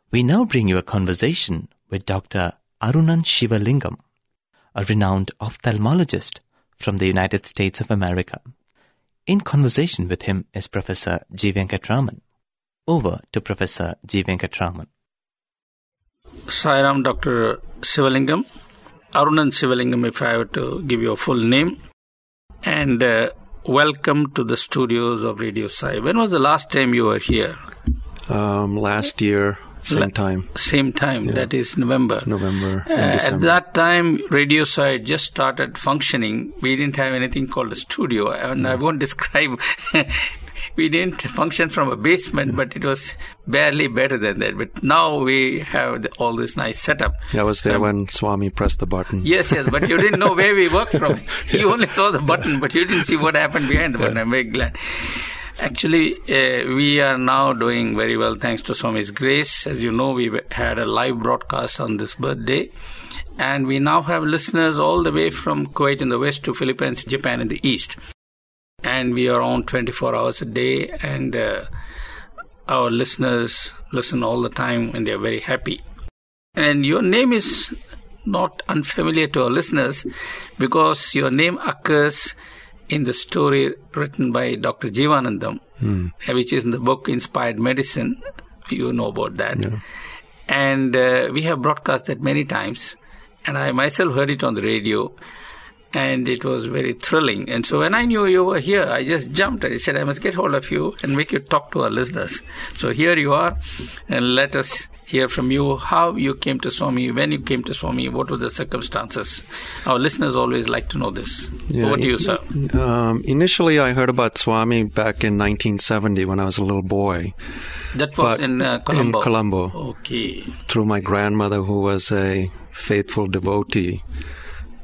We now bring you a conversation with Dr. Arunan Shivalingam, a renowned ophthalmologist from the United States of America. In conversation with him is Professor G. Venkatraman. Over to Professor G. Venkatraman. Sairam, Dr. Shivalingam. Arunan Shivalingam, if I were to give you a full name. And welcome to the studios of Radio Sai. When was the last time you were here? Last year, same time. Same time, yeah. That is November. At that time, Radio Sai just started functioning. We didn't have anything called a studio, and I won't describe. We didn't function from a basement, but it was barely better than that. But now we have all this nice setup. I was there when Swami pressed the button. Yes, but you didn't know where we worked from. You only saw the button, but you didn't see what happened behind the button. I'm very glad. Actually, we are now doing very well thanks to Swami's grace. As you know, we had a live broadcast on this birthday. And we now have listeners all the way from Kuwait in the west to Philippines, Japan in the east. And we are on 24 hours a day, and our listeners listen all the time, and they are very happy. And your name is not unfamiliar to our listeners, because your name occurs in the story written by Dr. Jeevanandam, which is in the book Inspired Medicine. You know about that. Yeah. And we have broadcast that many times, and I myself heard it on the radio. And it was very thrilling. And so when I knew you were here, I just jumped and I said, I must get hold of you and make you talk to our listeners. So here you are, and let us hear from you how you came to Swami, when you came to Swami, what were the circumstances. Our listeners always like to know this. Yeah, over to you, sir. Initially, I heard about Swami back in 1970 when I was a little boy. That was in Colombo? In Colombo. Okay. Through my grandmother, who was a faithful devotee.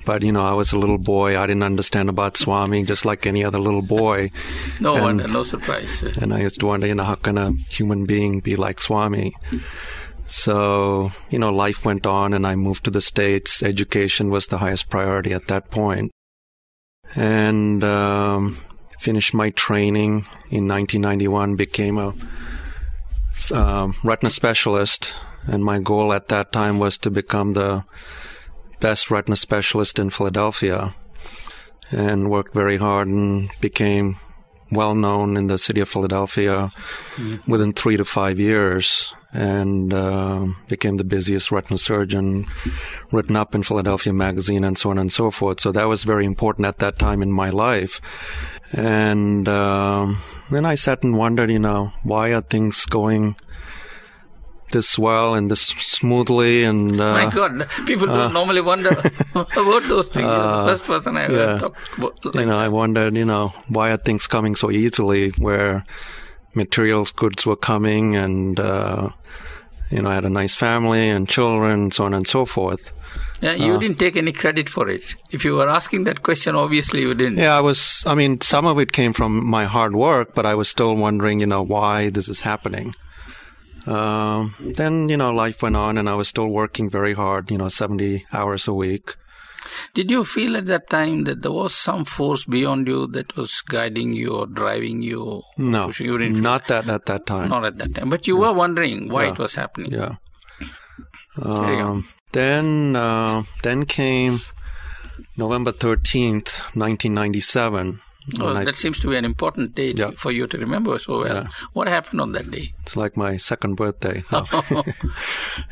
But, I was a little boy. I didn't understand about Swami, just like any other little boy. No wonder, no surprise. And I used to wonder, how can a human being be like Swami? So, life went on, and I moved to the States. Education was the highest priority at that point. And finished my training in 1991, became a retina specialist. And my goal at that time was to become the best retina specialist in Philadelphia, and worked very hard and became well known in the city of Philadelphia within 3 to 5 years, and became the busiest retina surgeon, written up in Philadelphia Magazine and so on and so forth. So that was very important at that time in my life. And then I sat and wondered, why are things going this well and this smoothly, and my God, people don't normally wonder about those things. You're the first person I ever talked about. I wondered, why are things coming so easily, where materials goods were coming, and I had a nice family and children, so on and so forth. Yeah, you didn't take any credit for it. If you were asking that question, obviously you didn't. Yeah, some of it came from my hard work, but I was still wondering, why this is happening. Then, life went on, and I was still working very hard, 70 hours a week. Did you feel at that time that there was some force beyond you that was guiding you or driving you? No, you didn't not that at that time. Not at that time. But you were wondering why it was happening. Yeah. Then came November 13th, 1997. That seems to be an important date for you to remember so well. Yeah. What happened on that day? It's like my second birthday. No,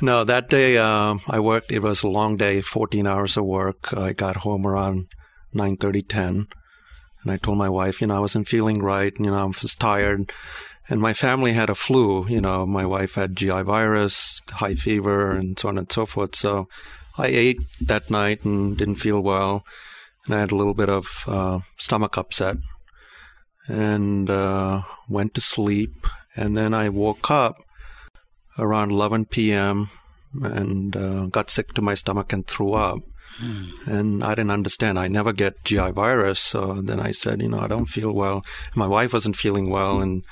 no, that day I worked. It was a long day, 14 hours of work. I got home around 9:30, 10. And I told my wife, I wasn't feeling right. I was tired. And my family had a flu. My wife had GI virus, high fever, and so on and so forth. So I ate that night and didn't feel well. And I had a little bit of stomach upset, and went to sleep. And then I woke up around 11 p.m. and got sick to my stomach and threw up. And I didn't understand. I never get GI virus. So then I said, I don't feel well. My wife wasn't feeling well, and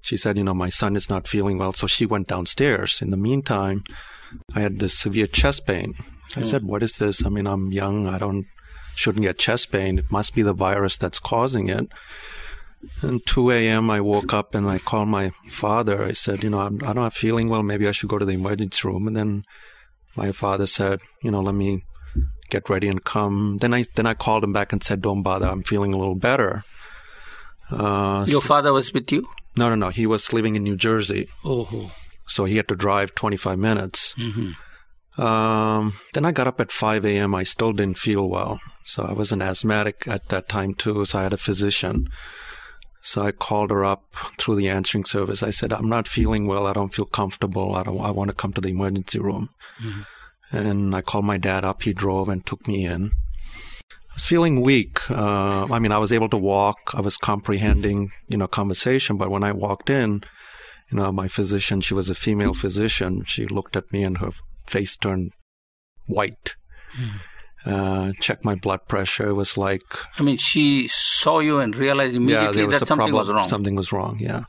she said, my son is not feeling well. So she went downstairs. In the meantime, I had this severe chest pain. I said, what is this? I'm young. Shouldn't get chest pain. It must be the virus that's causing it. And 2 a.m. I woke up and I called my father. I said, I'm not feeling well. Maybe I should go to the emergency room. And then my father said, let me get ready and come. Then I called him back and said, don't bother. I'm feeling a little better. Your father was with you? No. He was living in New Jersey. Oh. So he had to drive 25 minutes. Mm-hmm. Then I got up at 5 a.m. I still didn't feel well. So I was an asthmatic at that time too. So I had a physician. So I called her up through the answering service. I said, I'm not feeling well. I don't feel comfortable. I want to come to the emergency room. Mm-hmm. And I called my dad up. He drove and took me in. I was feeling weak. I was able to walk. I was comprehending, conversation. But when I walked in, my physician, she was a female physician. She looked at me and her face turned white. Mm. Checked my blood pressure. It was like... she saw you and realized immediately that something was wrong. Something was wrong, yeah.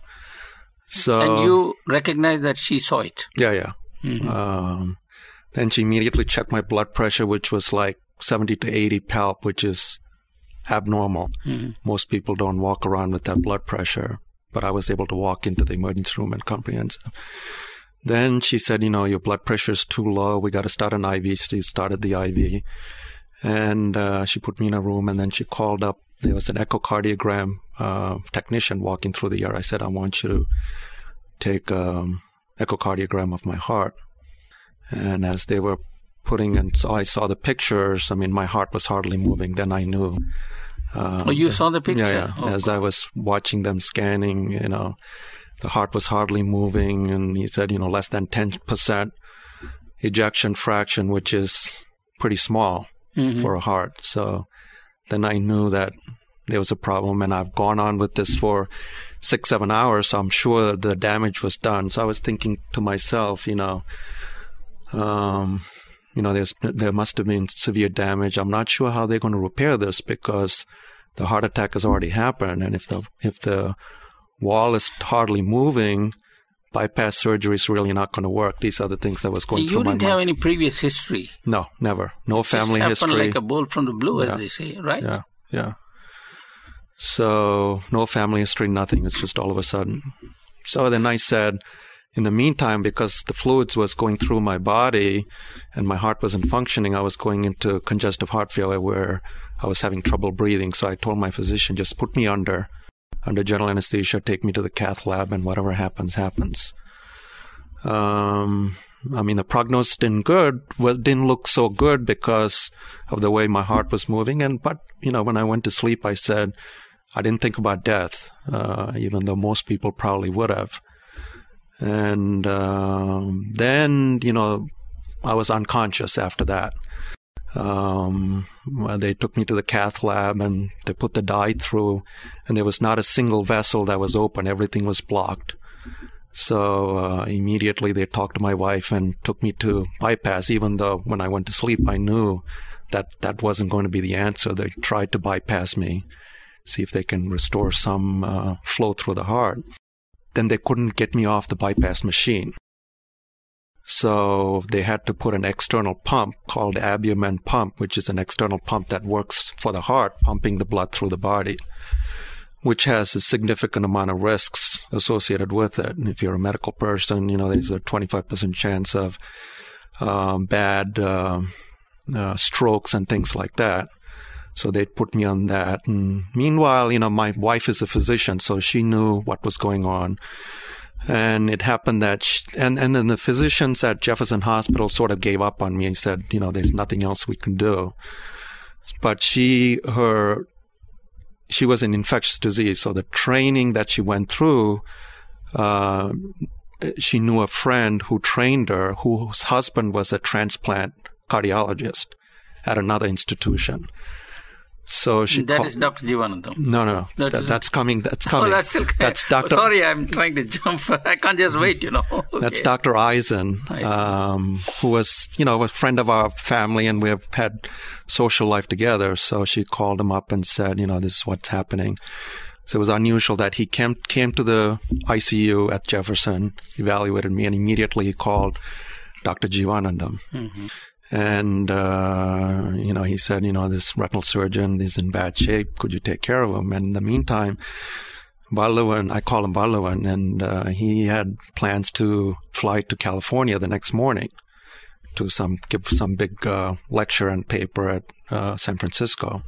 So, and you recognized that she saw it? Yeah. Mm-hmm. Then she immediately checked my blood pressure, which was like 70 to 80 palp, which is abnormal. Mm-hmm. Most people don't walk around with that blood pressure, but I was able to walk into the emergency room and comprehensive. Then she said, your blood pressure is too low. We got to start an IV. She started the IV. And she put me in a room, and then she called up. There was an echocardiogram technician walking through the air. I said, I want you to take echocardiogram of my heart. And as they were putting in, so I saw the pictures. My heart was hardly moving. Then I knew. You saw the picture? Yeah. Oh, as I was watching them scanning, the heart was hardly moving. And he said, less than 10% ejection fraction, which is pretty small. Mm-hmm. For a heart. So then I knew that there was a problem, and I've gone on with this for 6-7 hours, so I'm sure the damage was done. So I was thinking to myself, there must have been severe damage. I'm not sure how they're going to repair this because the heart attack has already happened, and if the wall is hardly moving, bypass surgery is really not going to work. These are the things that was going through my mind. You didn't have any previous history? No, never. No family history. It happened like a bolt from the blue, as they say, right? Yeah. So no family history, nothing. It's just all of a sudden. So then I said, in the meantime, because the fluids was going through my body and my heart wasn't functioning, I was going into congestive heart failure where I was having trouble breathing. So I told my physician, just put me under general anesthesia, take me to the cath lab, and whatever happens, happens. The prognosis didn't look so good because of the way my heart was moving. But when I went to sleep, I said, I didn't think about death, even though most people probably would have. And then, I was unconscious after that. They took me to the cath lab and they put the dye through, and there was not a single vessel that was open. Everything was blocked. So immediately they talked to my wife and took me to bypass, even though when I went to sleep, I knew that wasn't going to be the answer. They tried to bypass me, see if they can restore some flow through the heart. Then they couldn't get me off the bypass machine. So they had to put an external pump called albumin pump, which is an external pump that works for the heart, pumping the blood through the body, which has a significant amount of risks associated with it. And if you're a medical person, there's a 25% chance of bad strokes and things like that. So they put me on that. And meanwhile, my wife is a physician, so she knew what was going on. And it happened that, and then the physicians at Jefferson Hospital sort of gave up on me and said, there's nothing else we can do. But she was in infectious disease, so the training that she went through, she knew a friend who trained her, whose husband was a transplant cardiologist at another institution. So she that is Dr. Jeevanandam. No. That's coming. Oh, that's still. That's Dr. Sorry, I'm trying to jump. I can't just wait. Okay. That's Dr. Eisen, who was, a friend of our family, and we have had social life together. So she called him up and said, this is what's happening. So it was unusual that he came to the ICU at Jefferson, evaluated me, and immediately he called Dr. Jeevanandam. Mm-hmm. And, he said, this retinal surgeon is in bad shape. Could you take care of him? And in the meantime, Valluvan, I call him Valluvan, and he had plans to fly to California the next morning to give some big lecture and paper at San Francisco.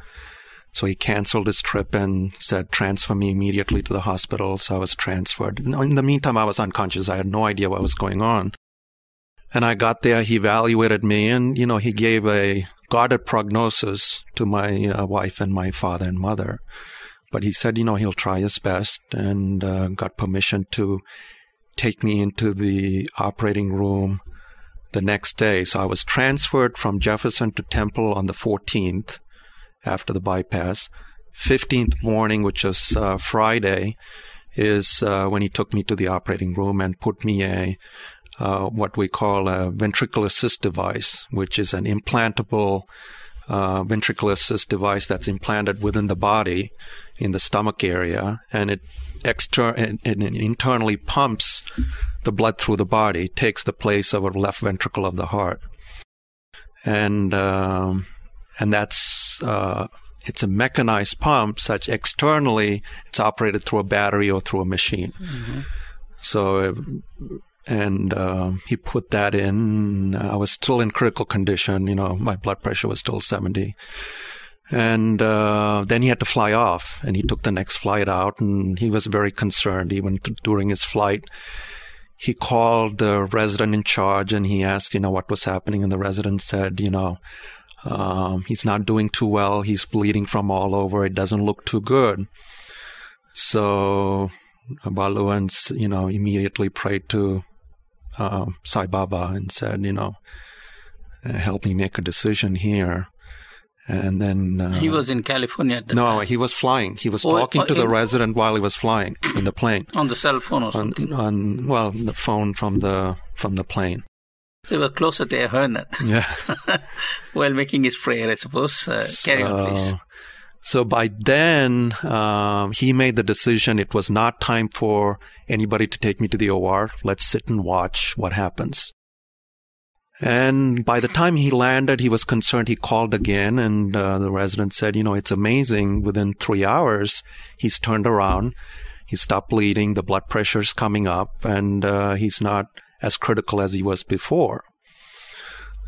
So he canceled his trip and said, transfer me immediately to the hospital. So I was transferred. In the meantime, I was unconscious. I had no idea what was going on. And I got there, he evaluated me, and, he gave a guarded prognosis to my wife and my father and mother. But he said, he'll try his best, and got permission to take me into the operating room the next day. So I was transferred from Jefferson to Temple on the 14th after the bypass. 15th morning, which is Friday, is when he took me to the operating room and put me what we call a ventricular assist device, which is an implantable ventricular assist device that's implanted within the body in the stomach area, and it internally pumps the blood through the body, takes the place of a left ventricle of the heart. And that's it's a mechanized pump, such externally it's operated through a battery or through a machine. Mm-hmm. So, he put that in. I was still in critical condition. My blood pressure was still 70. And then he had to fly off, and he took the next flight out, and he was very concerned. Even during his flight, he called the resident in charge, and he asked, what was happening. And the resident said, he's not doing too well. He's bleeding from all over. It doesn't look too good. So Valluvan, immediately prayed to Sai Baba and said, help me make a decision here. And then he was in California at the time. No, he was flying. He was talking to the resident while he was flying in the plane. On the cell phone or something? The phone from the plane. They were closer to Arunan. Yeah. While making his prayer, I suppose. Carry on, please. So by then, he made the decision it was not time for anybody to take me to the OR. Let's sit and watch what happens. And by the time he landed, he was concerned. He called again, and the resident said, it's amazing. Within 3 hours, he's turned around. He stopped bleeding. The blood pressure's coming up, and he's not as critical as he was before.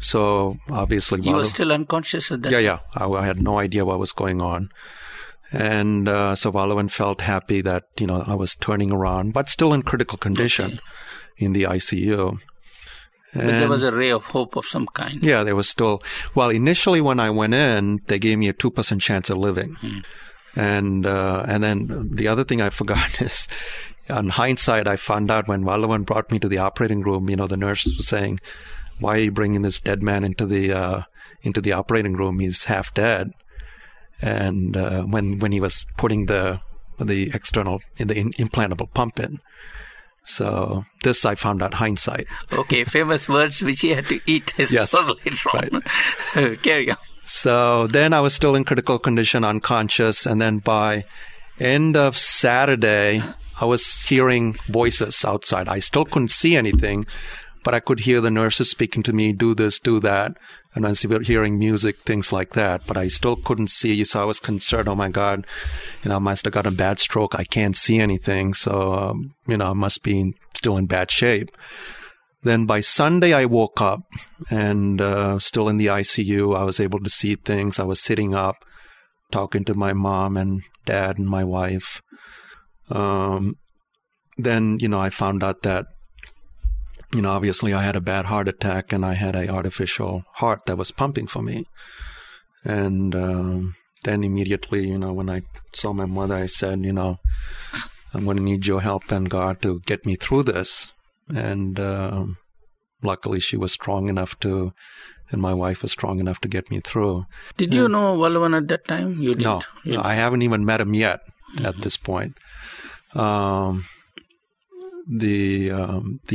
So obviously, you were still unconscious at that time? Yeah. I had no idea what was going on. And so Valluvan felt happy that, I was turning around, but still in critical condition in the ICU. But there was a ray of hope of some kind. Yeah, there was still. Well, initially when I went in, they gave me a 2% chance of living. And then the other thing I forgot is, on hindsight, I found out when Valluvan brought me to the operating room, the nurse was saying, why are you bringing this dead man into the operating room? He's half dead. And when he was putting the external, the implantable pump in. So this I found out hindsight. Okay, famous words which he had to eat yes, later on. Right. Carry on. So then I was still in critical condition, unconscious, and then by end of Saturday, I was hearing voices outside. I still couldn't see anything, but I could hear the nurses speaking to me, do this, do that, and I was hearing music, things like that, but I still couldn't see, so I was concerned, oh my God, I must have got a bad stroke, I can't see anything, so, I must be still in bad shape. Then by Sunday, I woke up, and still in the ICU, I was able to see things, I was sitting up, talking to my mom and dad and my wife. Then, I found out that obviously I had a bad heart attack and I had an artificial heart that was pumping for me. And then immediately, when I saw my mother, I said, I'm going to need your help and God to get me through this. And luckily she was strong enough to, and my wife was strong enough to get me through. Did you know Valluvan at that time? You didn't? No, I haven't even met him yet at this point. The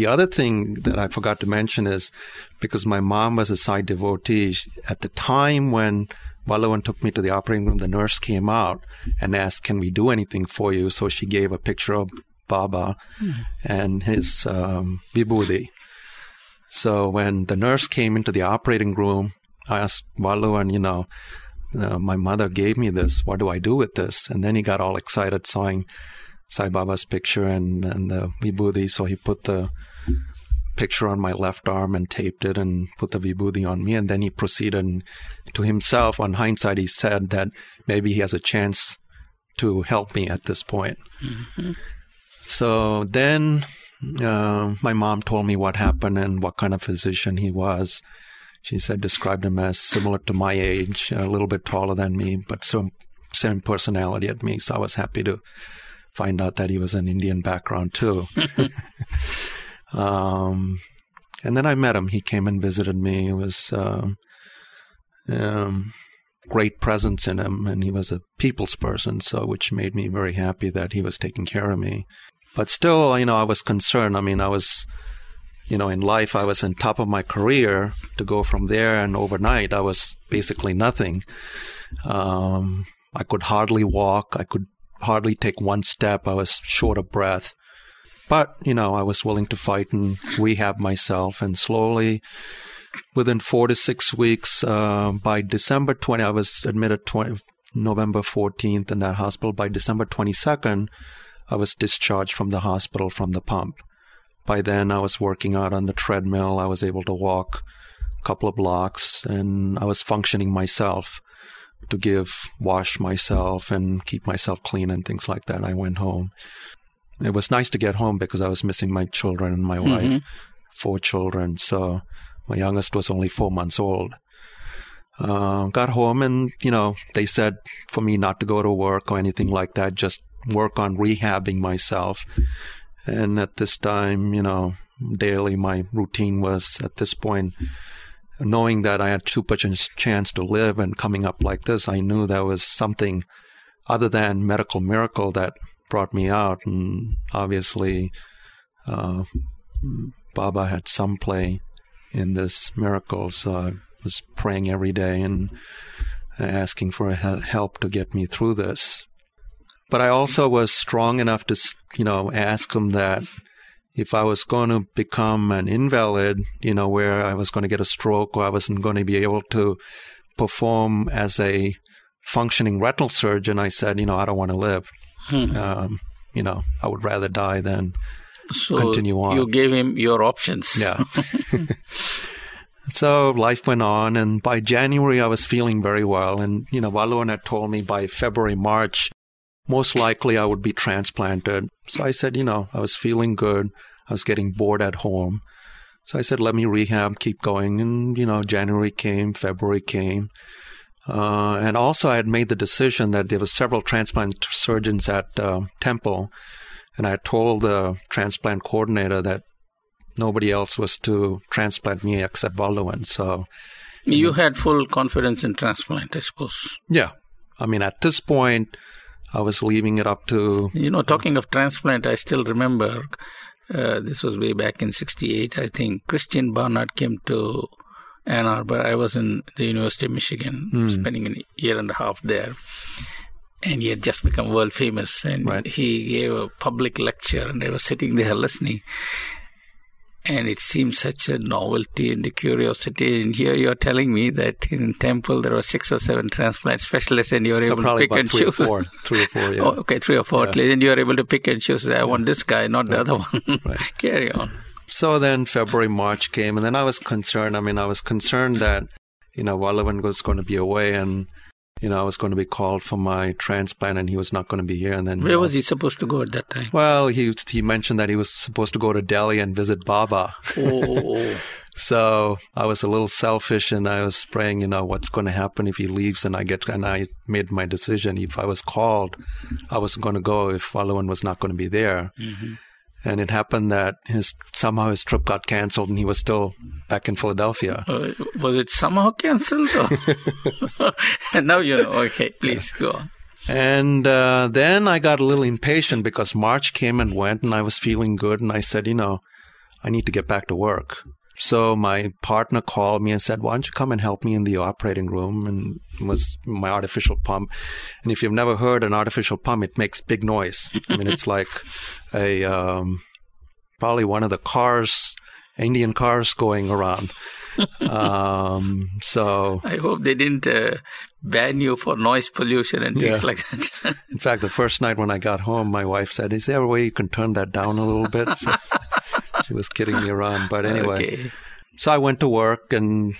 other thing that I forgot to mention is because my mom was a Sai devotee, at the time when Valluvan took me to the operating room, the nurse came out and asked, can we do anything for you? So she gave a picture of Baba and his vibhuti. So when the nurse came into the operating room, I asked Valluvan, my mother gave me this. What do I do with this? And then he got all excited saying, Sai Baba's picture and the vibhuti. So he put the picture on my left arm and taped it and put the vibhuti on me. And then he proceeded to himself. On hindsight, he said that maybe he has a chance to help me at this point. Mm-hmm. So then my mom told me what happened and what kind of physician he was. She said, described him as similar to my age, a little bit taller than me, but same personality as me. So I was happy to find out that he was an Indian background too. And then I met him. He came and visited me. It was great presence in him, and he was a people's person, so which made me very happy that he was taking care of me. But still, I was concerned. I mean, I was, in life, I was on top of my career. To go from there and overnight, I was basically nothing. I could hardly walk. I could hardly take one step. I was short of breath. But, I was willing to fight and rehab myself. And slowly, within 4 to 6 weeks, by December 20, I was admitted November 14th in that hospital. By December 22nd, I was discharged from the hospital from the pump. By then, I was working out on the treadmill. I was able to walk a couple of blocks, and I was functioning myself to wash myself and keep myself clean and things like that. I went home. It was nice to get home because I was missing my children and my wife, 4 children. So my youngest was only 4 months old. Got home and, they said for me not to go to work or anything like that, just work on rehabbing myself. And at this time, daily my routine was at this point, knowing that I had too much a chance to live and coming up like this, I knew there was something other than medical miracle that brought me out. And obviously, Baba had some play in this miracle. So I was praying every day and asking for help to get me through this. But I also was strong enough to, ask him that if I was going to become an invalid, where I was going to get a stroke or I wasn't going to be able to perform as a functioning retinal surgeon, I said, I don't want to live. I would rather die than continue on. You gave him your options. Yeah. So life went on, and by January, I was feeling very well. And, Valluvan had told me by February, March, most likely I would be transplanted. So I said, I was feeling good. I was getting bored at home. So I said, let me rehab, keep going. And, January came, February came. And also I had made the decision that there were several transplant surgeons at Temple. And I had told the transplant coordinator that nobody else was to transplant me except Valluvan. So you had full confidence in transplant, I suppose. Yeah. I mean, at this point, I was leaving it up to... talking of transplant, I still remember, this was way back in 1968, I think. Christian Barnard came to Ann Arbor. I was in the University of Michigan, spending a year and a half there. And he had just become world famous. And he gave a public lecture, and I was sitting there listening. And it seemed such a novelty and a curiosity. And here you're telling me that in Temple there were 6 or 7 transplant specialists, and you're able to pick and choose. 3 or 4, yeah. Oh, okay, 3 or 4 at least. And you're able to pick and choose. I want this guy, not the other one. Carry on. So then February, March came, and then I was concerned. I was concerned that, Valluvan was going to be away, and, I was going to be called for my transplant, and he was not going to be here. And then where was he supposed to go at that time? Well, he mentioned that he was supposed to go to Delhi and visit Baba. Oh. So I was a little selfish, and I was praying, what's going to happen if he leaves, and I made my decision. If I was called, I wasn't going to go if Valluvan was not going to be there. Mm-hmm. And it happened that somehow his trip got canceled, and he was still back in Philadelphia. Was it somehow canceled? And now Okay, please go on. And then I got a little impatient because March came and went, and I was feeling good. And I said, I need to get back to work. So my partner called me and said, why don't you come and help me in the operating room? And it was my artificial pump. And if you've never heard an artificial pump, it makes big noise. It's like probably one of the Indian cars going around. So I hope they didn't ban you for noise pollution and things like that. In fact, the first night when I got home, my wife said, "Is there a way you can turn that down a little bit?" So she was kidding me around. But anyway, so I went to work, and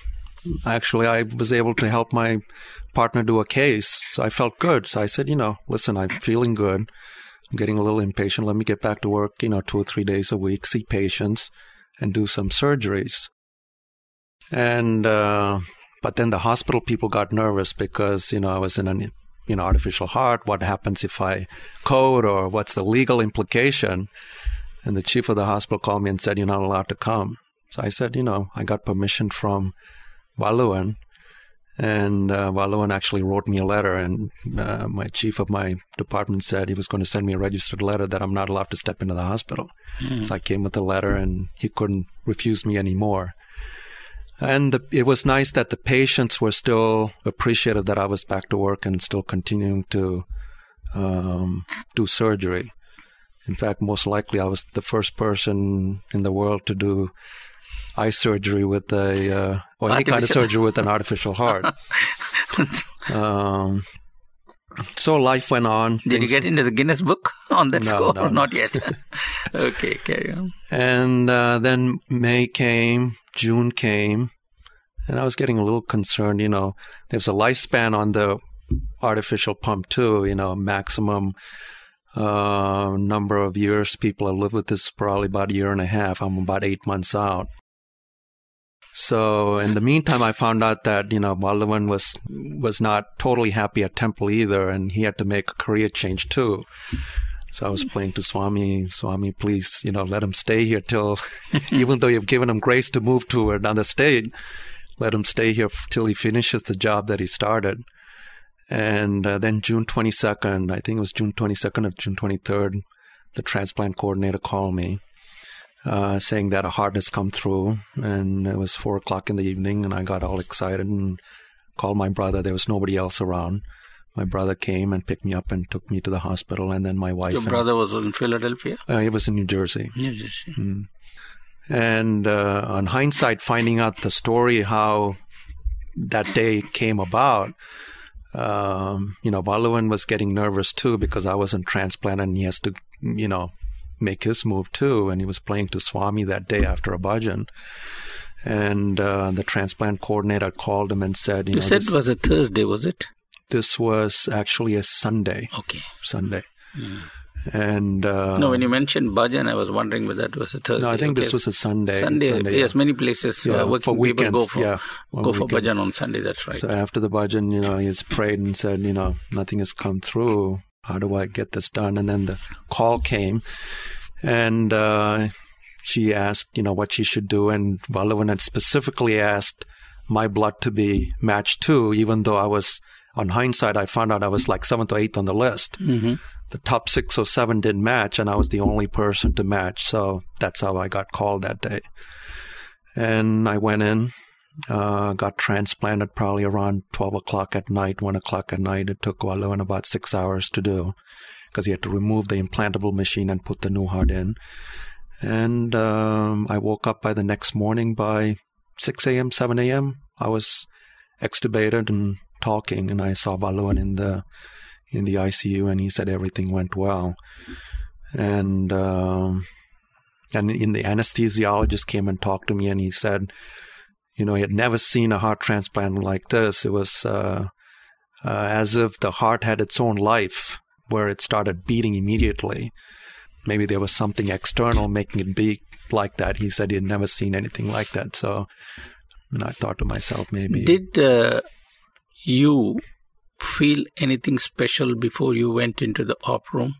actually I was able to help my partner do a case. So I felt good. So I said, listen, I'm feeling good. I'm getting a little impatient. Let me get back to work, 2 or 3 days a week, see patients, and do some surgeries. And but then the hospital people got nervous because, I was in an artificial heart. What happens if I code, or what's the legal implication? And the chief of the hospital called me and said, "You're not allowed to come." So I said, I got permission from Valluvan. And Valluvan actually wrote me a letter, and my chief of my department said he was going to send me a registered letter that I'm not allowed to step into the hospital. So I came with the letter, and he couldn't refuse me anymore. And it was nice that the patients were still appreciative that I was back to work and still continuing to do surgery. In fact, most likely I was the first person in the world to do eye surgery with or any kind of surgery with an artificial heart. So life went on. Did you get into the Guinness Book on that score? No. Not yet. Okay, carry on. And then May came, June came, and I was getting a little concerned. There's a lifespan on the artificial pump too, maximum number of years people have lived with this, probably about 1.5 years. I'm about 8 months out. So in the meantime, I found out that, Valluvan was not totally happy at Temple either, and he had to make a career change too. So I was praying to Swami, please, let him stay here till, even though you've given him grace to move to another state, let him stay here till he finishes the job that he started. And then June 22nd, I think it was June 22nd or June 23rd, the transplant coordinator called me. Saying that a heart has come through, and it was 4:00 in the evening, and I got all excited and called my brother. There was nobody else around. My brother came and picked me up and took me to the hospital, and then my wife. Your brother was in Philadelphia? He was in New Jersey. New Jersey. And on hindsight, finding out the story, how that day came about, Valluvan was getting nervous too because I wasn't transplanted, and he has to, make his move too, and he was praying to Swami that day after a bhajan. And the transplant coordinator called him and said, You said it was a Thursday, was it? This was actually a Sunday. Okay. Sunday. And no, when you mentioned bhajan, I was wondering whether that was a Thursday. No, I think this was a Sunday. Sunday, yes, many places working for weekends, people go for bhajan on Sunday, that's right. So after the bhajan, he has prayed and said, nothing has come through. How do I get this done? And then the call came, and she asked, what she should do. And Valluvan had specifically asked my blood to be matched too, even though I was, on hindsight, I found out I was like 7th or 8th on the list. The top 6 or 7 didn't match, and I was the only person to match. So that's how I got called that day. And I went in. Got transplanted probably around 12 o'clock at night, 1 o'clock at night. It took Valluvan about 6 hours to do because he had to remove the implantable machine and put the new heart in. And I woke up by the next morning by 6 a.m., 7 a.m. I was extubated and talking, and I saw Valluvan in the ICU, and he said everything went well. And the anesthesiologist came and talked to me, and he said, he had never seen a heart transplant like this. It was as if the heart had its own life, where it started beating immediately. Maybe there was something external making it beat like that. He said he had never seen anything like that. So I thought to myself, maybe. Did you feel anything special before you went into the op room?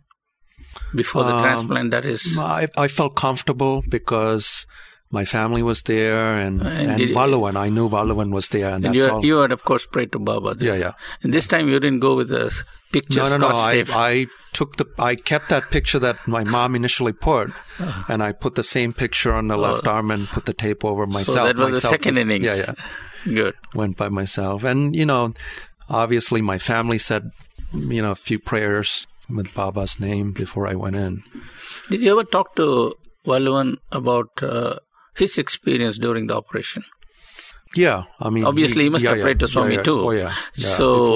Before the transplant, that is? I felt comfortable because my family was there, and Valluvan. I knew Valluvan was there, and that's all. You had, of course, prayed to Baba there. Yeah. And this time you didn't go with a picture. No. I kept that picture that my mom initially put, and I put the same picture on the left arm and put the tape over myself. So that was the second innings. Yeah. Good. Went by myself, and obviously my family said, a few prayers with Baba's name before I went in. Did you ever talk to Valluvan about his experience during the operation? Yeah, I mean... Obviously, he must have prayed to Swami too. Oh, yeah. So,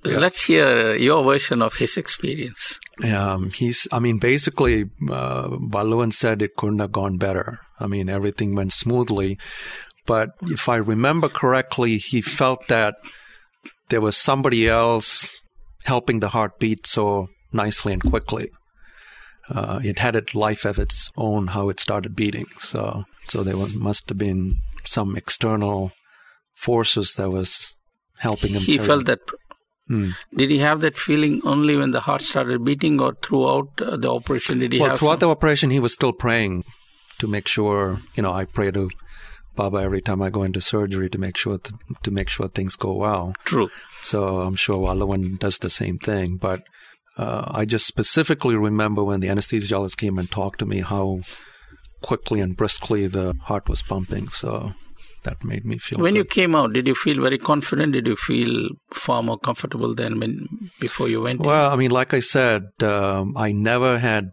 let's hear your version of his experience. Basically, Valluvan said it couldn't have gone better. I mean, everything went smoothly. But if I remember correctly, he felt that there was somebody else helping the heart beat so nicely and quickly. It had its life of its own, how it started beating. So there must have been some external forces that was helping him. He felt that. Did he have that feeling only when the heart started beating, or throughout the operation? Throughout the operation, he was still praying to make sure. I pray to Baba every time I go into surgery to make sure things go well. True. So I'm sure Valluvan does the same thing, but. I just specifically remember when the anesthesiologist came and talked to me how quickly and briskly the heart was pumping. So that made me feel When good. you came out, did you feel very confident? Did you feel far more comfortable than before you went in? Well, like I said, I never had...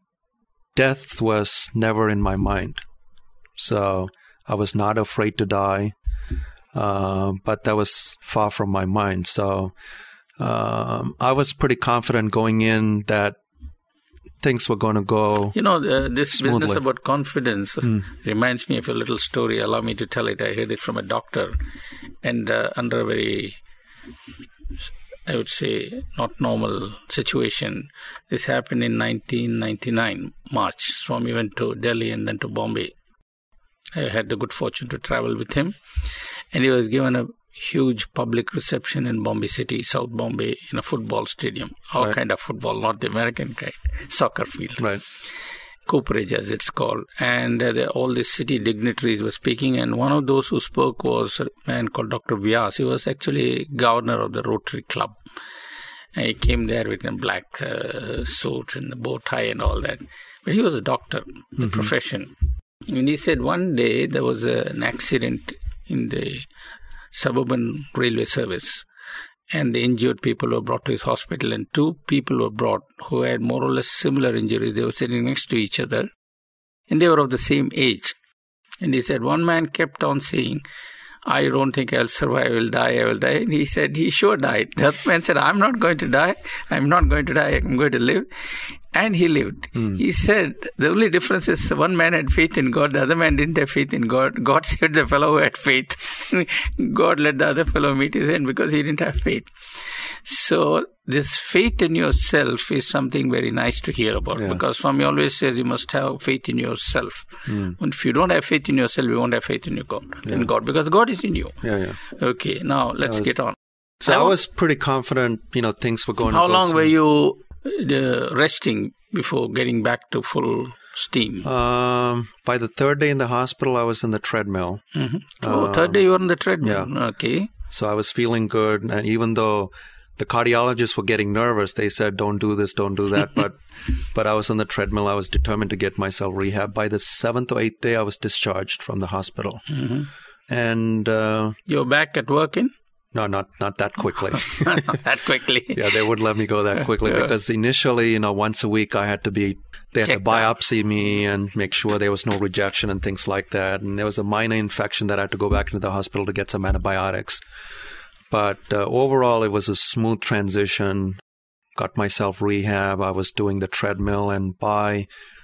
Death was never in my mind. So I was not afraid to die. But that was far from my mind. So... I was pretty confident going in that things were going to go this smoothly. Business about confidence reminds me of a little story. Allow me to tell it. I heard it from a doctor. And under a very, I would say, not normal situation. This happened in 1999, March. Swami went to Delhi and then to Bombay. I had the good fortune to travel with him. And he was given a huge public reception in Bombay City, South Bombay, in a football stadium. Our kind of football, not the American kind. Soccer field. Right. Cooperage, as it's called. And all the city dignitaries were speaking. And one of those who spoke was a man called Dr. Vyas. He was actually governor of the Rotary Club. And he came there with a black suit and a bow tie and all that. But he was a doctor in profession. And he said one day there was an accident in the suburban railway service, and the injured people were brought to his hospital, and two people were brought who had more or less similar injuries. They were sitting next to each other, and they were of the same age. And he said, one man kept on saying, I don't think I'll survive, I will die. And he said, he sure died. The other man said, I'm not going to die, I'm going to live. And he lived. He said, the only difference is one man had faith in God, the other man didn't have faith in God. God saved the fellow who had faith. God let the other fellow meet his end because he didn't have faith. So this faith in yourself is something very nice to hear about, because Swami always says you must have faith in yourself. And if you don't have faith in yourself, you won't have faith in your God, in God, because God is in you. Okay, now let's get on. So I was pretty confident, things were going to go. How long were you resting before getting back to full steam? By the third day in the hospital, I was in the treadmill. Third day you were in the treadmill. Yeah. Okay. So I was feeling good, and even though the cardiologists were getting nervous, they said, don't do this, don't do that. But I was on the treadmill. I was determined to get myself rehab. By the 7th or 8th day, I was discharged from the hospital. And you're back at work in? No, not that quickly. Not that quickly. Yeah, they wouldn't let me go that quickly because initially, once a week they had to biopsy me and make sure there was no rejection and things like that. And there was a minor infection that I had to go back into the hospital to get some antibiotics. But overall, it was a smooth transition. Got myself rehab. I was doing the treadmill, and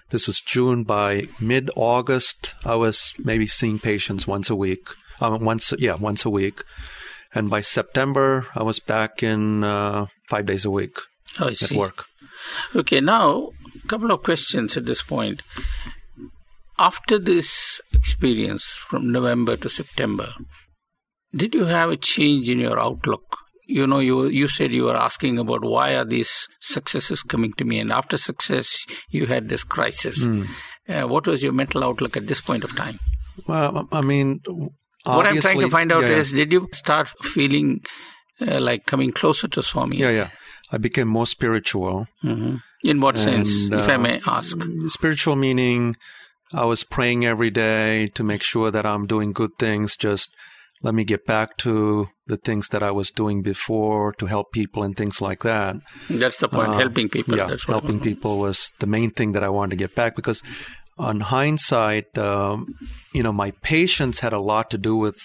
this was June. By mid-August, I was maybe seeing patients once a week. Once a week. And by September, I was back in 5 days a week at work. Okay, now a couple of questions at this point. After this experience from November to September, did you have a change in your outlook? You said you were asking about why are these successes coming to me, and after success, you had this crisis. What was your mental outlook at this point of time? Well, what I'm trying to find out is, did you start feeling like coming closer to Swami? Yeah. I became more spiritual. In what sense, if I may ask? Spiritual meaning I was praying every day to make sure that I'm doing good things. Just let me get back to the things that I was doing before to help people and things like that. That's the point, helping people. Yeah, that's helping people was the main thing that I wanted to get back, because on hindsight, my patience had a lot to do with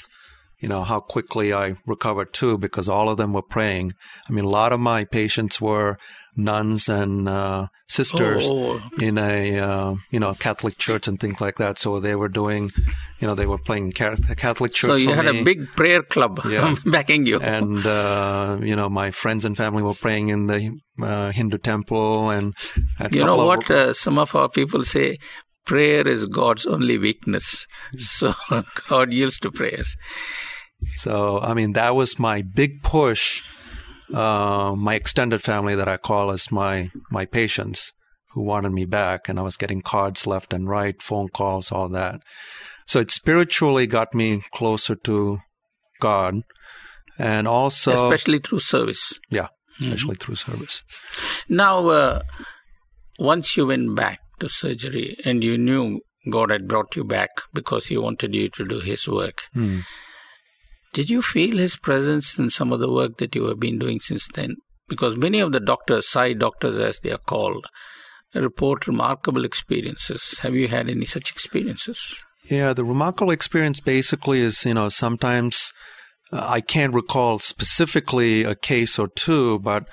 how quickly I recovered too, because all of them were praying. I mean, a lot of my patients were nuns and sisters in a, Catholic church and things like that. So they were doing, they were playing Catholic church. So you had a big prayer club backing you. And, my friends and family were praying in the Hindu temple. And some of our people say, prayer is God's only weakness. So God yields to prayers. So, I mean, that was my big push. My extended family that I call as my patients who wanted me back. And I was getting cards left and right, phone calls, all that. So it spiritually got me closer to God. And also... especially through service. Yeah, especially through service. Now, once you went back to surgery and you knew God had brought you back because He wanted you to do His work, did you feel His presence in some of the work that you have been doing since then? Because many of the doctors, Sai doctors as they are called, report remarkable experiences. Have you had any such experiences? Yeah, the remarkable experience basically is, sometimes I can't recall specifically a case or two, but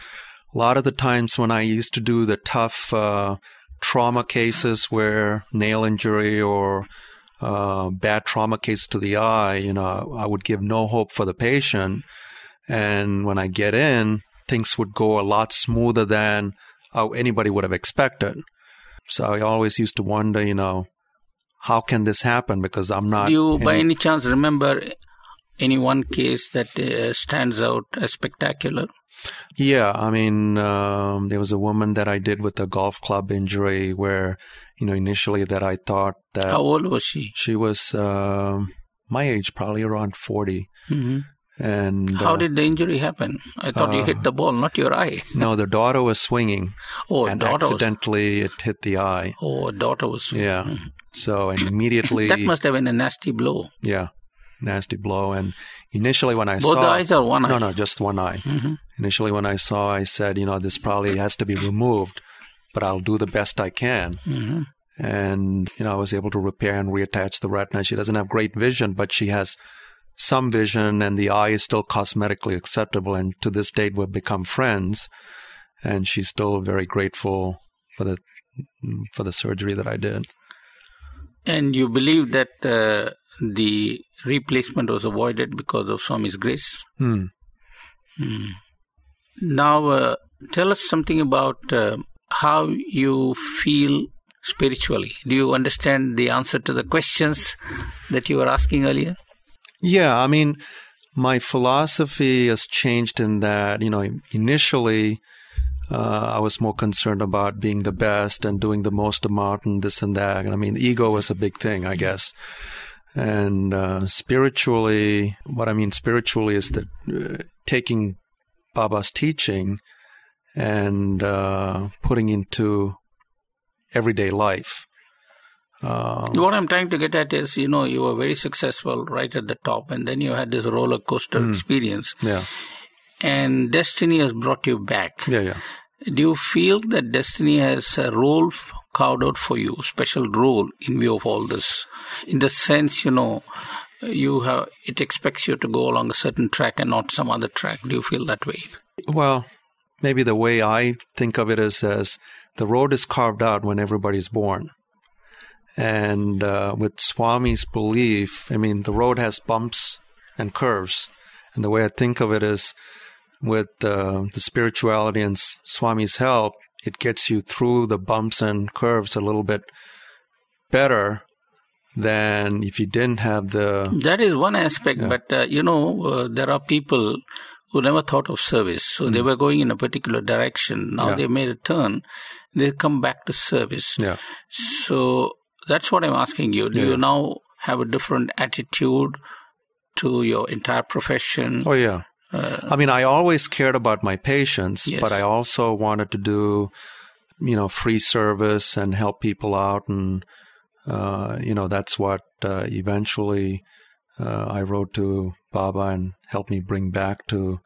a lot of the times when I used to do the tough trauma cases where nail injury or bad trauma case to the eye, I would give no hope for the patient. And when I get in, things would go a lot smoother than how anybody would have expected. So I always used to wonder, how can this happen? Because I'm not... Do you, by any chance, remember any one case that stands out as spectacular? Yeah, I mean, there was a woman that I did with a golf club injury where, initially that I thought that... How old was she? She was my age, probably around 40. Mm-hmm. And how did the injury happen? I thought you hit the ball, not your eye. No, the daughter was swinging. Oh, and accidentally it hit the eye. Oh, daughter was swinging. Yeah. Mm-hmm. So, and immediately... That must have been a nasty blow. Yeah, nasty blow. And initially when I saw... Both eyes or one eye? No, just one eye. Mm-hmm. Initially when I saw, I said, this probably has to be removed, but I'll do the best I can. Mm-hmm. And, I was able to repair and reattach the retina. She doesn't have great vision, but she has some vision, and the eye is still cosmetically acceptable. And to this date, we've become friends. And she's still very grateful for the surgery that I did. And you believe that the replacement was avoided because of Swami's grace? Now, tell us something about how you feel spiritually. Do you understand the answer to the questions that you were asking earlier? Yeah, I mean, my philosophy has changed in that, initially I was more concerned about being the best and doing the most amount and this and that. And I mean, ego was a big thing, I guess. And spiritually, what I mean spiritually is that taking Baba's teaching and putting into everyday life. What I'm trying to get at is, you were very successful right at the top, and then you had this roller coaster experience. Yeah. And destiny has brought you back. Yeah. Do you feel that destiny has a role carved out for you, special role in view of all this? In the sense, it expects you to go along a certain track and not some other track. Do you feel that way? Well, maybe the way I think of it is as the road is carved out when everybody's born. And with Swami's belief, I mean, the road has bumps and curves. And the way I think of it is with the spirituality and Swami's help, it gets you through the bumps and curves a little bit better than if you didn't have the... That is one aspect, but, there are people who never thought of service. So they were going in a particular direction. Now they made a turn. They come back to service. Yeah. So that's what I'm asking you. Do you now have a different attitude to your entire profession? Oh, yeah. I mean, I always cared about my patients, but I also wanted to do, free service and help people out. And, that's what eventually I wrote to Baba and helped me bring back to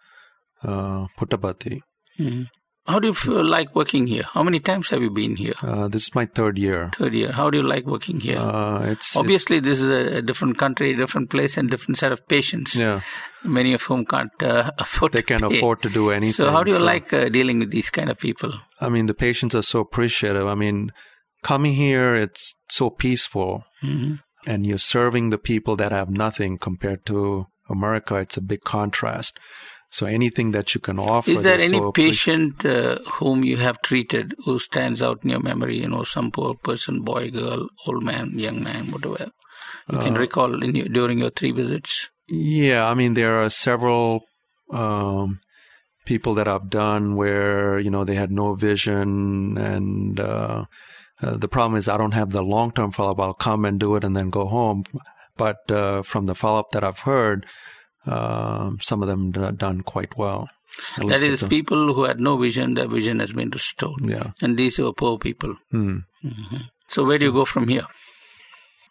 Puttaparthi. Mm-hmm. How do you feel like working here? How many times have you been here? This is my third year. Third year. How do you like working here? Obviously, this is a different country, different place, and different set of patients. Yeah. Many of whom can't afford to pay. They can't afford to do anything. So how do you like dealing with these kind of people? I mean, the patients are so appreciative. I mean, coming here, it's so peaceful. Mm-hmm. And you're serving the people that have nothing compared to America. It's a big contrast. So anything that you can offer. Is there any patient whom you have treated who stands out in your memory? You know, some poor person, boy, girl, old man, young man, whatever. You can recall during your 3 visits? Yeah, I mean, there are several people that I've done where, you know, they had no vision. And the problem is I don't have the long-term follow-up. I'll come and do it and then go home. But from the follow-up that I've heard, some of them done quite well. That is, people who had no vision, their vision has been restored. Yeah. And these were poor people. Mm-hmm. So where do you go from here?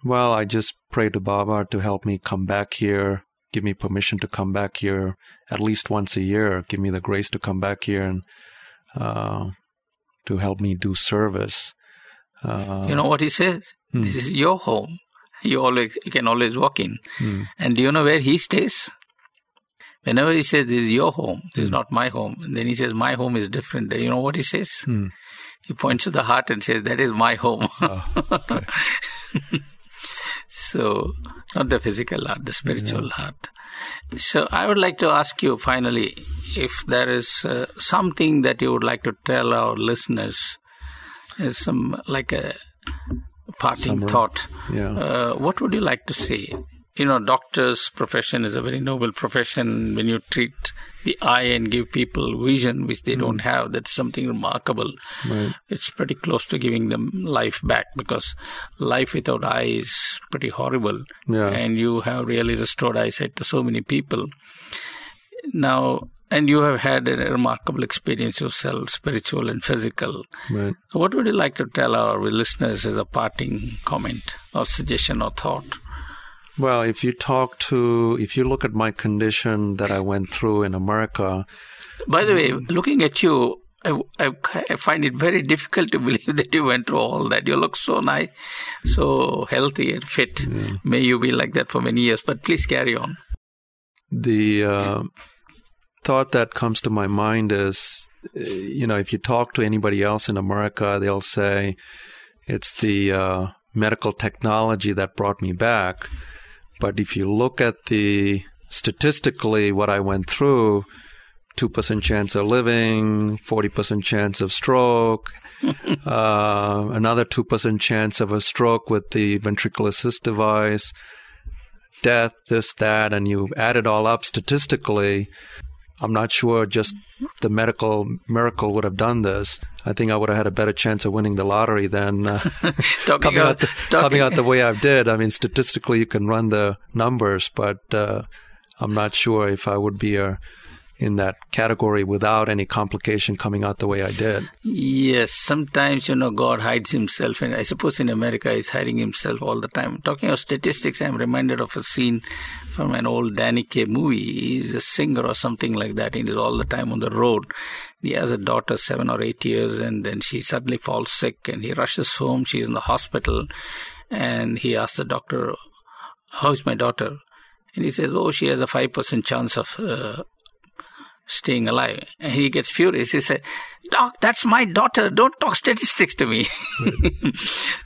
Well, I just pray to Baba to help me come back here, give me permission to come back here at least once a year, give me the grace to come back here and to help me do service. You know what he says? This is your home. You can always walk in. And do you know where he stays? Whenever he says, this is your home, this is not my home. And then he says, my home is different. You know what he says? He points to the heart and says, that is my home. Okay. So, not the physical heart, the spiritual heart. So, I would like to ask you finally, if there is something that you would like to tell our listeners, like a parting thought. Yeah. What would you like to say? You know, doctor's profession is a very noble profession. When you treat the eye and give people vision, which they don't have, that's something remarkable. Right. It's pretty close to giving them life back, because life without eye is pretty horrible. Yeah. And you have really restored eyesight to so many people. Now, and you have had a remarkable experience yourself, spiritual and physical. Right. So what would you like to tell our listeners as a parting comment or suggestion or thought? Well, if you look at my condition that I went through in America. By the way, looking at you, I find it very difficult to believe that you went through all that. You look so nice, so healthy and fit. Yeah. May you be like that for many years, but please carry on. The thought that comes to my mind is, you know, if you talk to anybody else in America, they'll say it's the medical technology that brought me back. But if you look at statistically what I went through, 2% chance of living, 40% chance of stroke, another 2% chance of a stroke with the ventricular assist device, death, this, that, and you add it all up statistically, I'm not sure just the medical miracle would have done this. I think I would have had a better chance of winning the lottery than coming out the way I did. I mean, statistically, you can run the numbers, but I'm not sure if I would be in that category without any complication coming out the way I did. Yes, sometimes, God hides himself, and I suppose in America he's hiding himself all the time. Talking of statistics, I'm reminded of a scene from an old Danny Kaye movie. He's a singer or something like that, and he's all the time on the road. He has a daughter, 7 or 8 years, and then she suddenly falls sick, and he rushes home. She's in the hospital, and he asks the doctor, "How's my daughter?" And he says, "Oh, she has a 5% chance of staying alive." And he gets furious. He said, "Doc, that's my daughter. Don't talk statistics to me."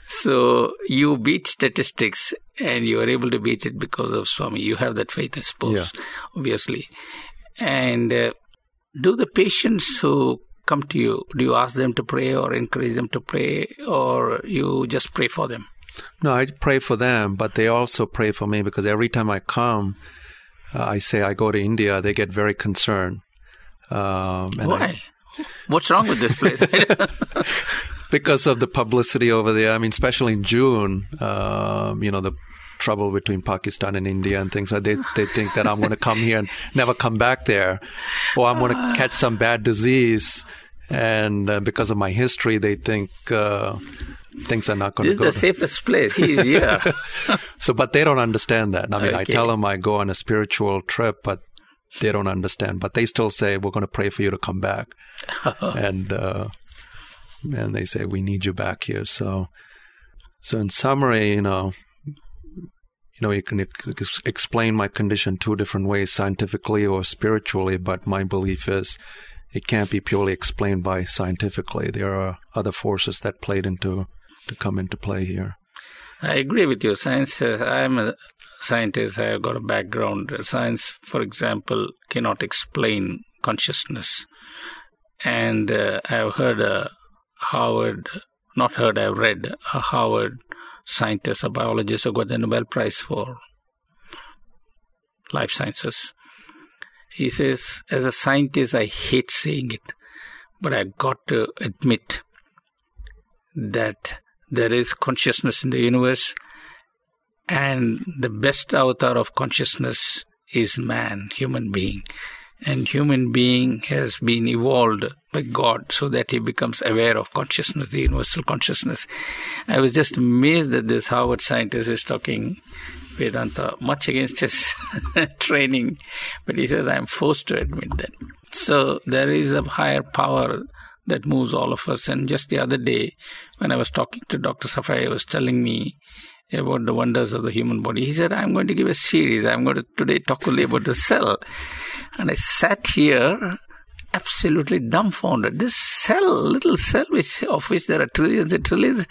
So you beat statistics, and you are able to beat it because of Swami. You have that faith, I suppose, obviously. And do the patients who come to you, do you ask them to pray or encourage them to pray, or you just pray for them? No, I pray for them, but they also pray for me, because every time I come, I say I go to India, they get very concerned. Why? What's wrong with this place? Because of the publicity over there. I mean, especially in June, the trouble between Pakistan and India and things like that. They think that I'm going to come here and never come back there, or I'm going to catch some bad disease. And because of my history, they think things are not going to go. This is the safest place. He is here. But they don't understand that. I mean, I tell them I go on a spiritual trip, but they don't understand. But they still say, we're going to pray for you to come back. And they say, we need you back here. So in summary, you can explain my condition two different ways, scientifically or spiritually, but my belief is it can't be purely explained by scientifically. There are other forces that come into play here. I agree with you. Science, I'm a scientist. I have got a background. Science, for example, cannot explain consciousness. And I've heard I've read a Harvard scientist, a biologist who got the Nobel Prize for life sciences. He says, as a scientist, I hate saying it, but I got to admit that there is consciousness in the universe, and the best avatar of consciousness is man, human being. And human being has been evolved by God so that he becomes aware of consciousness, the universal consciousness. I was just amazed that this Harvard scientist is talking Vedanta, much against his training. But he says, I'm forced to admit that. So there is a higher power that moves all of us. And just the other day, when I was talking to Dr. Safai, he was telling me about the wonders of the human body. He said, I'm going to give a series. I'm going to today talk only about the cell. And I sat here absolutely dumbfounded. This cell, little cell, of which there are trillions and trillions,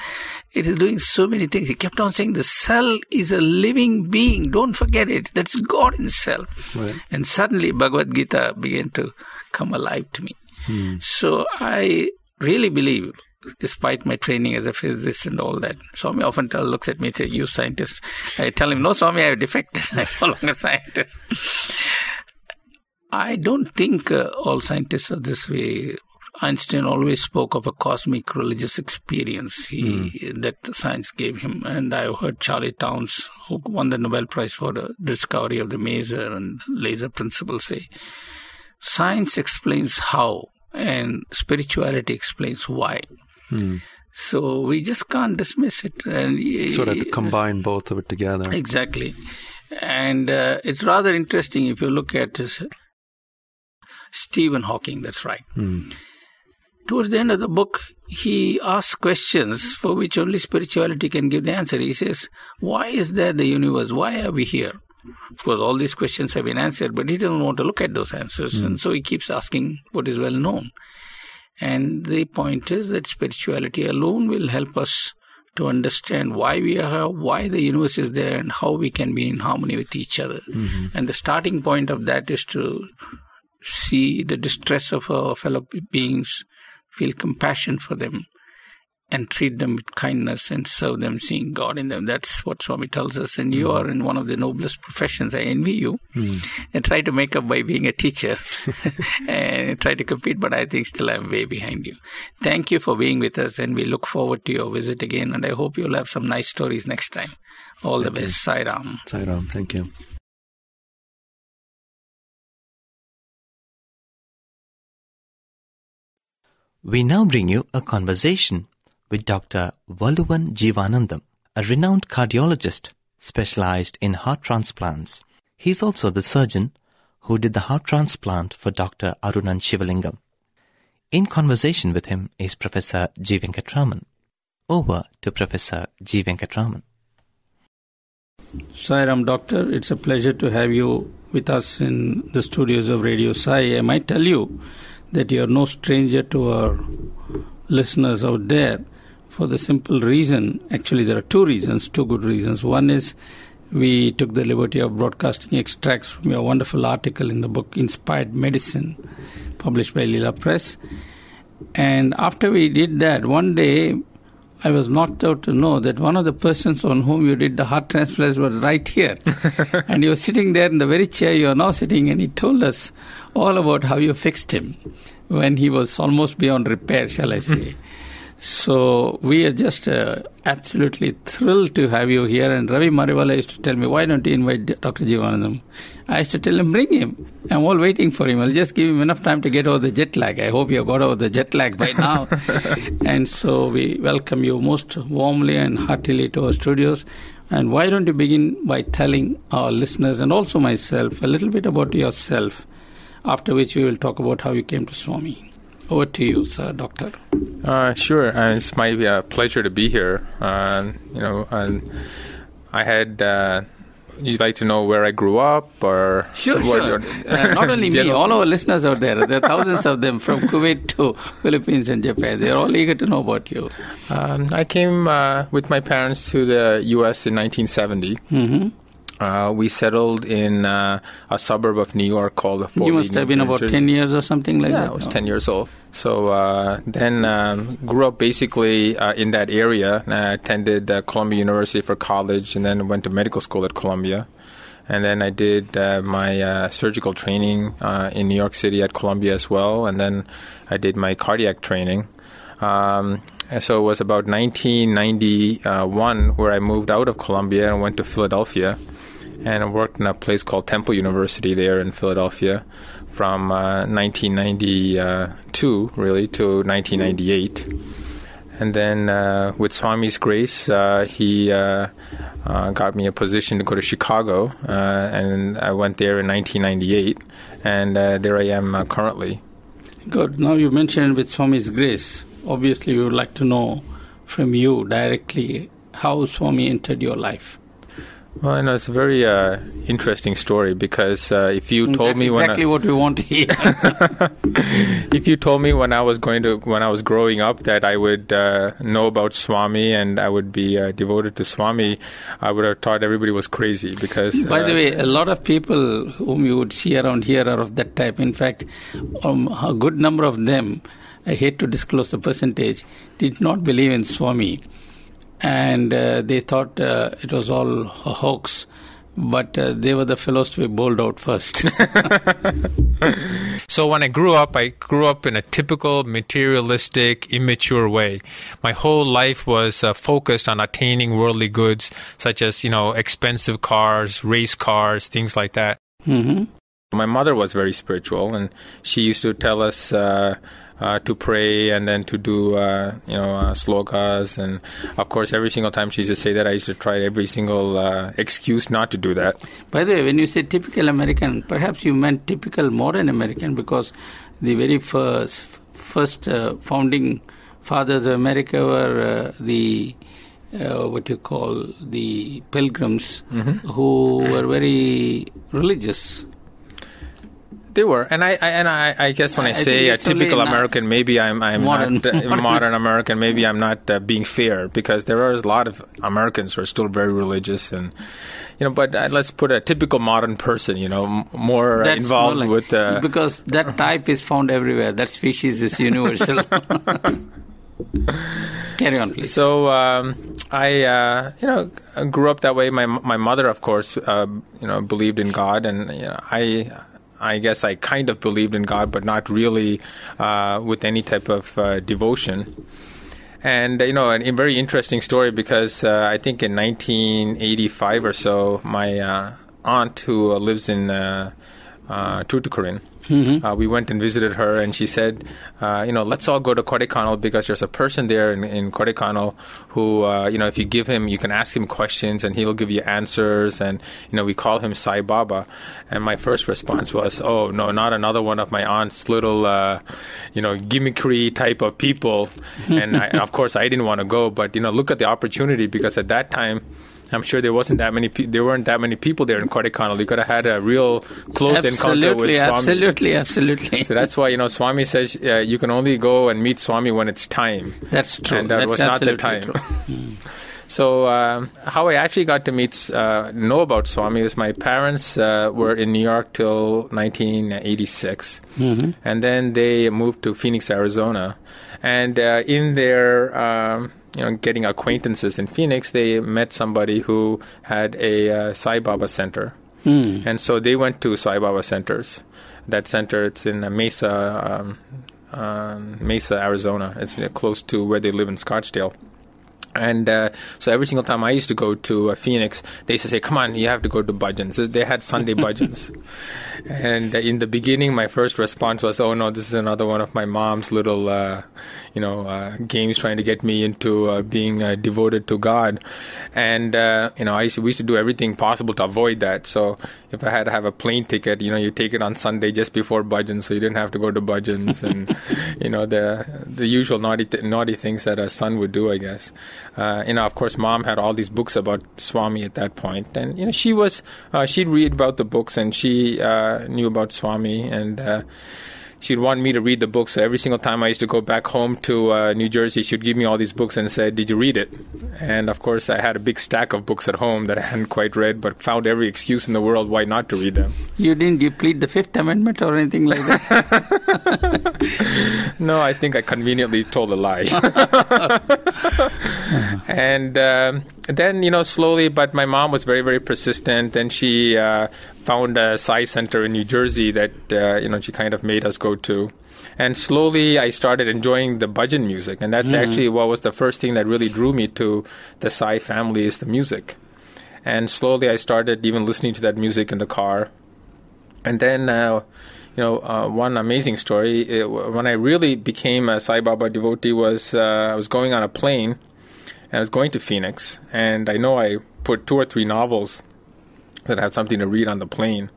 it is doing so many things. He kept on saying the cell is a living being. Don't forget it. That's God in cell. Right. And suddenly Bhagavad Gita began to come alive to me. So I really believe, despite my training as a physicist and all that, Swami often looks at me and says, you scientist. I tell him, no, Swami, I have defected. I'm no longer a scientist. I don't think all scientists are this way. Einstein always spoke of a cosmic religious experience that science gave him. And I heard Charlie Towns, who won the Nobel Prize for the discovery of the maser and laser principle, say, science explains how and spirituality explains why. So we just can't dismiss it. And sort of combine both of it together. Exactly. And it's rather interesting if you look at Stephen Hawking, that's right. Towards the end of the book, he asks questions for which only spirituality can give the answer. He says, why is there the universe? Why are we here? Of course, all these questions have been answered, but he doesn't want to look at those answers. And so he keeps asking what is well known. And the point is that spirituality alone will help us to understand why we are here, why the universe is there, and how we can be in harmony with each other. And the starting point of that is to see the distress of our fellow beings, feel compassion for them, and treat them with kindness and serve them, seeing God in them. That's what Swami tells us. And you are in one of the noblest professions. I envy you. And try to make up by being a teacher and try to compete, but I think still I'm way behind you. Thank you for being with us, and we look forward to your visit again. And I hope you'll have some nice stories next time. All the best. Sai Ram. Sai Ram. Thank you. We now bring you a conversation with Dr. Valluvan Jeevanandam, a renowned cardiologist specialized in heart transplants. He is also the surgeon who did the heart transplant for Dr. Arunan Shivalingam. In conversation with him is Professor G. Venkatraman. Over to Professor G. Venkatraman. Sai Ram, Doctor, it's a pleasure to have you with us in the studios of Radio Sai. I might tell you that you are no stranger to our listeners out there, for the simple reason, actually there are two good reasons. One is we took the liberty of broadcasting extracts from your wonderful article in the book Inspired Medicine, published by Leela Press. And after we did that, one day I was knocked out to know that one of the persons on whom you did the heart transplants was right here. And he was sitting there in the very chair you are now sitting, and he told us all about how you fixed him when he was almost beyond repair, shall I say. So we are just absolutely thrilled to have you here. And Ravi Mariwala used to tell me, why don't you invite Dr. Jeevanandam? I used to tell him, bring him. I'm all waiting for him. I'll just give him enough time to get over the jet lag. I hope you've got over the jet lag by now. And so we welcome you most warmly and heartily to our studios. And why don't you begin by telling our listeners and also myself a little bit about yourself after which we will talk about how you came to Swami. Over to you, sir, Doctor. Sure. It's my pleasure to be here. And I had... You'd like to know where I grew up, or... Sure. Not only me, all our listeners out there. There are thousands of them from Kuwait to Philippines and Japan. They're all eager to know about you. I came with my parents to the U.S. in 1970. Mm-hmm. We settled in a suburb of New York called Fort Lee. You must have been about 10 years or something like that? Yeah, I was 10 years old. So then grew up basically in that area. Attended Columbia University for college, and then went to medical school at Columbia. And then I did my surgical training in New York City at Columbia as well. And then I did my cardiac training. So it was about 1991 where I moved out of Columbia and went to Philadelphia. And I worked in a place called Temple University there in Philadelphia from 1992, really, to 1998. And then with Swami's grace, he got me a position to go to Chicago, and I went there in 1998, and there I am currently. Good. Now you mentioned with Swami's grace. Obviously, we would like to know from you directly how Swami entered your life. Well, I know it's a very interesting story, because if you told me exactly what we want to hear. If you told me when I was growing up that I would know about Swami and I would be devoted to Swami, I would have thought everybody was crazy. Because by the way, a lot of people whom you would see around here are of that type. In fact, a good number of them, I hate to disclose the percentage, did not believe in Swami. And they thought it was all a hoax, but they were the fellows to be bowled out first. So when I grew up in a typical materialistic, immature way. My whole life was focused on attaining worldly goods, such as, expensive cars, race cars, things like that. Mm-hmm. My mother was very spiritual, and she used to tell us to pray and then to do, slokas. And, of course, every single time she used to say that, I used to try every single excuse not to do that. By the way, when you say typical American, perhaps you meant typical modern American, because the very first founding fathers of America were the pilgrims, mm-hmm. who were very religious. They were, and I guess when I say a typical American, maybe I'm not modern American. Maybe I'm not being fair, because there are a lot of Americans who are still very religious, and But let's put a typical modern person, more involved with because that type is found everywhere. That species is universal. Carry on, please. So I grew up that way. My mother, of course, believed in God, and I guess I kind of believed in God, but not really with any type of devotion. And, a very interesting story, because I think in 1985 or so, my aunt, who lives in Tuticorin, mm-hmm. We went and visited her, and she said, let's all go to Kodaikanal, because there's a person there in Kodaikanal who, if you give him, you can ask him questions and he'll give you answers. And, we call him Sai Baba. And my first response was, oh, no, not another one of my aunt's little, gimmickry type of people. And, of course, I didn't want to go. But, look at the opportunity, because at that time, I'm sure there weren't that many people there in Kodaikanal. You could have had a real close encounter with Swami. Absolutely. So that's why, Swami says you can only go and meet Swami when it's time. That's true. And that was not the time. So how I actually got to know about Swami is my parents were in New York till 1986. Mm-hmm. And then they moved to Phoenix, Arizona. And in their... getting acquaintances in Phoenix, they met somebody who had a Sai Baba center. Mm. And so they went to Sai Baba centers. That center, it's in Mesa, Arizona. It's close to where they live in Scottsdale. And so every single time I used to go to Phoenix, they used to say, come on, you have to go to bhajans. They had Sunday bhajans. And in the beginning, my first response was, oh, no, this is another one of my mom's little, games trying to get me into being devoted to God. And, we used to do everything possible to avoid that. So if I had to have a plane ticket, you take it on Sunday just before bhajans, so you didn't have to go to bhajans. And, the usual naughty things that a son would do, I guess. Of course, Mom had all these books about Swami at that point. And, she'd read about the books, and she knew about Swami, and she'd want me to read the books. So every single time I used to go back home to New Jersey, she'd give me all these books and say, did you read it? And, of course, I had a big stack of books at home that I hadn't quite read, but found every excuse in the world why not to read them. You plead the Fifth Amendment or anything like that? No, I think I conveniently told a lie. And then, slowly, but my mom was very, very persistent, and she found a Sai Center in New Jersey that, she kind of made us go to. And slowly I started enjoying the bhajan music, and that's actually what was the first thing that really drew me to the Sai family, is the music. And slowly I started even listening to that music in the car. And then, one amazing story, when I really became a Sai Baba devotee was I was going on a plane, and I was going to Phoenix, and I know I put 2 or 3 novels that had something to read on the plane.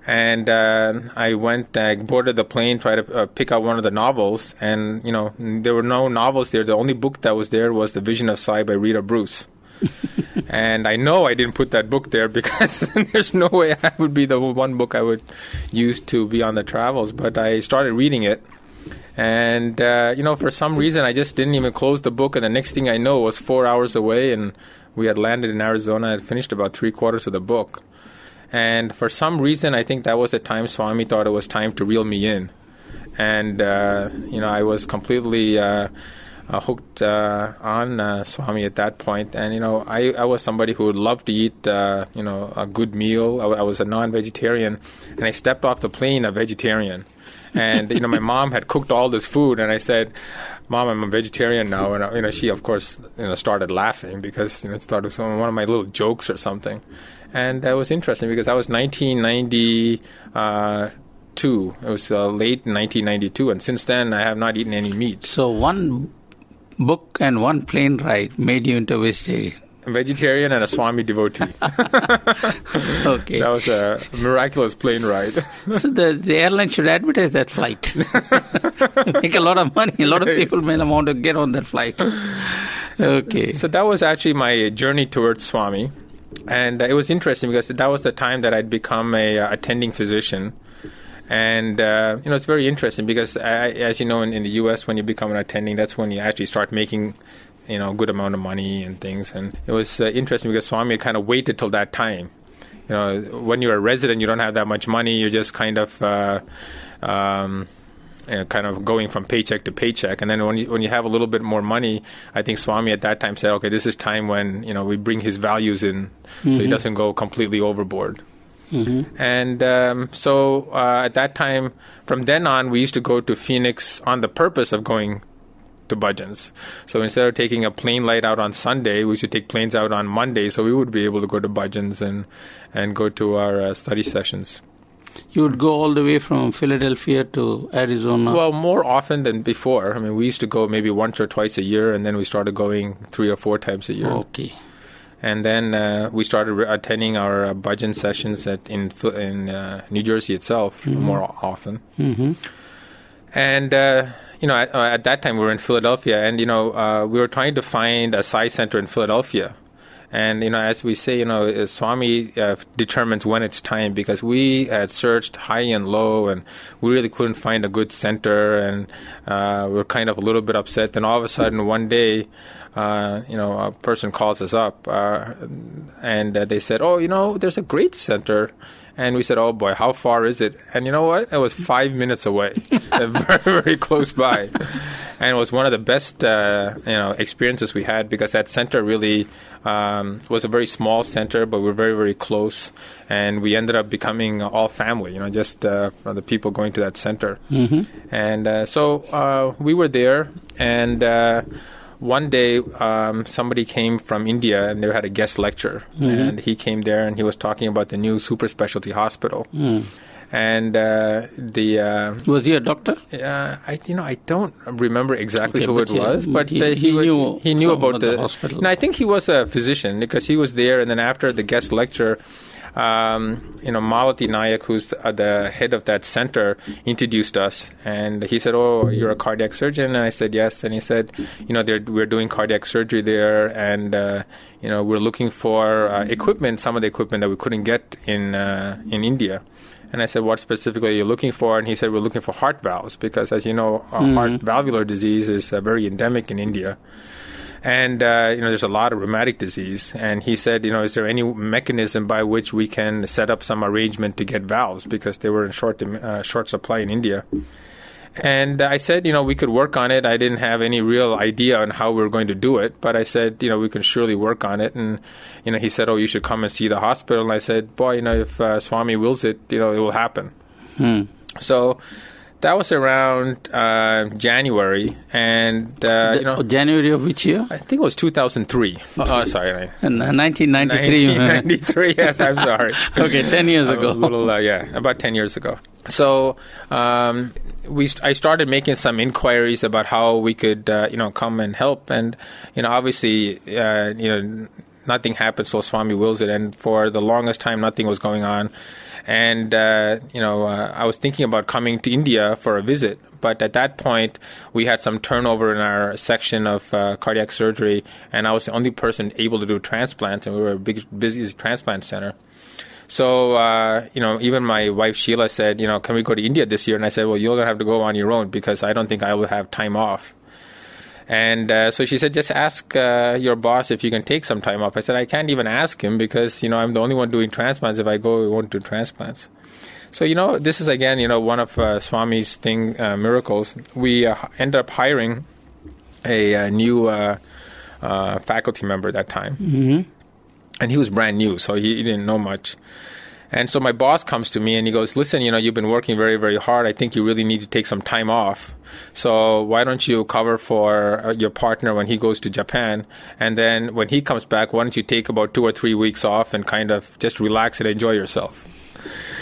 And I boarded the plane, tried to pick out one of the novels, and, there were no novels there. The only book that was there was The Vision of Sai by Rita Bruce. And I know I didn't put that book there because there's no way that would be the one book I would use to be on the travels. But I started reading it. And, for some reason, I just didn't even close the book. And the next thing I know, it was 4 hours away, and we had landed in Arizona. I had finished about 3/4 of the book. And for some reason, I think that was the time Swami thought it was time to reel me in. And, I was completely hooked on Swami at that point. And, I was somebody who would love to eat, a good meal. I was a non-vegetarian, and I stepped off the plane a vegetarian. And, my mom had cooked all this food, and I said, Mom, I'm a vegetarian now. And, she, of course, started laughing because, it thought it was one of my little jokes or something. And that was interesting because that was 1992. It was late 1992, and since then I have not eaten any meat. So one book and one plane ride made you into a vegetarian. A vegetarian and a Swami devotee. Okay. That was a miraculous plane ride. So the airline should advertise that flight. Make a lot of money. A lot of people may not want to get on that flight. Okay. So that was actually my journey towards Swami. And it was interesting because that was the time that I'd become a attending physician. And, it's very interesting because, as you know, in the U.S., when you become an attending, that's when you actually start making, a good amount of money and things. And it was interesting because Swami kind of waited till that time. When you're a resident, you don't have that much money. You're just kind of going from paycheck to paycheck. And then when you have a little bit more money, I think Swami at that time said, okay, this is time when, we bring his values in so he doesn't go completely overboard. Mm-hmm. And so at that time, from then on, we used to go to Phoenix on the purpose of going to bhajans. So instead of taking a plane ride out on Sunday, we should take planes out on Monday so we would be able to go to bhajans and go to our study sessions. You would go all the way from Philadelphia to Arizona? Well, more often than before. I mean, we used to go maybe once or twice a year, and then we started going 3 or 4 times a year. Okay. And then we started attending our bhajan sessions in New Jersey itself more often. Mm-hmm. And, at that time we were in Philadelphia, and, we were trying to find a Sai Center in Philadelphia. And, as we say, Swami determines when it's time, because we had searched high and low and we really couldn't find a good center, and we were kind of a little bit upset. Then all of a sudden one day, a person calls us up and they said, oh, there's a great center. And we said, oh boy, how far is it? And you know what? It was 5 minutes away, very, very close by. And it was one of the best, experiences we had, because that center really was a very small center, but we were very, very close. And we ended up becoming all family, just from the people going to that center. Mm-hmm. And so we were there, and one day somebody came from India and they had a guest lecture. And he came there and he was talking about the new super specialty hospital. And was he a doctor? I don't remember exactly who it was, but he knew about the hospital. No, I think he was a physician because he was there. And then after the guest lecture, Malati Nayak, who's the head of that center, introduced us, and he said, "Oh, you're a cardiac surgeon?" And I said, "Yes." And he said, we're doing cardiac surgery there, and we're looking for equipment, some of the equipment that we couldn't get in India. And I said, "What specifically are you looking for?" And he said, "We're looking for heart valves because, as you know, heart valvular disease is very endemic in India." And, there's a lot of rheumatic disease. And he said, is there any mechanism by which we can set up some arrangement to get valves? Because they were in short supply in India. And I said, we could work on it. I didn't have any real idea on how we were going to do it. But I said, we can surely work on it. And, he said, "Oh, you should come and see the hospital." And I said, "Boy, if Swami wills it, it will happen." So that was around January, and January of which year? I think it was 2003. Oh, sorry, 1993. 1993. Yes, I'm sorry. Okay, 10 years ago. About 10 years ago. So I started making some inquiries about how we could, come and help, and obviously, nothing happens till Swami wills it, and for the longest time, nothing was going on. And, I was thinking about coming to India for a visit. But at that point, we had some turnover in our section of cardiac surgery. And I was the only person able to do transplants. And we were a busy transplant center. So, even my wife Sheila said, "Can we go to India this year?" And I said, "Well, you're going to have to go on your own because I don't think I will have time off." And so she said, "Just ask your boss if you can take some time off." I said, "I can't even ask him because, I'm the only one doing transplants. If I go, we won't do transplants." So, this is, again, one of Swami's miracles. We ended up hiring a new faculty member at that time. And he was brand new, so he didn't know much. And so my boss comes to me and he goes, "Listen, you've been working very, very hard. I think you really need to take some time off. So why don't you cover for your partner when he goes to Japan? And then when he comes back, why don't you take about 2 or 3 weeks off and kind of just relax and enjoy yourself?"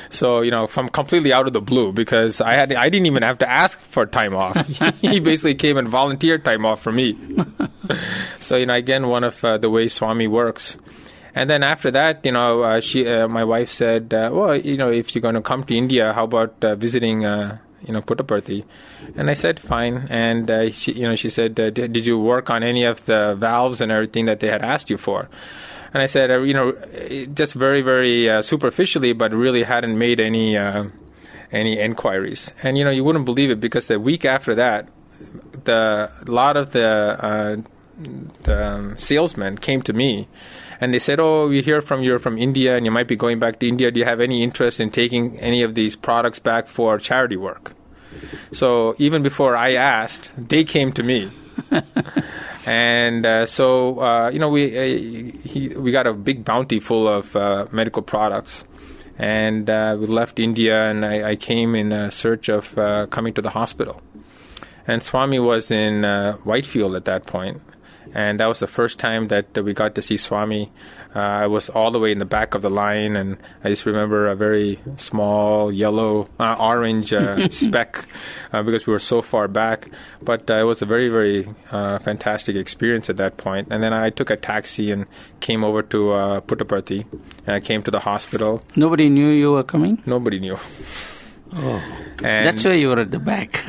So, from completely out of the blue, because I didn't even have to ask for time off. He basically came and volunteered time off for me. So, again, one of the ways Swami works. And then after that, my wife said, "Well, if you're going to come to India, how about visiting, Puttaparthi?" And I said, "Fine." And she said, "Did you work on any of the valves and everything that they had asked you for?" And I said, just very, very superficially, but really hadn't made any inquiries. And you wouldn't believe it because the week after that, a lot of the salesmen came to me. And they said, "Oh, we hear you're from India and you might be going back to India. Do you have any interest in taking any of these products back for charity work?" So even before I asked, they came to me. And we got a big bounty full of medical products. And we left India and I came in search of coming to the hospital. And Swami was in Whitefield at that point. And that was the first time that we got to see Swami. I was all the way in the back of the line, and I just remember a very small yellow, orange speck because we were so far back. But it was a very, very fantastic experience at that point. And then I took a taxi and came over to Puttaparthi, and I came to the hospital. Nobody knew you were coming? Nobody knew. Oh, that's why you were at the back.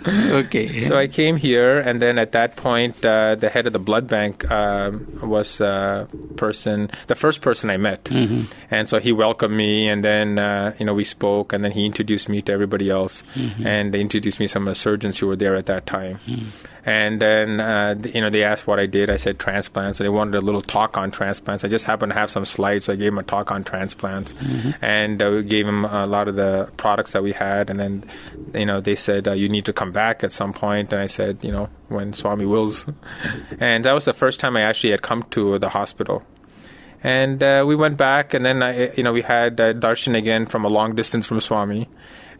Okay. So I came here, and then at that point, the head of the blood bank was the first person I met. Mm-hmm. And so he welcomed me, and then, we spoke, and then he introduced me to everybody else, mm-hmm. and they introduced me to some of the surgeons who were there at that time. Mm-hmm. And then, they asked what I did. I said transplants. So they wanted a little talk on transplants. I just happened to have some slides, so I gave them a talk on transplants. Mm-hmm. And we gave them a lot of the products that we had. And then, they said, you need to come back at some point. And I said, when Swami wills. And that was the first time I actually had come to the hospital. And we went back, and then, we had darshan again from a long distance from Swami.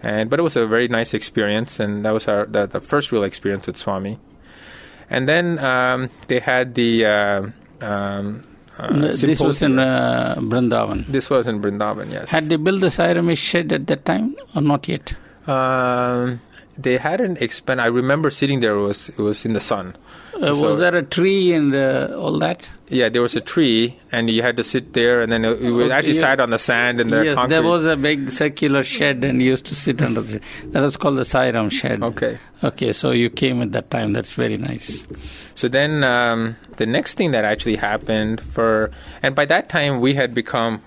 But it was a very nice experience, and that was the first real experience with Swami. And then they had the this was in Vrindavan. This was in Vrindavan, yes. Had they built the Sai Ramesh shed at that time or not yet? They hadn't expanded. I remember sitting there. It was in the sun. Was there a tree and all that? Yeah, there was a tree, and you had to sit there, and then we actually sat on the sand and the yes, concrete. There was a big circular shed, and you used to sit under the. That was called the Sai Ram shed. Okay, so you came at that time. That's very nice. So then the next thing that actually happened and by that time we had become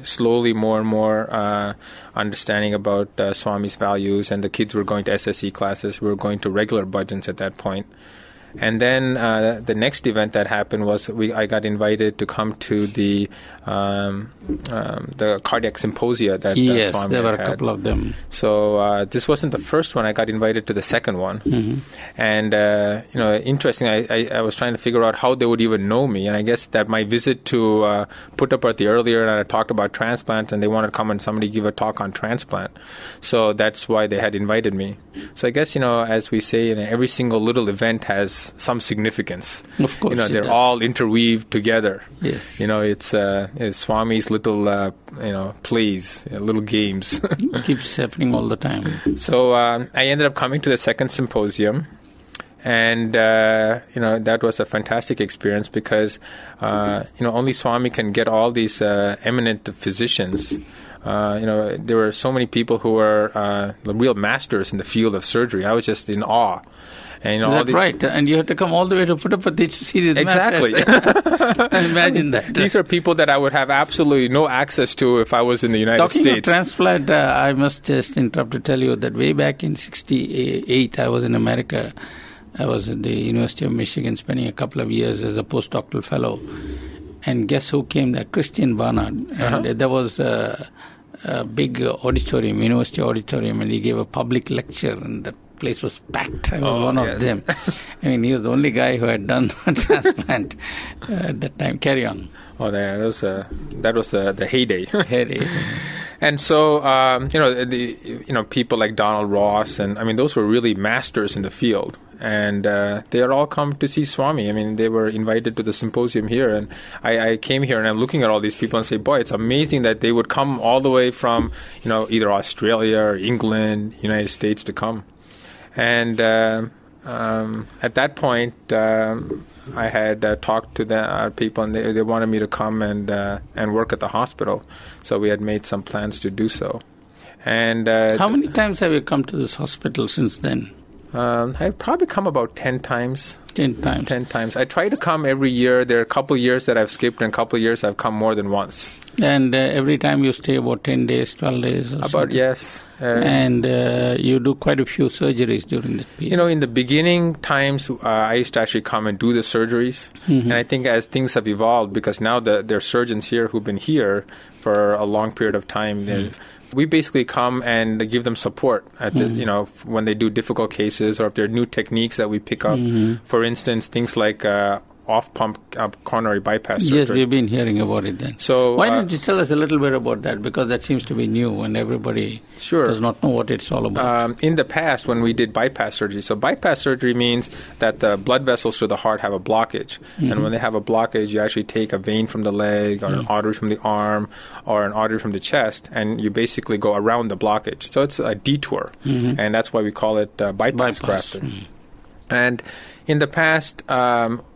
slowly more and more understanding about Swami's values, and the kids were going to SSE classes. We were going to regular bhajans at that point. And then the next event that happened was I got invited to come to the cardiac symposia that Swami Yes, there were had. a couple of them. So this wasn't the first one. I got invited to the second one. Mm-hmm. And, interesting, I was trying to figure out how they would even know me. And I guess that my visit to Puttaparthi earlier, and I talked about transplants, and they wanted to come and somebody give a talk on transplant. So that's why they had invited me. So I guess, as we say, every single little event has some significance. Of course, they're all interweaved together. Yes, it's Swami's little plays, little games. It keeps happening all the time. So I ended up coming to the second symposium, and that was a fantastic experience because only Swami can get all these eminent physicians. There were so many people who were real masters in the field of surgery. I was just in awe. And, that's right. And you had to come all the way to Puttaparthi to see these exactly. masters. Imagine that. These are people that I would have absolutely no access to if I was in the United States. Talking of transplant, I must just interrupt to tell you that way back in 1968, I was in America. I was at the University of Michigan spending a couple of years as a postdoctoral fellow. And guess who came there? Christian Barnard. And there was a big auditorium, university auditorium, and he gave a public lecture, and the place was packed. I was one of them. I mean, he was the only guy who had done a transplant at that time. Carry on. Oh, that was the heyday. Heyday. And so, people like Donald Ross, and I mean, those were really masters in the field. And they had all come to see Swami. I mean, they were invited to the symposium here. And I came here and I'm looking at all these people and say, boy, it's amazing that they would come all the way from, either Australia or England, United States to come. And at that point, I had talked to the people, and they wanted me to come and work at the hospital. So we had made some plans to do so. And how many times have you come to this hospital since then? I've probably come about 10 times. 10 times. 10 times. I try to come every year. There are a couple of years that I've skipped, and a couple of years I've come more than once. And every time you stay about 10 days, 12 days or about, something? Yes. And you do quite a few surgeries during that period? In the beginning times, I used to actually come and do the surgeries. Mm-hmm. And I think as things have evolved, because now there are surgeons here who've been here for a long period of time, we basically come and give them support at when they do difficult cases, or if there are new techniques that we pick up. Mm-hmm. For instance, things like off-pump coronary bypass surgery. Yes, we've been hearing about it then. So why don't you tell us a little bit about that? Because that seems to be new and everybody does not know what it's all about. In the past, when we did bypass surgery, so bypass surgery means that the blood vessels to the heart have a blockage. Mm-hmm. And when they have a blockage, you actually take a vein from the leg, or an artery from the arm, or an artery from the chest, and you basically go around the blockage. So it's a detour. Mm-hmm. And that's why we call it bypass grafting. Mm-hmm. And in the past,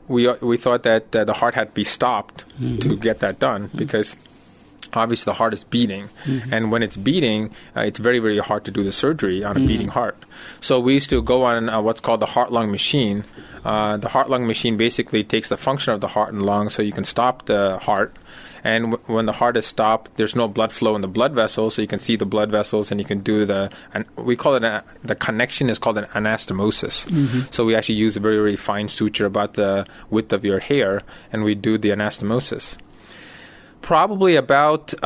we thought that the heart had to be stopped to get that done, because obviously the heart is beating. Mm-hmm. And when it's beating, it's very, very hard to do the surgery on a beating heart. So we used to go on what's called the heart-lung machine. The heart-lung machine basically takes the function of the heart and lung, so you can stop the heart. And when the heart is stopped, there's no blood flow in the blood vessels, so you can see the blood vessels, and you can do we call it, the connection is called an anastomosis. Mm-hmm. So we actually use a very, very fine suture about the width of your hair, and we do the anastomosis. Probably about in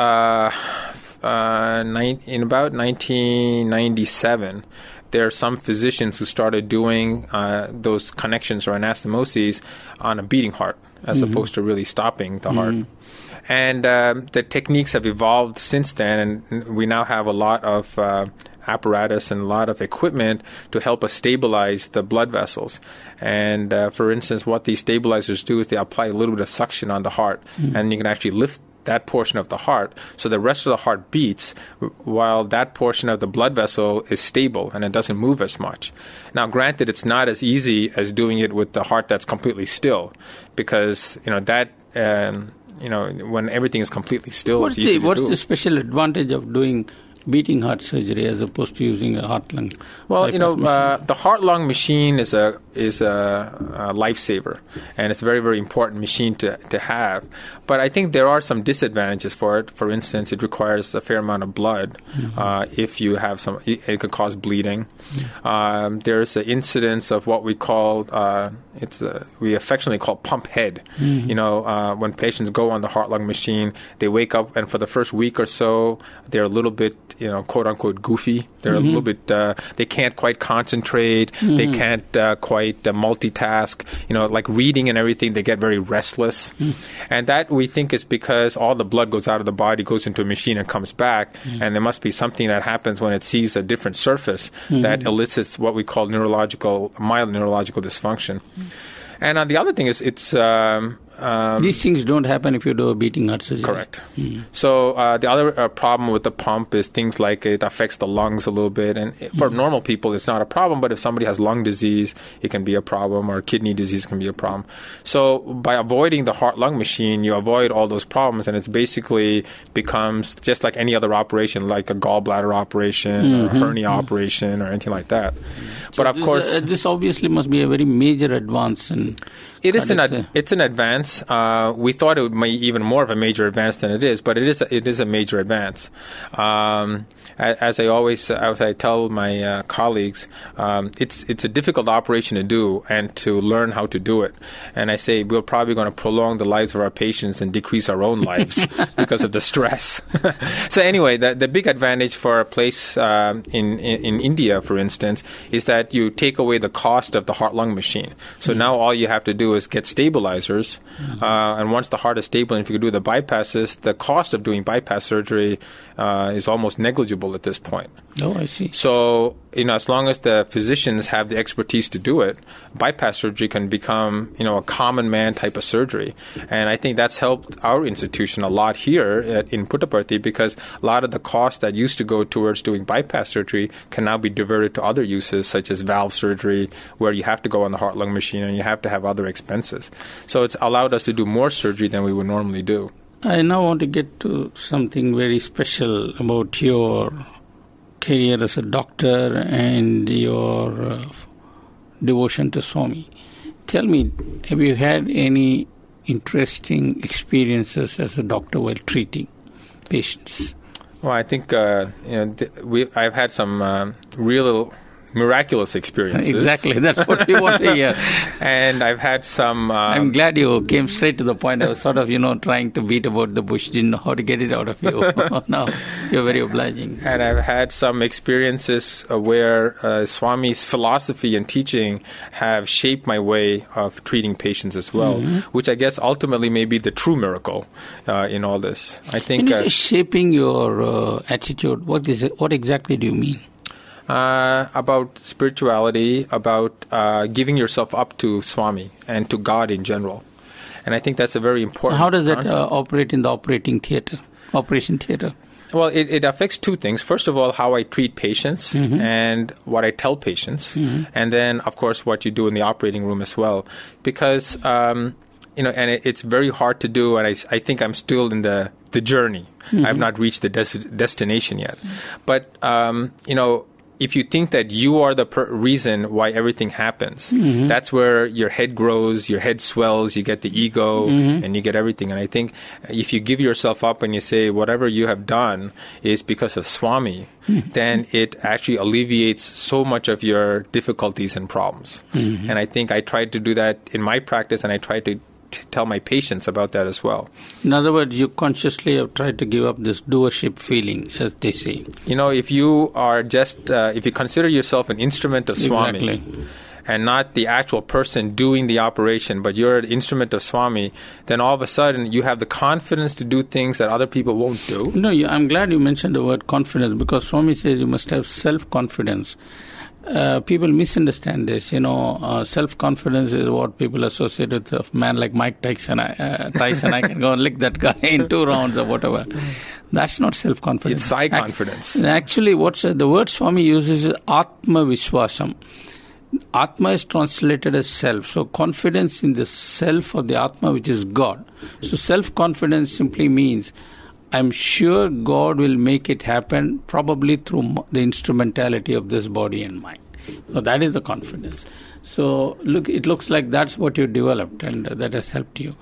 about 1997, there are some physicians who started doing those connections or anastomoses on a beating heart as opposed to really stopping the heart. And the techniques have evolved since then, and we now have a lot of apparatus and a lot of equipment to help us stabilize the blood vessels. And for instance, what these stabilizers do is they apply a little bit of suction on the heart, and you can actually lift that portion of the heart, so the rest of the heart beats while that portion of the blood vessel is stable and it doesn't move as much. Now, granted, it's not as easy as doing it with the heart that's completely still, because when everything is completely still, it's easy to do. What's the special advantage of doing beating heart surgery as opposed to using a heart-lung? Well, the heart-lung machine is a lifesaver, and it's a very, very important machine to have. But I think there are some disadvantages for it. For instance, it requires a fair amount of blood. If you have it could cause bleeding. There's an incidence of what we call we affectionately call pump head. When patients go on the heart-lung machine, they wake up, and for the first week or so, they're a little bit, quote unquote, goofy. They're a little bit. They can't quite concentrate. They can't quite multitask. Like reading and everything, they get very restless, and that we think is because all the blood goes out of the body, goes into a machine, and comes back. And there must be something that happens when it sees a different surface that elicits what we call mild neurological dysfunction. And the other thing is these things don't happen if you do a beating heart surgery. Correct. So the other problem with the pump is things like it affects the lungs a little bit. And for normal people, it's not a problem. But if somebody has lung disease, it can be a problem, or kidney disease can be a problem. So by avoiding the heart-lung machine, you avoid all those problems. And it basically becomes just like any other operation, like a gallbladder operation or a hernia operation or anything like that. So but of course, this obviously must be a very major advance. It's an advance. We thought it would be even more of a major advance than it is, but it is a major advance. As I tell my colleagues, it's a difficult operation to do and to learn how to do it. And I say we're probably going to prolong the lives of our patients and decrease our own lives because of the stress. So anyway, the big advantage for a place in India, for instance, is that you take away the cost of the heart-lung machine. So now all you have to do is get stabilizers, and once the heart is stable, and if you do the bypasses, the cost of doing bypass surgery is almost negligible at this point. Oh, I see. So, as long as the physicians have the expertise to do it, bypass surgery can become, a common man type of surgery. And I think that's helped our institution a lot here in Puttaparthi, because a lot of the cost that used to go towards doing bypass surgery can now be diverted to other uses, such as valve surgery, where you have to go on the heart-lung machine and you have to have other expenses. So it's allowed us to do more surgery than we would normally do. I now want to get to something very special about your career as a doctor and your devotion to Swami. Tell me, have you had any interesting experiences as a doctor while treating patients? Well, I think I've had some real miraculous experiences. Exactly, that's what we want to hear. And I've had some... I'm glad you came straight to the point. I was sort of, trying to beat about the bush, didn't know how to get it out of you. Now, you're very obliging. And I've had some experiences where Swami's philosophy and teaching have shaped my way of treating patients as well, which I guess ultimately may be the true miracle in all this. I think... When you say shaping your attitude, what is it? What exactly do you mean? About spirituality, about giving yourself up to Swami and to God in general. And I think that's a very important How does that concept. Operate in the operation theater? Well, it affects two things. First of all, how I treat patients and what I tell patients. And then, of course, what you do in the operating room as well. Because, and it's very hard to do, and I think I'm still in the journey. I've not reached the destination yet. But, if you think that you are the reason why everything happens, that's where your head grows, your head swells, you get the ego, and you get everything. And I think if you give yourself up and you say whatever you have done is because of Swami, then it actually alleviates so much of your difficulties and problems. And I think I tried to do that in my practice, and I tried to tell my patients about that as well. In other words, you consciously have tried to give up this doership feeling, as they say. If you are just, if you consider yourself an instrument of Swami, Exactly. and not the actual person doing the operation, but you're an instrument of Swami, then all of a sudden you have the confidence to do things that other people won't do. No, I'm glad you mentioned the word confidence, because Swami says you must have self-confidence. People misunderstand this. Self-confidence is what people associate with a man like Mike Tyson. I can go and lick that guy in 2 rounds or whatever. That's not self-confidence. It's Sai confidence. Actually, the word Swami uses is Atma Vishwasam. Atma is translated as self. So confidence in the self or the Atma, which is God. So self-confidence simply means I'm sure God will make it happen, probably through the instrumentality of this body and mind. So that is the confidence. So it looks like that's what you developed, and that has helped you.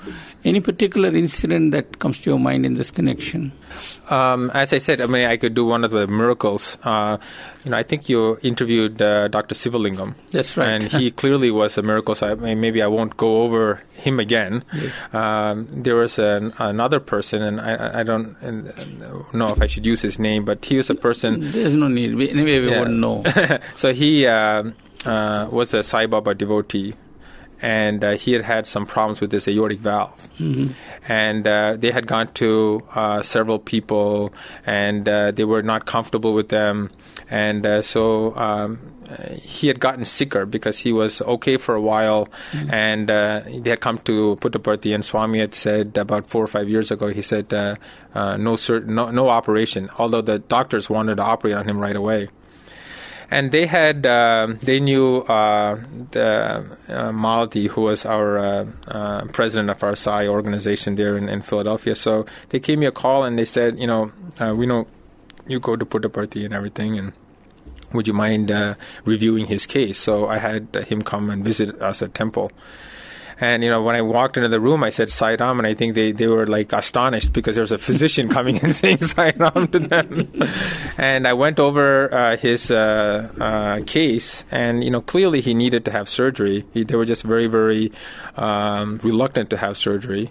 Any particular incident that comes to your mind in this connection? As I said, I could do one of the miracles. I think you interviewed Dr. Shivalingam. That's right. And he clearly was a miracle. So maybe I won't go over him again. Yes. There was another person, and I don't know if I should use his name, but he was a person. There's no need. Anyway, we wouldn't know. So he was a Sai Baba devotee, and he had some problems with his aortic valve. Mm-hmm. And they had gone to several people, and they were not comfortable with them. And so he had gotten sicker because he was okay for a while. Mm-hmm. And they had come to Puttaparthi, and Swami had said about 4 or 5 years ago, he said, no operation, although the doctors wanted to operate on him right away. And they had, they knew Malati, who was our president of our Sai organization there in Philadelphia. So they gave me a call and they said, we know you go to Puttaparthi and everything, and would you mind reviewing his case? So I had him come and visit us at temple. And, when I walked into the room, I said Sai Ram, and I think they were like astonished because there was a physician coming and saying Sai Ram to them. And I went over his case, and, clearly he needed to have surgery. They were just very, very reluctant to have surgery.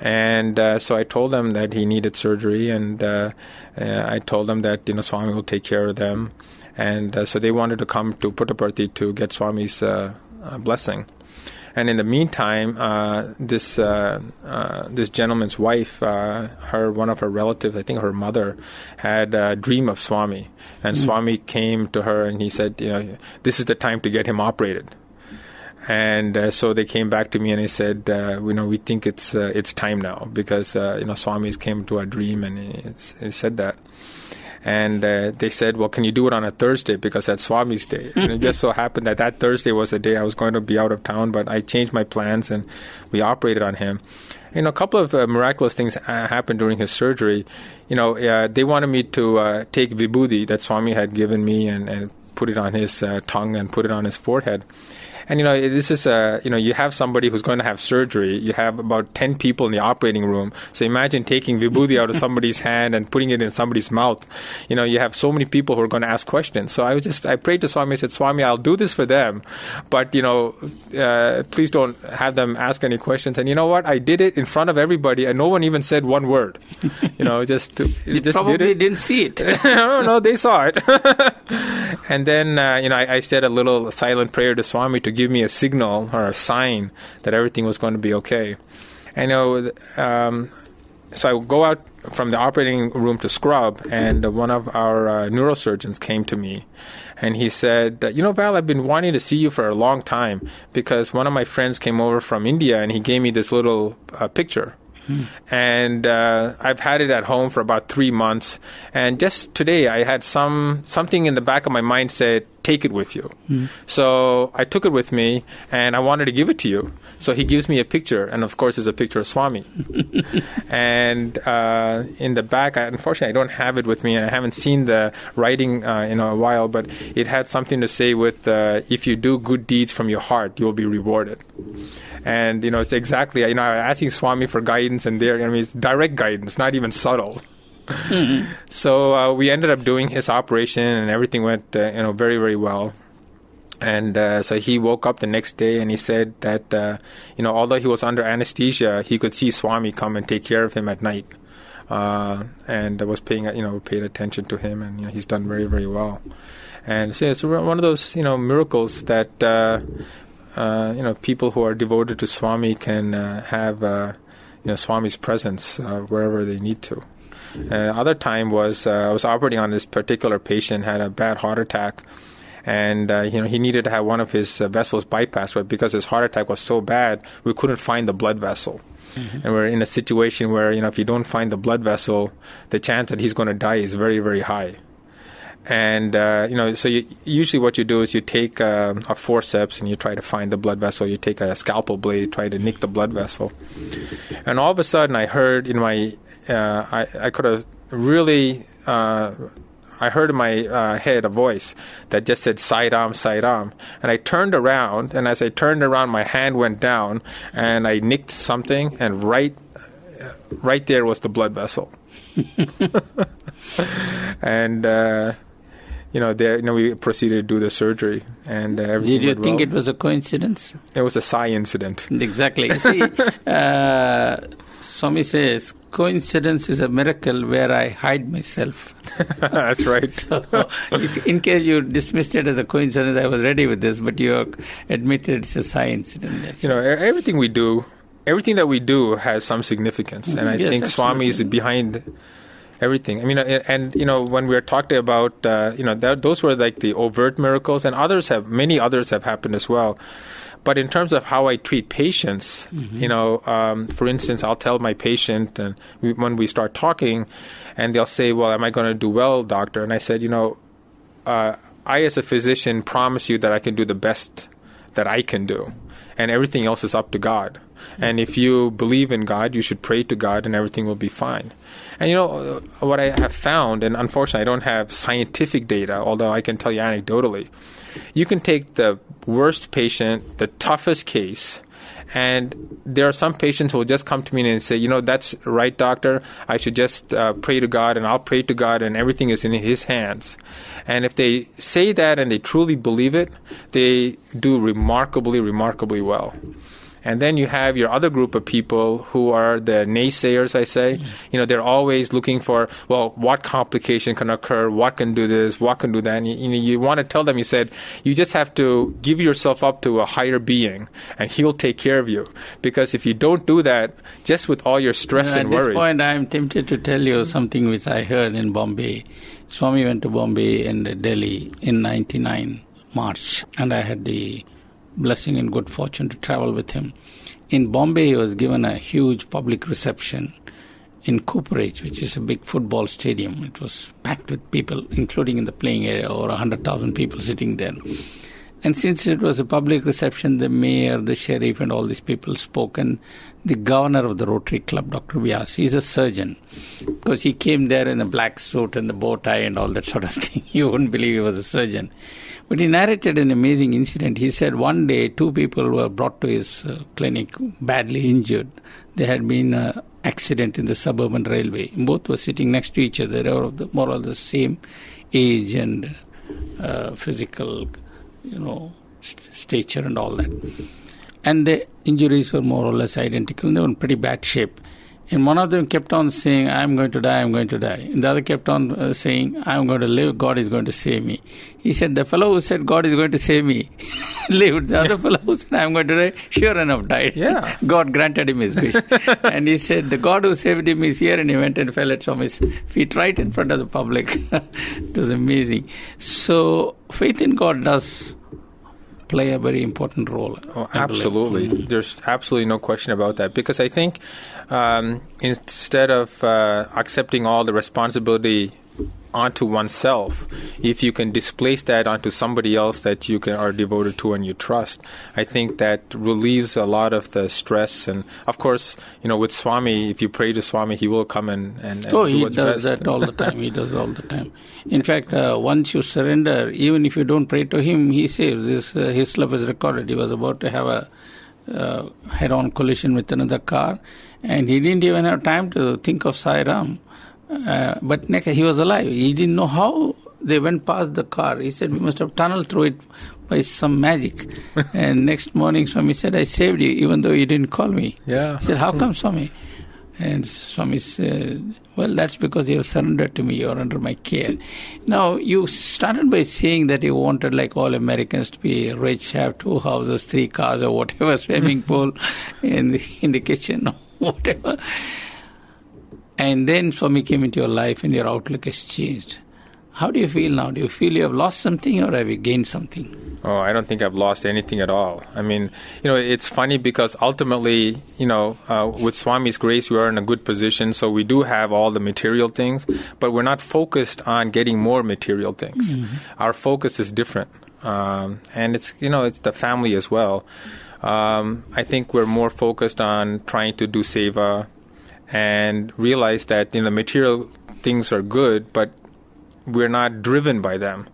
And so I told them that he needed surgery, and I told them that, Swami will take care of them. And so they wanted to come to Puttaparthi to get Swami's blessing. And in the meantime, this gentleman's wife, one of her relatives, I think her mother, had a dream of Swami. And Swami came to her and he said, this is the time to get him operated. And so they came back to me and they said, we think it's time now because, Swami's came to our dream and he said that. And they said, well, can you do it on a Thursday because that's Swami's day? And it just so happened that Thursday was the day I was going to be out of town, but I changed my plans and we operated on him. A couple of miraculous things happened during his surgery. They wanted me to take vibhuti that Swami had given me and put it on his tongue and put it on his forehead. And, this is, you have somebody who's going to have surgery. You have about 10 people in the operating room. So imagine taking vibhuti out of somebody's hand and putting it in somebody's mouth. You have so many people who are going to ask questions. So I prayed to Swami. I said, Swami, I'll do this for them. But, please don't have them ask any questions. And you know what? I did it in front of everybody and no one even said one word. They probably didn't see it. No, they saw it. And then, I said a little silent prayer to Swami to give me a signal or a sign that everything was going to be okay. So I go out from the operating room to scrub, and one of our neurosurgeons came to me, and he said, Val, I've been wanting to see you for a long time because one of my friends came over from India, and he gave me this little picture. And I've had it at home for about 3 months. And just today, I had something in the back of my mind said, take it with you. So I took it with me, and I wanted to give it to you. So he gives me a picture, and of course, it's a picture of Swami. And in the back, unfortunately, I don't have it with me, and I haven't seen the writing in a while, but it had something to say with, if you do good deeds from your heart, you'll be rewarded. And, it's exactly, I was asking Swami for guidance, and it's direct guidance, not even subtle. Mm-hmm. So we ended up doing his operation, and everything went, very, very well. And so he woke up the next day and he said that, although he was under anesthesia, he could see Swami come and take care of him at night. And was paid attention to him, and he's done very, very well. And so it's one of those, miracles that, people who are devoted to Swami can have, Swami's presence wherever they need to. Other time was I was operating on this particular patient, had a bad heart attack. And, he needed to have one of his vessels bypassed, but because his heart attack was so bad, we couldn't find the blood vessel. Mm-hmm. And we're in a situation where, if you don't find the blood vessel, the chance that he's going to die is very, very high. And, so usually what you do is you take a forceps and you try to find the blood vessel. You take a scalpel blade, try to nick the blood vessel. And all of a sudden I heard in my, I could have really... I heard in my head a voice that just said, Sai Ram, Sai Ram. And I turned around, and as I turned around, my hand went down, and I nicked something, and right there was the blood vessel. And, we proceeded to do the surgery, and everything Did you went think well. it was a coincidence? It was a Sai incident. Exactly. See, Swami says, coincidence is a miracle where I hide myself. That's right. So, if in case you dismissed it as a coincidence, I was ready with this, but you admitted it's a Sai incident. That's everything that we do has some significance, and I think Swami is behind everything. When we were talking about, those were like the overt miracles, and many others have happened as well. But in terms of how I treat patients, for instance, I'll tell my patient, and when we start talking, and they'll say, well, am I going to do well, doctor? And I said, I as a physician promise you that I can do the best that I can do. And everything else is up to God. And if you believe in God, you should pray to God and everything will be fine. And what I have found, and unfortunately I don't have scientific data, although I can tell you anecdotally, you can take the worst patient, the toughest case, and there are some patients who will just come to me and say, that's right, doctor, I should just pray to God, and I'll pray to God, and everything is in His hands. And if they say that and they truly believe it, they do remarkably, remarkably well. And then you have your other group of people who are the naysayers, I say. They're always looking for, well, what complication can occur? What can do this? What can do that? And you want to tell them, you said, you just have to give yourself up to a higher being and He'll take care of you. Because if you don't do that, just with all your stress and worry. At this point, I'm tempted to tell you something which I heard in Bombay. Swami went to Bombay and Delhi in 99 March, and I had the blessing and good fortune to travel with him. In Bombay, he was given a huge public reception in Cooperage, which is a big football stadium. It was packed with people, including in the playing area, over 100,000 people sitting there. And since it was a public reception, the mayor, the sheriff, and all these people spoke. And the governor of the Rotary Club, Dr. Vyas, he's a surgeon. Because he came there in a black suit and a bow tie and all that sort of thing. You wouldn't believe he was a surgeon. But he narrated an amazing incident. He said one day 2 people were brought to his clinic badly injured. There had been an accident in the suburban railway. Both were sitting next to each other. They were of more or less the same age and physical, stature and all that. And the injuries were more or less identical. They were in pretty bad shape. And one of them kept on saying, I'm going to die, I'm going to die. And the other kept on saying, I'm going to live, God is going to save me. He said, the fellow who said, God is going to save me, lived. The other fellow who said, I'm going to die, sure enough died. Yeah. God granted him his wish. And he said, the God who saved him is here, and he went and fell at Swami's feet right in front of the public. It was amazing. So faith in God does play a very important role. Oh, absolutely. Mm-hmm. There's absolutely no question about that. Because I think instead of accepting all the responsibility onto oneself, if you can displace that onto somebody else that you are devoted to and you trust, I think that relieves a lot of the stress. And of course, with Swami, if you pray to Swami, he will come and do what's best. He does that all the time. He does all the time. In fact, once you surrender, even if you don't pray to him, he saves. This his love is recorded. He was about to have a head-on collision with another car, and he didn't even have time to think of Sai Ram. But he was alive. He didn't know how they went past the car. He said, we must have tunneled through it by some magic. And next morning, Swami said, I saved you, even though you didn't call me. Yeah. He said, how come, Swami? And Swami said, well, that's because you have surrendered to me. You are under my care. Now, you started by saying that you wanted, like all Americans, to be rich, have 2 houses, 3 cars, or whatever, swimming pool in the kitchen, or whatever. And then Swami came into your life and your outlook has changed. How do you feel now? Do you feel you have lost something or have you gained something? Oh, I don't think I've lost anything at all. I mean, it's funny because ultimately, with Swami's grace, we are in a good position. So we do have all the material things, but we're not focused on getting more material things. Mm-hmm. Our focus is different. And it's the family as well. I think we're more focused on trying to do seva and realize that, material things are good, but we're not driven by them.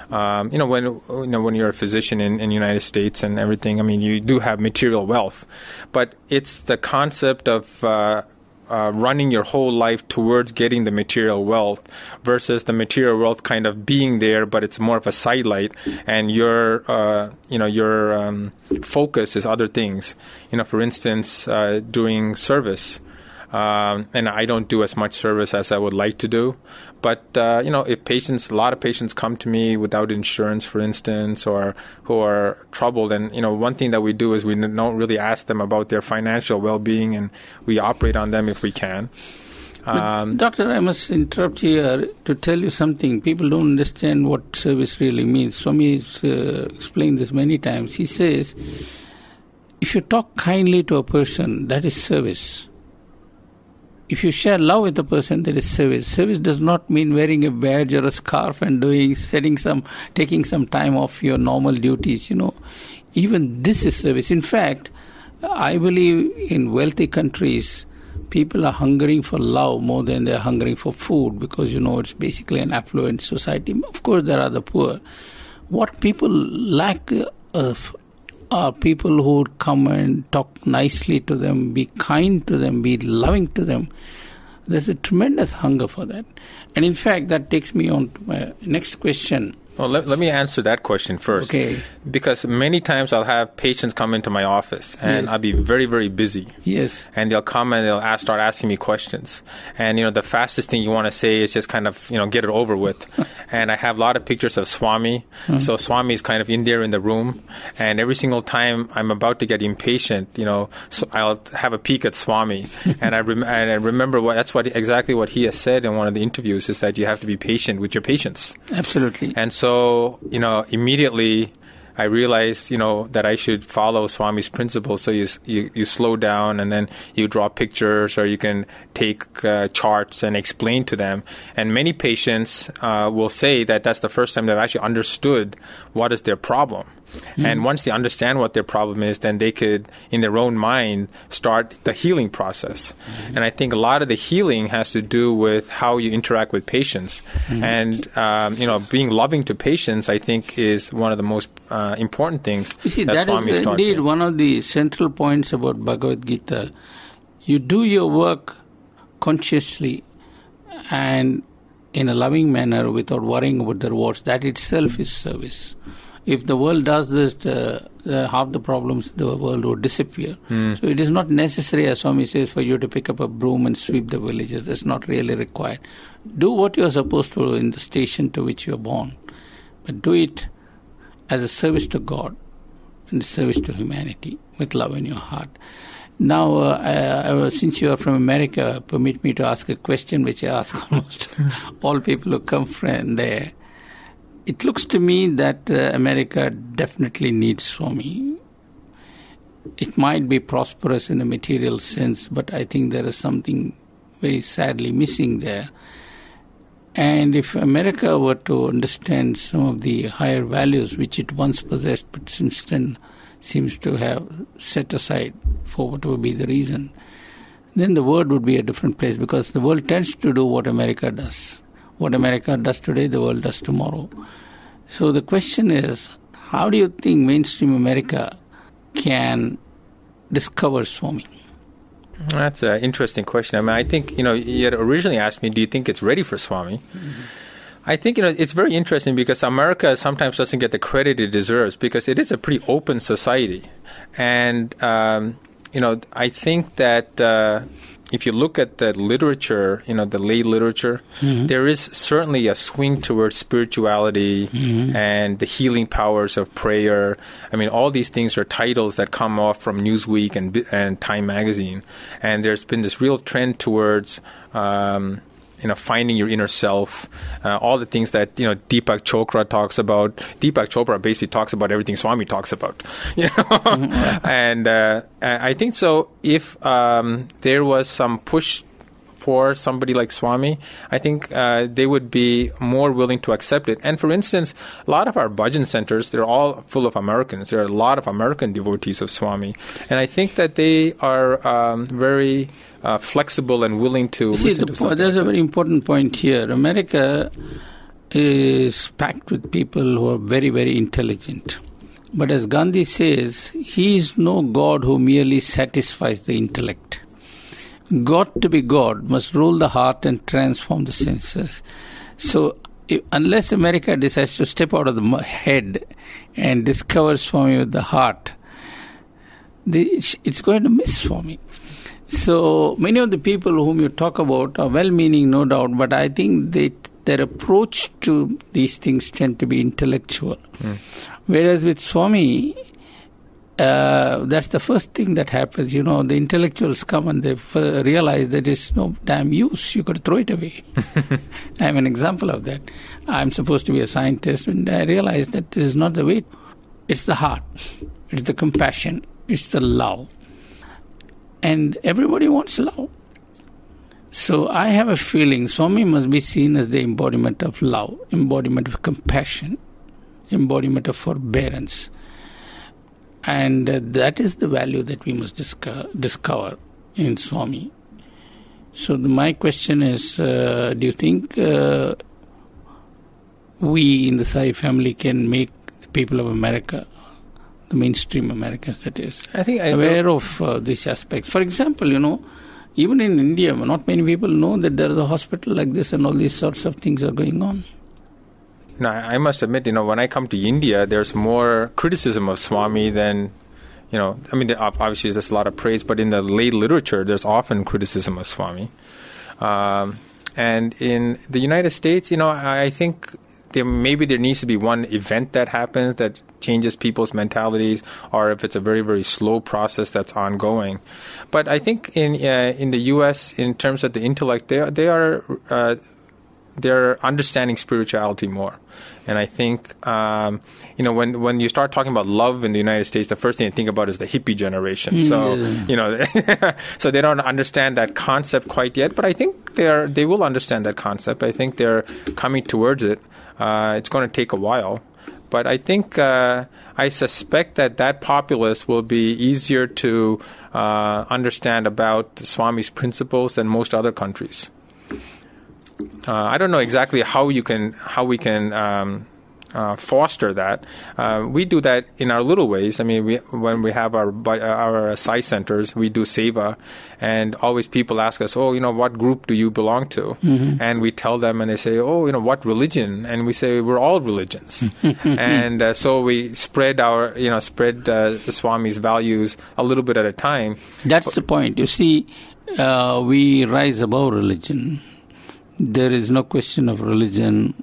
When you're a physician in the United States and everything, I mean, you do have material wealth, but it's the concept of running your whole life towards getting the material wealth versus the material wealth kind of being there, but it's more of a sidelight, and your focus is other things. For instance, doing service. And I don't do as much service as I would like to do. But, if a lot of patients come to me without insurance, for instance, or who are troubled, and, one thing that we do is we don't really ask them about their financial well-being, and we operate on them if we can. Doctor, I must interrupt here to tell you something. People don't understand what service really means. Swami has explained this many times. He says, if you talk kindly to a person, that is service. If you share love with a person, that is service. Service does not mean wearing a badge or a scarf and taking some time off your normal duties, Even this is service. In fact, I believe in wealthy countries, people are hungering for love more than they're hungering for food because, it's basically an affluent society. Of course, there are the poor. What people lack are people who would come and talk nicely to them, be kind to them, be loving to them. There's a tremendous hunger for that. And in fact, that takes me on to my next question. Well, let me answer that question first. Okay. Because many times I'll have patients come into my office and Yes. I'll be very, very busy. Yes. And they'll come and they'll start asking me questions. And, the fastest thing you want to say is just kind of, get it over with. And I have a lot of pictures of Swami. Mm-hmm. So Swami is kind of in there in the room. And every single time I'm about to get impatient, so I'll have a peek at Swami. And I remember exactly what he has said in one of the interviews is that you have to be patient with your patients. Absolutely. And so, immediately I realized, that I should follow Swami's principles. So you slow down and then you draw pictures or you can take charts and explain to them. And many patients will say that that's the first time they've actually understood what is their problem. Mm-hmm. And once they understand what their problem is, then they could, in their own mind, start the healing process. Mm-hmm. And I think a lot of the healing has to do with how you interact with patients. Mm-hmm. And, being loving to patients, I think, is one of the most important things that Swami is taught. Indeed one of the central points about Bhagavad Gita. You do your work consciously and in a loving manner without worrying about the rewards. That itself is service. If the world does this, half the problems in the world would disappear. So it is not necessary, as Swami says, for you to pick up a broom and sweep the villages. That's not really required. Do what you are supposed to do in the station to which you are born. But do it as a service to God and a service to humanity with love in your heart. Now, since you are from America, permit me to ask a question which I ask almost all people who come from there. It looks to me that America definitely needs Swami. It might be prosperous in a material sense, but I think there is something very sadly missing there. And if America were to understand some of the higher values which it once possessed, but since then seems to have set aside for whatever be the reason, then the world would be a different place, because the world tends to do what America does. What America does today, the world does tomorrow. So the question is, how do you think mainstream America can discover Swami? That's an interesting question. I mean, I think, you had originally asked me, do you think it's ready for Swami? I think, it's very interesting because America sometimes doesn't get the credit it deserves because it is a pretty open society. And, I think that if you look at the literature, the lay literature, there is certainly a swing towards spirituality and the healing powers of prayer. I mean, all these things are titles that come off from Newsweek and Time magazine. And there's been this real trend towards finding your inner self, all the things that, Deepak Chopra talks about. Deepak Chopra basically talks about everything Swami talks about, And I think so if there was some push for somebody like Swami, I think they would be more willing to accept it. And for instance, a lot of our bhajan centers, they're all full of Americans. There are a lot of American devotees of Swami. And I think that they are very flexible and willing to listen to something. There's a very important point here. America is packed with people who are very, very intelligent. But as Gandhi says, he is no God who merely satisfies the intellect. God to be God must rule the heart and transform the senses. So unless America decides to step out of the head and discover Swami with the heart, it's going to miss Swami. So many of the people whom you talk about are well-meaning, no doubt, but I think their approach to these things tend to be intellectual. Whereas with Swami, that's the first thing that happens. The intellectuals come and they realize that it's no damn use. You got to throw it away. I'm an example of that. I'm supposed to be a scientist, and I realized that this is not the way. It's the heart. It's the compassion. It's the love. And everybody wants love. So I have a feeling Swami must be seen as the embodiment of love, embodiment of compassion, embodiment of forbearance. And that is the value that we must discover in Swami. So my question is, do you think we in the Sai family can make the people of America, the mainstream Americans that is, aware of these aspects? For example, even in India, not many people know that there is a hospital like this and all these sorts of things are going on. No, I must admit, when I come to India, there's more criticism of Swami than, obviously there's a lot of praise, but in the lay literature, there's often criticism of Swami. And in the United States, I think there needs to be one event that happens that changes people's mentalities, or if it's a very, very slow process that's ongoing. But I think in the U.S., in terms of the intellect, they're understanding spirituality more. And I think, when you start talking about love in the United States, the first thing you think about is the hippie generation. So, so they don't understand that concept quite yet. But I think they will understand that concept. I think they're coming towards it. It's going to take a while. But I think, I suspect that populace will be easier to understand about Swami's principles than most other countries. I don't know exactly how we can foster that. We do that in our little ways. I mean, when we have our Sai centers, we do seva, and always people ask us, what group do you belong to? And we tell them, and they say, what religion? And we say, we're all religions. And so we spread the Swami's values a little bit at a time. That's the point. You see, we rise above religion. There is no question of religion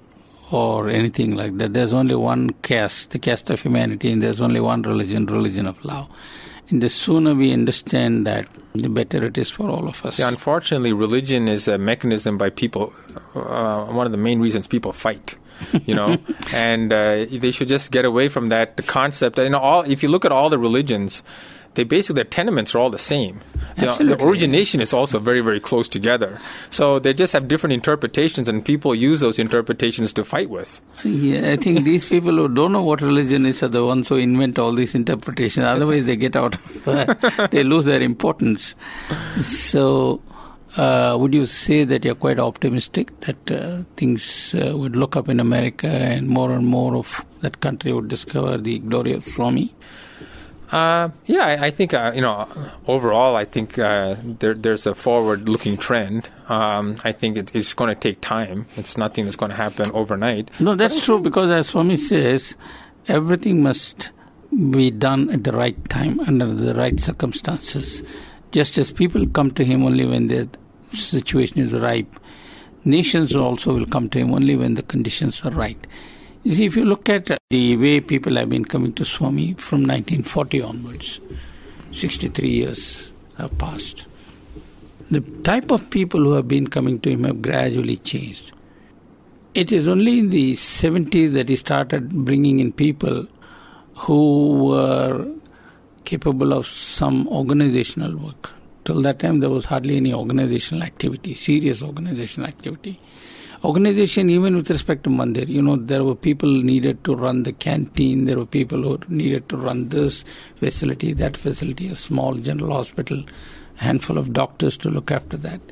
or anything like that. There's only one caste, the caste of humanity, and there's only one religion of love. And the sooner we understand that, the better it is for all of us. Yeah, unfortunately, religion is a mechanism by people, one of the main reasons people fight. And they should just get away from that. The concept, if you look at all the religions, their tenements are all the same. The origination is also very, very close together. So they just have different interpretations, and people use those interpretations to fight with. Yeah, I think these people who don't know what religion is are the ones who invent all these interpretations. Otherwise, they get out of they lose their importance. So, would you say that you're quite optimistic that things would look up in America and more of that country would discover the glory of Swami? I think, overall, I think there's a forward-looking trend. I think it's going to take time. It's nothing that's going to happen overnight. No, that's true, because as Swami says, everything must be done at the right time, under the right circumstances. Just as people come to him only when the situation is ripe, nations also will come to him only when the conditions are right. You see, if you look at the way people have been coming to Swami from 1940 onwards, 63 years have passed. The type of people who have been coming to him have gradually changed. It is only in the 70s that he started bringing in people who were capable of some organizational work. Till that time, there was hardly any organizational activity, serious organizational activity. Organization, even with respect to Mandir, there were people needed to run the canteen, there were people who needed to run this facility, that facility, a small general hospital, a handful of doctors to look after that.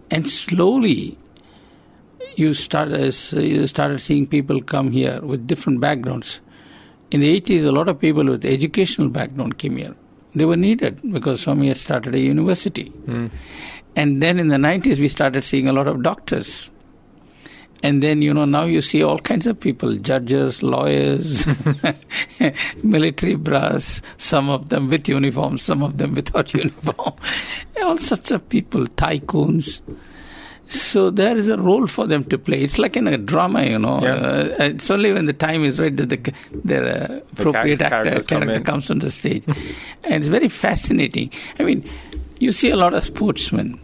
And slowly, you started seeing people come here with different backgrounds. In the 80s, a lot of people with educational background came here. They were needed because Swami had started a university. And then in the 90s, we started seeing a lot of doctors. And then, now you see all kinds of people, judges, lawyers, military brass, some of them with uniform, some of them without uniform, all sorts of people, tycoons. So there is a role for them to play. It's like in a drama, it's only when the time is right that the appropriate character comes on the stage. And it's very fascinating. I mean, you see a lot of sportsmen.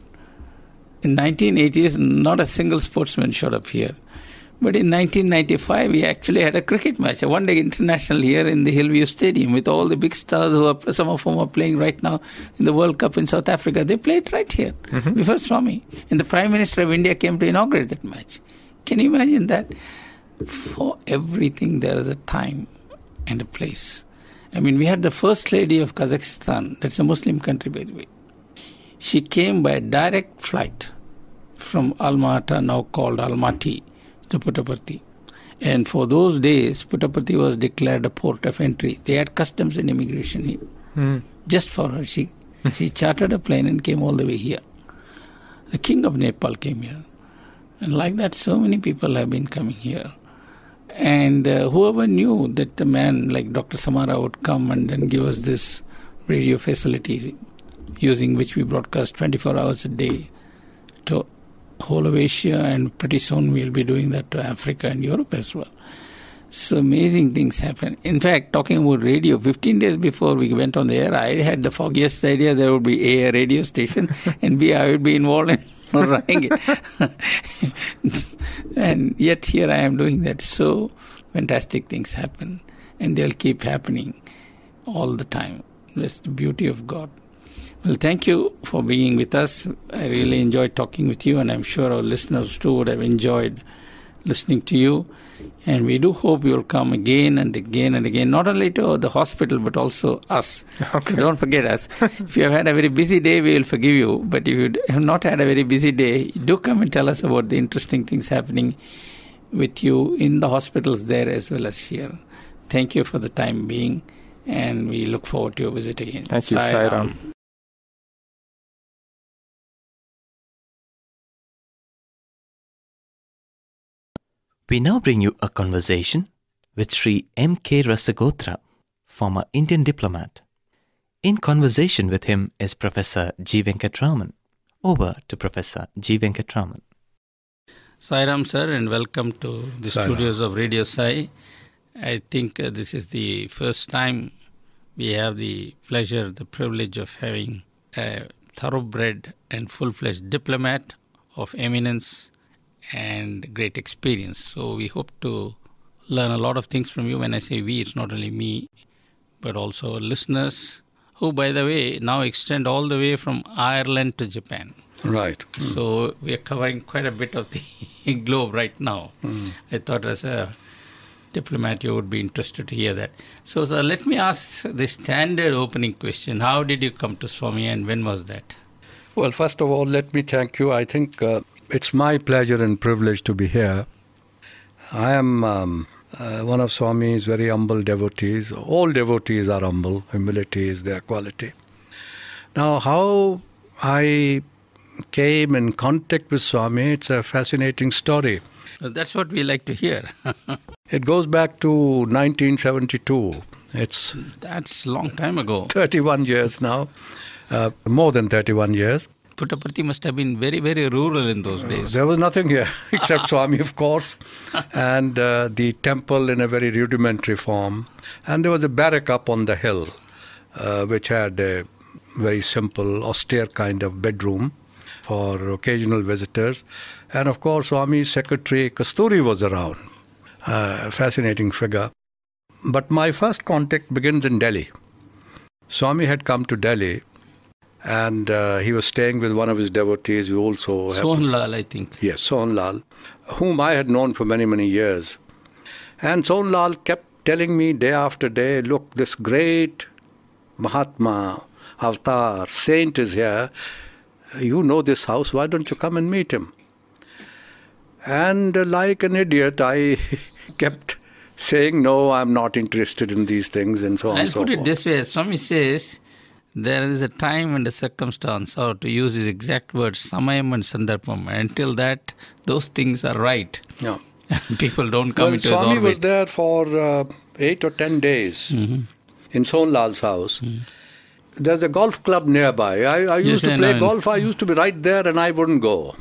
In 1980s, not a single sportsman showed up here. But in 1995, we actually had a cricket match, a one-day international here in the Hillview Stadium with all the big stars, some of whom are playing right now in the World Cup in South Africa. They played right here before Swami. And the Prime Minister of India came to inaugurate that match. Can you imagine that? For everything, there is a time and a place. I mean, we had the First Lady of Kazakhstan. That's a Muslim country, by the way. She came by a direct flight from Almaty, now called Almaty, to Puttaparthi. And for those days, Puttaparthi was declared a port of entry. They had customs and immigration here. Just for her. She chartered a plane and came all the way here. The King of Nepal came here. And like that, so many people have been coming here. And whoever knew that a man like Dr. Samara would come and then give us this radio facility, using which we broadcast 24 hours a day to whole of Asia, and pretty soon we'll be doing that to Africa and Europe as well. So amazing things happen. In fact, talking about radio, 15 days before we went on the air, I had the foggiest idea there would be A, radio station, and B, I would be involved in running it. And yet here I am doing that. So fantastic things happen, and they'll keep happening all the time. That's the beauty of God. Well, thank you for being with us. I really enjoyed talking with you, and I'm sure our listeners too would have enjoyed listening to you. And we do hope you'll come again and again and again, not only to the hospital, but also us. Okay. So don't forget us. If you have had a very busy day, we will forgive you. But if you have not had a very busy day, do come and tell us about the interesting things happening with you in the hospitals there as well as here. Thank you for the time being, and we look forward to your visit again. Thank you, Sai Ram. We now bring you a conversation with Sri M.K. Rasagothra, former Indian diplomat. In conversation with him is Professor G. Venkatraman. Over to Professor G. Venkatraman. Sai Ram, sir, and welcome to the studios of Radio Sai. I think this is the first time we have the pleasure, the privilege of having a thoroughbred and full-fledged diplomat of eminence and great experience. So we hope to learn a lot of things from you. When I say we, it's not only me, but also our listeners, who, by the way, now extend all the way from Ireland to Japan. Right. So we are covering quite a bit of the globe right now. I thought as a diplomat you would be interested to hear that. So sir, let me ask the standard opening question. How did you come to Swami, and when was that? Well, first of all, let me thank you. I think it's my pleasure and privilege to be here. I am one of Swami's very humble devotees. All devotees are humble. Humility is their quality. Now, how I came in contact with Swami, it's a fascinating story. Well, that's what we like to hear. It goes back to 1972. That's a long time ago. 31 years now, more than 31 years. Puttaparthi must have been very, very rural in those days. There was nothing here except Swami, of course, and the temple in a very rudimentary form. And there was a barrack up on the hill, which had a very simple, austere kind of bedroom for occasional visitors. And of course, Swami's secretary, Kasturi, was around. A fascinating figure. But my first contact begins in Delhi. Swami had come to Delhi, and he was staying with one of his devotees who also... Sohan Lal, I think. Yes, Sohan Lal, whom I had known for many, many years. And Sohan Lal kept telling me day after day, look, this great Mahatma, Avatar, saint is here. You know this house, why don't you come and meet him? And like an idiot, I kept saying, no, I'm not interested in these things, and so on and so forth. I'll put it this way. Swami says, there is a time and a circumstance, or to use his exact words, samayam and sandarbham. Until that, those things are right. Yeah. People don't come into his orbit. Swami was there for 8 or 10 days in Sohan Lal's house. There's a golf club nearby. I used to play golf. I used to be right there and I wouldn't go.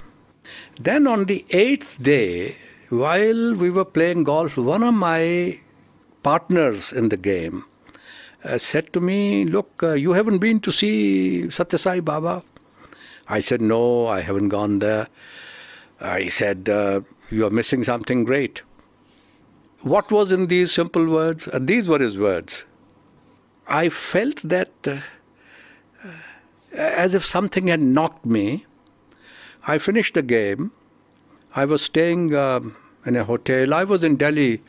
Then on the 8th day, while we were playing golf, one of my partners in the game said to me, look, you haven't been to see Sathya Sai Baba? I said, no, I haven't gone there. He said, you are missing something great. What was in these simple words? These were his words. I felt that as if something had knocked me. I finished the game. I was staying in a hotel. I was in Delhi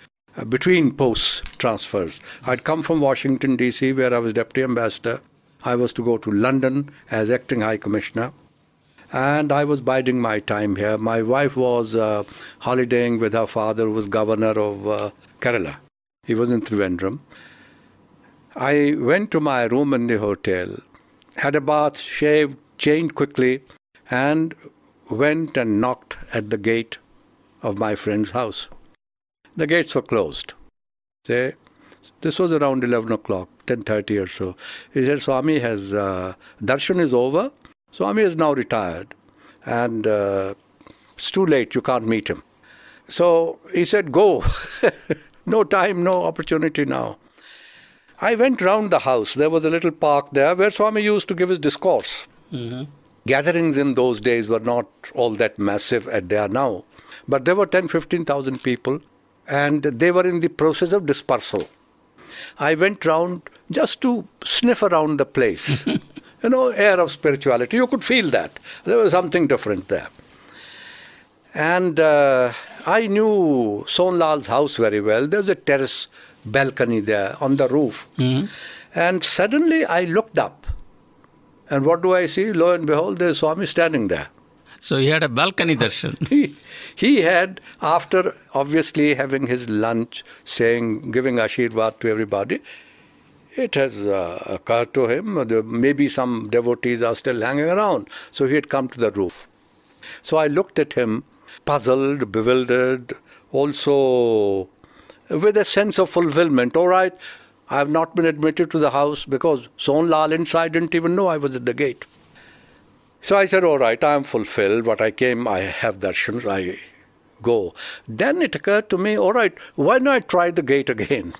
between post transfers. I'd come from Washington, D.C., where I was Deputy Ambassador. I was to go to London as Acting High Commissioner. And I was biding my time here. My wife was holidaying with her father, who was Governor of Kerala. He was in Trivandrum. I went to my room in the hotel, had a bath, shaved, changed quickly, and went and knocked at the gate of my friend's house. The gates were closed. This was around 11 o'clock, 10:30 or so. He said, Swami has, darshan is over. Swami is now retired. And it's too late, you can't meet him. So he said, go. No time, no opportunity now. I went round the house. There was a little park there where Swami used to give his discourse. Gatherings in those days were not all that massive as they are now. But there were 10,000-15,000 people, and they were in the process of dispersal. I went round just to sniff around the place. Air of spirituality. You could feel that. There was something different there. And I knew Sohan Lal's house very well. There's a terrace balcony there on the roof. And suddenly I looked up. And what do I see? Lo and behold, there's Swami standing there. So he had a balcony darshan. He had, after obviously having his lunch, giving Ashirvad to everybody, it has occurred to him, maybe some devotees are still hanging around. So he had come to the roof. So I looked at him, puzzled, bewildered, also with a sense of fulfillment. All right, I have not been admitted to the house because Sohan Lal inside didn't even know I was at the gate. So I said, all right, I am fulfilled. But I came, I have darshans, I go. Then it occurred to me, all right, why not try the gate again?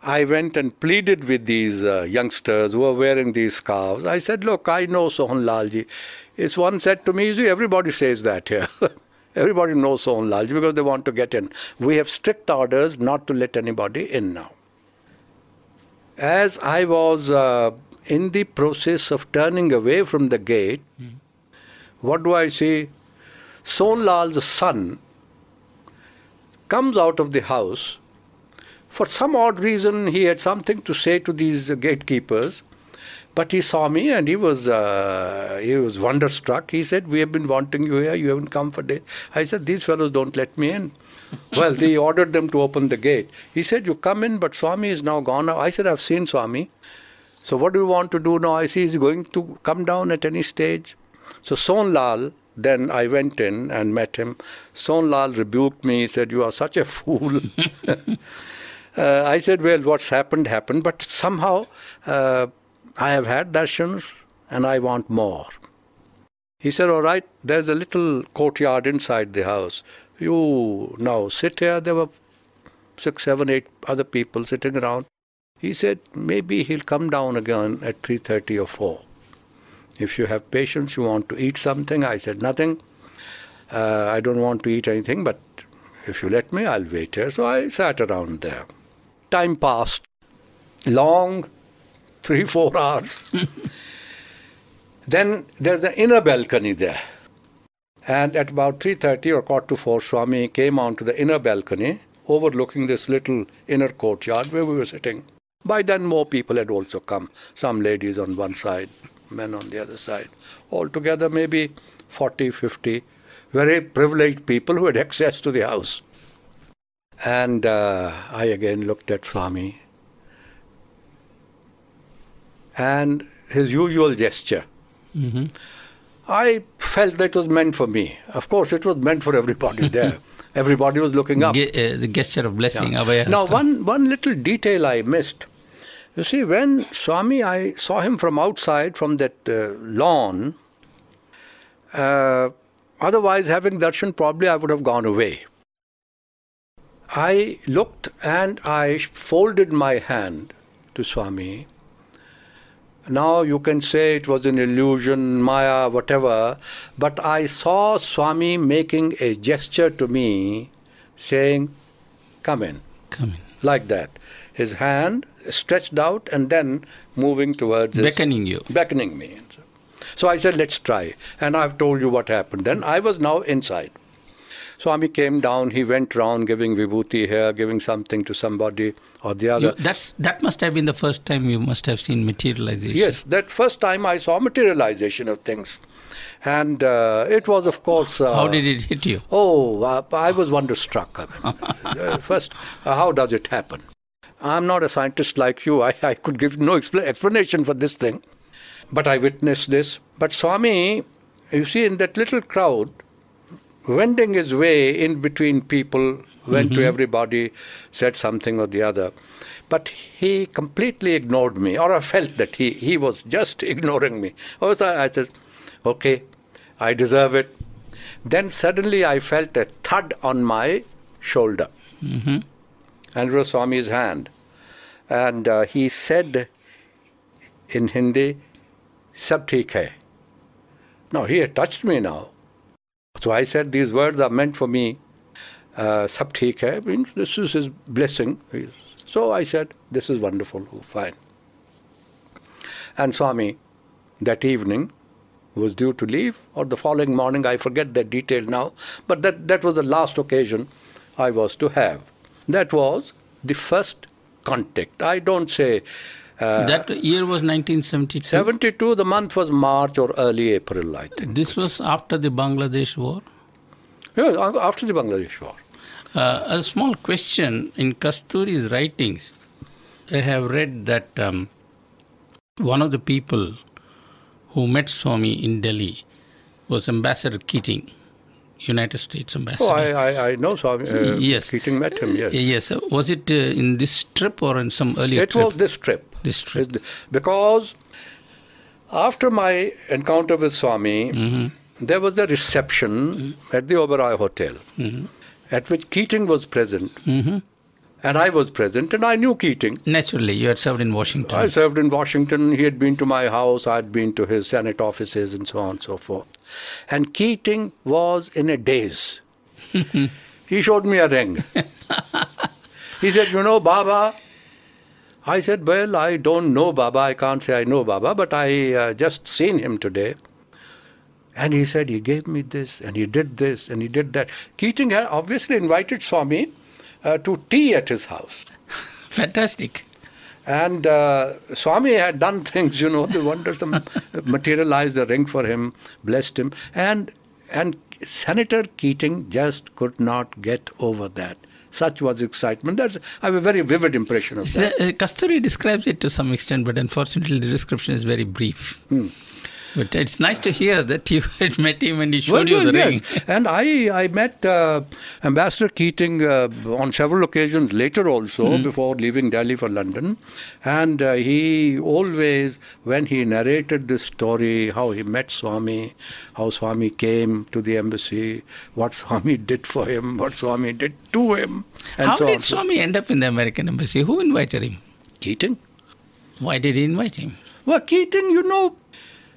I went and pleaded with these youngsters who were wearing these scarves. I said, look, I know Sohan Lalji. It's one said to me, see, everybody says that here. Everybody knows Sohan Lalji because they want to get in. We have strict orders not to let anybody in now. As I was in the process of turning away from the gate, what do I see? Sohan Lal's son comes out of the house. For some odd reason, he had something to say to these gatekeepers, but he saw me and he was wonderstruck. He said, we have been wanting you here, you haven't come for days. I said, these fellows don't let me in. Well, they ordered them to open the gate. He said, you come in, but Swami is now gone. I said, I've seen Swami. So what do you want to do now? I see he's going to come down at any stage. So Sonlal, then I went in and met him. Sonlal rebuked me. He said, you are such a fool. I said, well, what's happened, happened. But somehow I have had darshans and I want more. He said, all right, there's a little courtyard inside the house. You now sit here. There were 6, 7, 8 other people sitting around. He said, maybe he'll come down again at 3:30 or 4. If you have patience, you want to eat something. I said, nothing. I don't want to eat anything, but if you let me, I'll wait here. So I sat around there. Time passed. Long, 3-4 hours. Then there's an inner balcony there. And at about 3:30 or 3:45, Swami came onto the inner balcony, overlooking this little inner courtyard where we were sitting. By then, more people had also come. Some ladies on one side, men on the other side. Altogether, maybe 40, 50 very privileged people who had access to the house. And I again looked at Swami. And his usual gesture. Mm-hmm. I felt that it was meant for me. Of course, it was meant for everybody there. Everybody was looking up. The gesture of blessing. Yeah. Now, one little detail I missed. You see, when Swami, I saw him from outside, from that lawn. Otherwise, having darshan, probably I would have gone away. I looked and I folded my hand to Swami. Now you can say it was an illusion, Maya, whatever, but I saw Swami making a gesture to me, saying, come in. Come in. Like that. His hand stretched out and then moving towards beckoning you. Beckoning me. So I said, let's try. And I've told you what happened. Then I was now inside. Swami came down, he went round giving vibhuti here, giving something to somebody or the other. That must have been the first time you must have seen materialization. Yes, that first time I saw materialization of things. And it was, of course... how did it hit you? I was wonderstruck. I mean, first, how does it happen? I'm not a scientist like you. I could give no explanation for this thing. But I witnessed this. But Swami, you see, in that little crowd, wending his way in between people, went to everybody, said something or the other. But he completely ignored me, or I felt that he was just ignoring me. I said, okay, I deserve it. Then suddenly I felt a thud on my shoulder. Mm-hmm. And it was Swami's hand. And he said in Hindi, Sab theek hai. Now, he had touched me now. So I said, these words are meant for me. Sab theek hai means this is his blessing. So I said, this is wonderful, fine. And Swami, that evening, was due to leave, or the following morning, I forget the detail now, but that was the last occasion I was to have. That was the first contact. I don't say... that year was 1972? 72, the month was March or early April, I think. This was after the Bangladesh war? Yes, after the Bangladesh war. A small question. In Kasturi's writings, I have read that one of the people who met Swami in Delhi was Ambassador Keating, United States Ambassador. Oh, I know Swami. Yes. Keating met him, yes. Yes. Was it in this trip or in some earlier trip? It was this trip. This trip. Because after my encounter with Swami, there was a reception at the Oberoi Hotel, at which Keating was present. And I was present, and I knew Keating. Naturally, you had served in Washington. I served in Washington. He had been to my house. I had been to his Senate offices and so on and so forth. And Keating was in a daze. He showed me a ring. He said, you know, Baba. I said, well, I don't know Baba. I can't say I know Baba, but I just seen him today. And he said, he gave me this, and he did this, and he did that. Keating had obviously invited Swami to tea at his house. Fantastic. And Swami had done things, the wonders, materialized the ring for him, blessed him. And Senator Keating just could not get over that. Such was excitement. I have a very vivid impression of that. Kasturi describes it to some extent, but unfortunately the description is very brief. But it's nice to hear that you had met him and he showed you the ring. And I met Ambassador Keating on several occasions later also, before leaving Delhi for London. And he always, when he narrated this story, how he met Swami, how Swami came to the embassy, what Swami did for him, what Swami did to him. And how so did Swami end up in the American embassy? Who invited him? Keating. Why did he invite him? Well, Keating,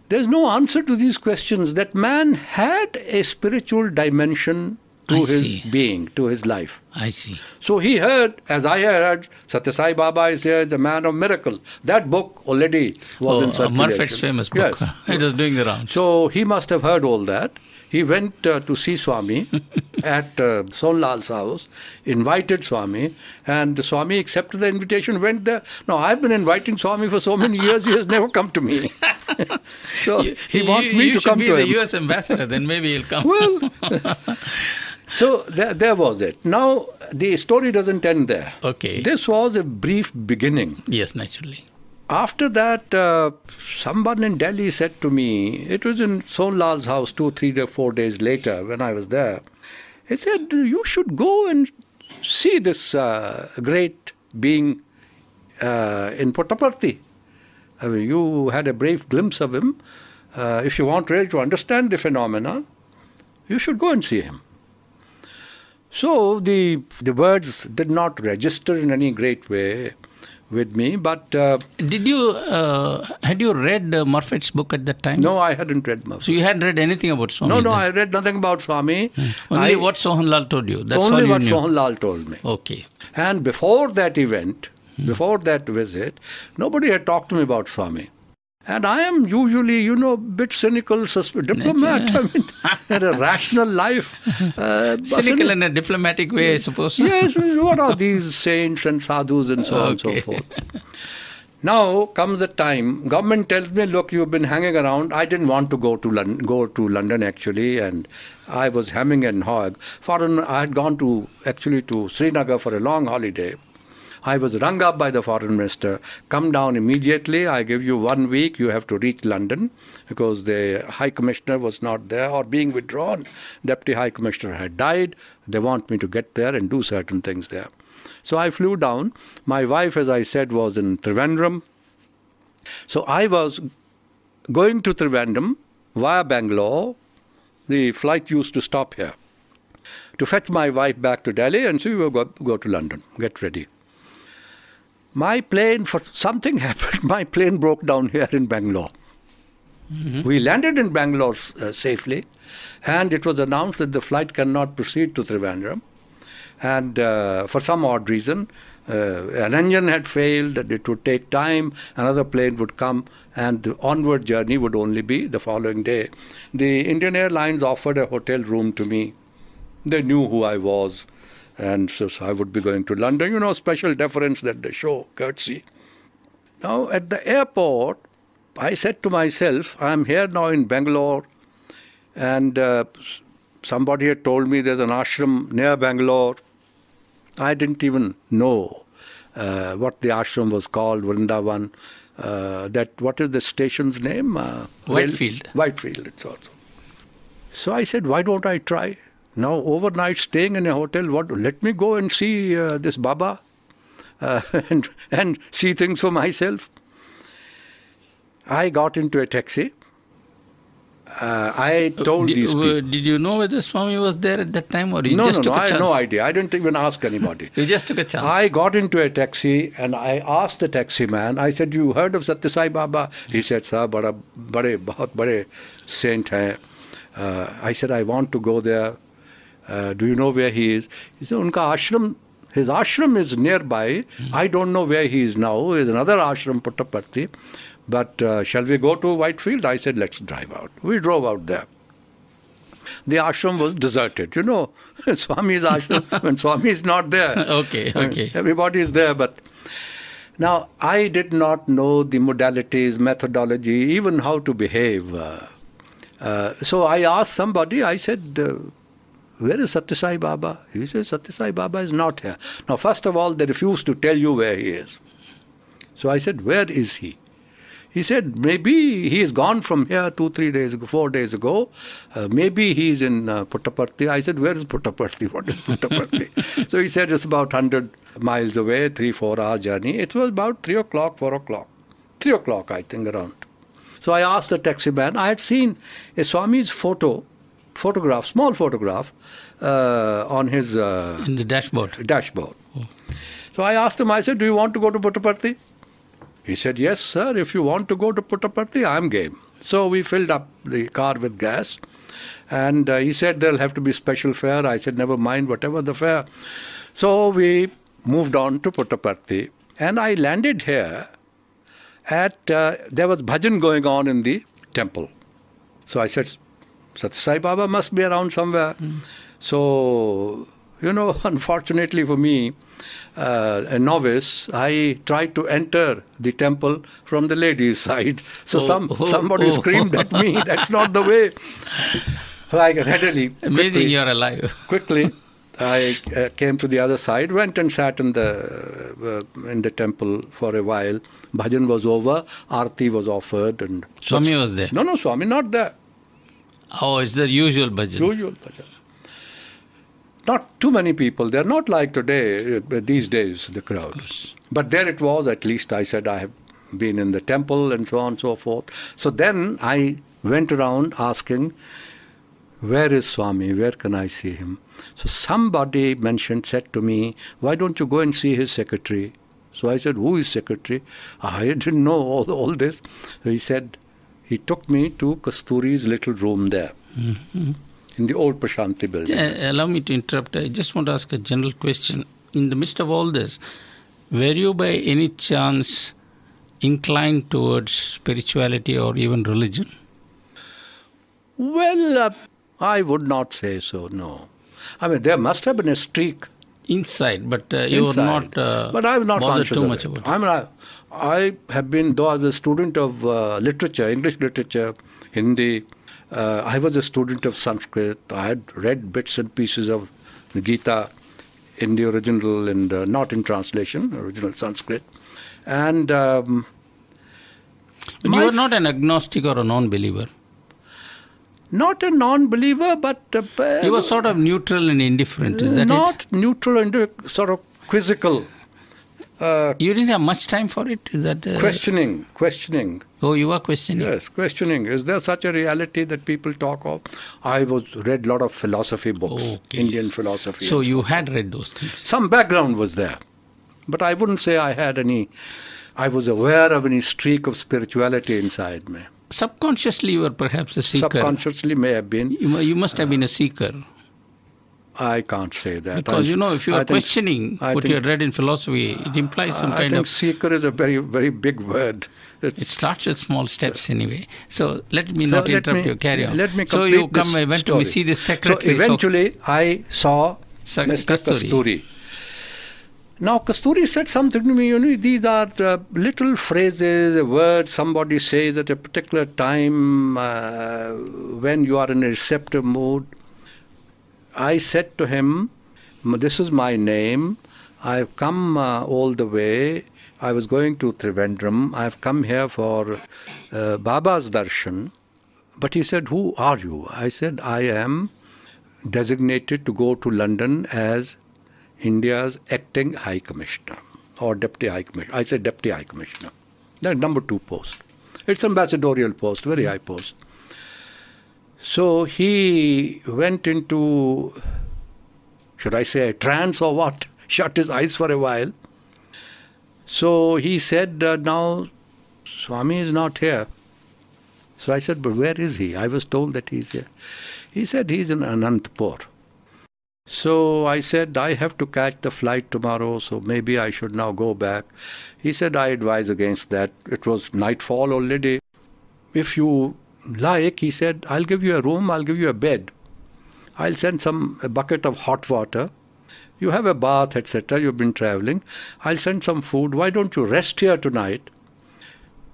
there's no answer to these questions. That man had a spiritual dimension to his being, to his life. I see. So he heard, as I heard, Sathya Sai Baba is here, is a man of miracle. That book already was in circulation. Murphy's famous book. Yes. It was doing the rounds. So he must have heard all that. He went to see Swami at Sonlal's house, invited Swami, and Swami accepted the invitation, went there. Now, I've been inviting Swami for so many years, he has never come to me. So he wants me to come to him. You should be the U.S. ambassador, then maybe he'll come. Well, so there was it. Now, the story doesn't end there. Okay. This was a brief beginning. Yes, naturally. After that, someone in Delhi said to me, it was in Sonlal's house 2, 3, or 4 days later when I was there, he said, you should go and see this great being in Puttaparthi. I mean, you had a brief glimpse of him. If you want really to understand the phenomena, you should go and see him. So the words did not register in any great way with me, but... had you read Murphy's book at that time? No, I hadn't read Murphy. So you hadn't read anything about Swami? No, I read nothing about Swami. Only what Sohanlal told you? That's only all you what knew. Sohanlal told me. Okay. And before that event, before that visit, nobody had talked to me about Swami. And I am usually, a bit cynical, diplomat. I mean, had a rational life. Cynical in a diplomatic way, I suppose. Yes, what are these saints and sadhus and so on and so forth. Now comes the time, government tells me, look, you've been hanging around. I didn't want to go to London actually, and I was hemming and hawing. I had gone to Srinagar for a long holiday. I was rung up by the foreign minister. Come down immediately. I give you 1 week. You have to reach London because the High Commissioner was not there or being withdrawn. Deputy High Commissioner had died. They want me to get there and do certain things there. So I flew down. My wife, as I said, was in Trivandrum. So I was going to Trivandrum via Bangalore. The flight used to stop here to fetch my wife back to Delhi, and so we will go to London, get ready. My plane, something happened, my plane broke down here in Bangalore. We landed in Bangalore safely, and it was announced that the flight cannot proceed to Trivandrum. And for some odd reason, an engine had failed, and it would take time, another plane would come, and the onward journey would only be the following day. The Indian Airlines offered a hotel room to me. They knew who I was. And so I would be going to London, special deference that they show, courtesy. Now, at the airport, I said to myself, I'm here now in Bangalore, and somebody had told me there's an ashram near Bangalore. I didn't even know what the ashram was called, Vrindavan. What is the station's name? Whitefield. Whitefield, it's also. So I said, why don't I try? Now, overnight staying in a hotel, let me go and see this Baba and see things for myself. I got into a taxi. I told these people. Did you know whether Swami was there at that time, or you No, just took a chance? I had no idea. I didn't even ask anybody. You just took a chance. I got into a taxi and I asked the taxi man, I said, you heard of Sathya Sai Baba? He said, sir, bahut bade saint hai. I said, I want to go there. Do you know where he is? He said, his ashram is nearby. I don't know where he is now. There's another ashram, Puttaparthi. But shall we go to Whitefield? I said, let's drive out. We drove out there. The ashram was deserted. Swami's ashram, when Swami is not there. Okay. Everybody is there, but... Now, I did not know the modalities, methodology, even how to behave. So I asked somebody, I said, where is Sathya Sai Baba? He said, Sathya Sai Baba is not here. Now, first of all, they refused to tell you where he is. So I said, where is he? He said, maybe he is gone from here 2-3 days ago, 4 days ago. Maybe he's in Puttaparthi. I said, where is Puttaparthi? What is Puttaparthi? So he said, it's about 100 miles away, 3-4 hour journey. It was about 3 o'clock, 4 o'clock. 3 o'clock, I think, around. So I asked the taxi man. I had seen a Swami's photograph, small photograph, on his... in the dashboard. Dashboard. Oh. So I asked him, I said, do you want to go to Puttaparthi? He said, yes, sir, if you want to go to Puttaparthi, I'm game. So we filled up the car with gas. And he said, there'll have to be special fare. I said, never mind, whatever the fare. So we moved on to Puttaparthi. And I landed here at, there was bhajan going on in the temple. So I said, Sathya Sai Baba must be around somewhere. So, unfortunately for me, a novice, I tried to enter the temple from the ladies' side. So somebody screamed at me, that's not the way. I readily... Amazing you're alive. Quickly, I came to the other side, went and sat in the temple for a while. Bhajan was over, Aarti was offered. And Swami was there? No, Swami not there. Oh, it's the usual bhajan. Usual bhajan. Not too many people. They're not like today, these days, the crowd. But there it was, at least I said I have been in the temple and so on and so forth. So then I went around asking, where is Swami? Where can I see him? So somebody said to me, why don't you go and see his secretary? So I said, who is secretary? I didn't know all this. So he said, he took me to Kasturi's little room there. Mm-hmm. In the old Prashanti building. Allow me to interrupt. I just want to ask a general question. In the midst of all this, were you by any chance inclined towards spirituality or even religion? Well, I would not say so, no. I mean, there must have been a streak. Inside, but you were not but I was not conscious too much about it. I mean, I have been, though I was a student of literature, English literature, Hindi, I was a student of Sanskrit. I had read bits and pieces of the Gita in the original and not in translation, original Sanskrit. And you were not an agnostic or a non-believer? Not a non-believer, but... you were sort of neutral and indifferent, is that not it? Not neutral and sort of quizzical. You didn't have much time for it? Is that Questioning. Oh, you were questioning? Yes, questioning. Is there such a reality that people talk of? I read a lot of philosophy books, Indian philosophy. So you had read those things? Some background was there. But I wouldn't say I was aware of any streak of spirituality inside me. Subconsciously you were perhaps a seeker. Subconsciously may have been. You must have been a seeker. I can't say that. Because, if you are questioning what you had read in philosophy, it implies some kind of... I think seeker is a very, very big word. It starts with small steps anyway. So let me not interrupt you. Carry on. Let me so you went to see the secretary. So eventually I saw Mr. Kasturi. Now Kasturi said something to me, these are little phrases, a word somebody says at a particular time when you are in a receptive mood. I said to him, this is my name. I've come all the way. I was going to Trivandrum. I've come here for Baba's darshan. But he said, who are you? I said, I am designated to go to London as India's acting High Commissioner or Deputy High Commissioner. I said Deputy High Commissioner. That's number 2 post. It's ambassadorial post, very high post. So he went into, should I say, a trance or what? Shut his eyes for a while. So he said, now Swami is not here. So I said, but where is he? I was told that he's here. He said he's in Anantapur. So I said, I have to catch the flight tomorrow, so maybe I should now go back. He said, I advise against that. It was nightfall already. If you like, he said, I'll give you a room, I'll give you a bed. I'll send a bucket of hot water. You have a bath, etc. You've been traveling. I'll send some food. Why don't you rest here tonight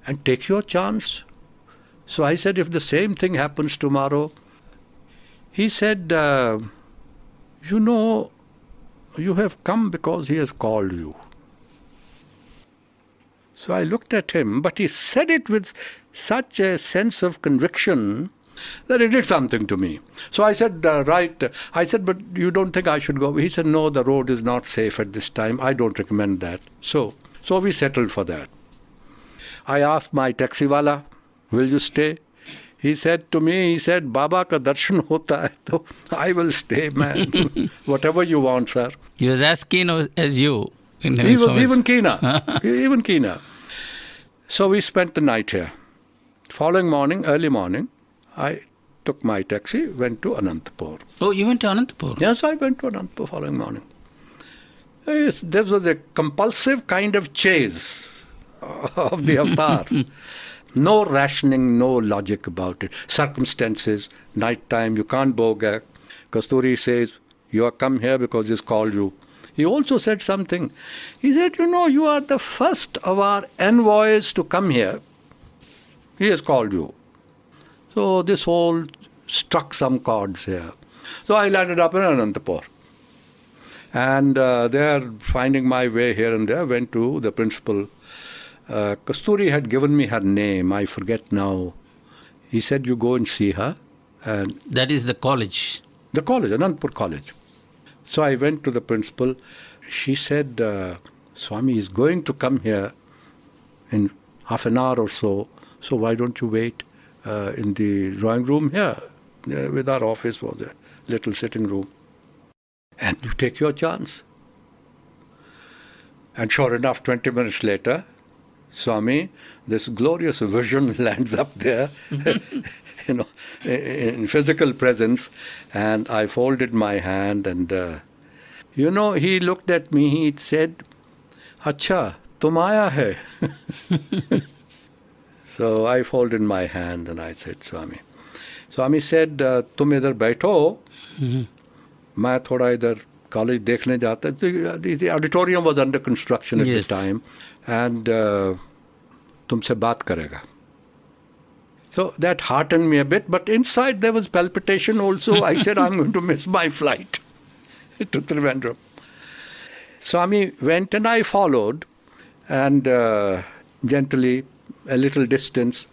and take your chance? So I said, if the same thing happens tomorrow, he said, you know, you have come because he has called you. So I looked at him, but he said it with such a sense of conviction that it did something to me. So I said, right. I said, but you don't think I should go? He said, no, the road is not safe at this time. I don't recommend that. So we settled for that. I asked my taxiwala, will you stay? He said to me, Baba ka darshan hota hai, to I will stay, man. Whatever you want, sir. He was as keen as you. He was even keener. So we spent the night here. Following morning, early morning, I took my taxi, went to Anantapur. Oh, you went to Anantapur? Yes, I went to Anantapur following morning. Yes, there was a compulsive kind of chase of the avatar. No rationing, no logic about it. Circumstances, night time, you can't bogak. Kasturi says, you are come here because he's called you. He also said something. He said, you know, you are the first of our envoys to come here. He has called you. So this all struck some chords here. So I landed up in Anantapur. And there, finding my way here and there, went to the principal. Kasturi had given me her name. I forget now. He said, you go and see her. And that is the college? The college, Anantapur College. So I went to the principal. She said, Swami is going to come here in half an hour or so. So why don't you wait in the drawing room here? With our office was a little sitting room. And you take your chance. And sure enough, 20 minutes later, Swami, this glorious vision lands up there, you know, in physical presence. And I folded my hand and, you know, he looked at me, he said, Acha, tum aaya hai. So I folded my hand and I said, Swami. Swami said, tum idhar baitho, main thoda idhar college dekhne jata. The auditorium was under construction at the time. And tumse baat karega. So that heartened me a bit, but inside there was palpitation also. I said, I'm going to miss my flight to Trivandrum. Swami went and I followed, and gently, a little distance.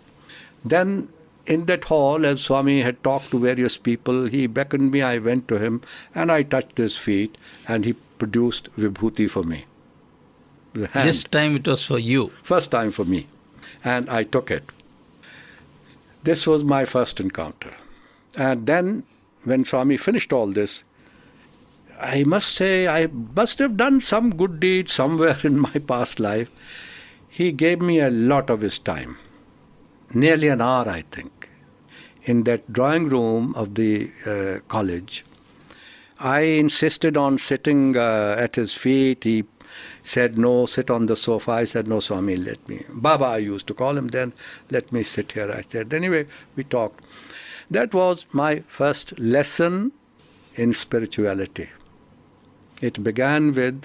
Then in that hall, as Swami had talked to various people, he beckoned me, I went to him, and I touched his feet, and he produced vibhuti for me. This time it was for you. First time for me. And I took it. This was my first encounter. And then, when Swami finished all this, I must say, I must have done some good deed somewhere in my past life. He gave me a lot of his time. Nearly an hour, I think. In that drawing room of the college, I insisted on sitting at his feet. He said, no, sit on the sofa. I said, no, Swami, let me. Baba, I used to call him then. Let me sit here, I said. Anyway, we talked. That was my first lesson in spirituality. It began with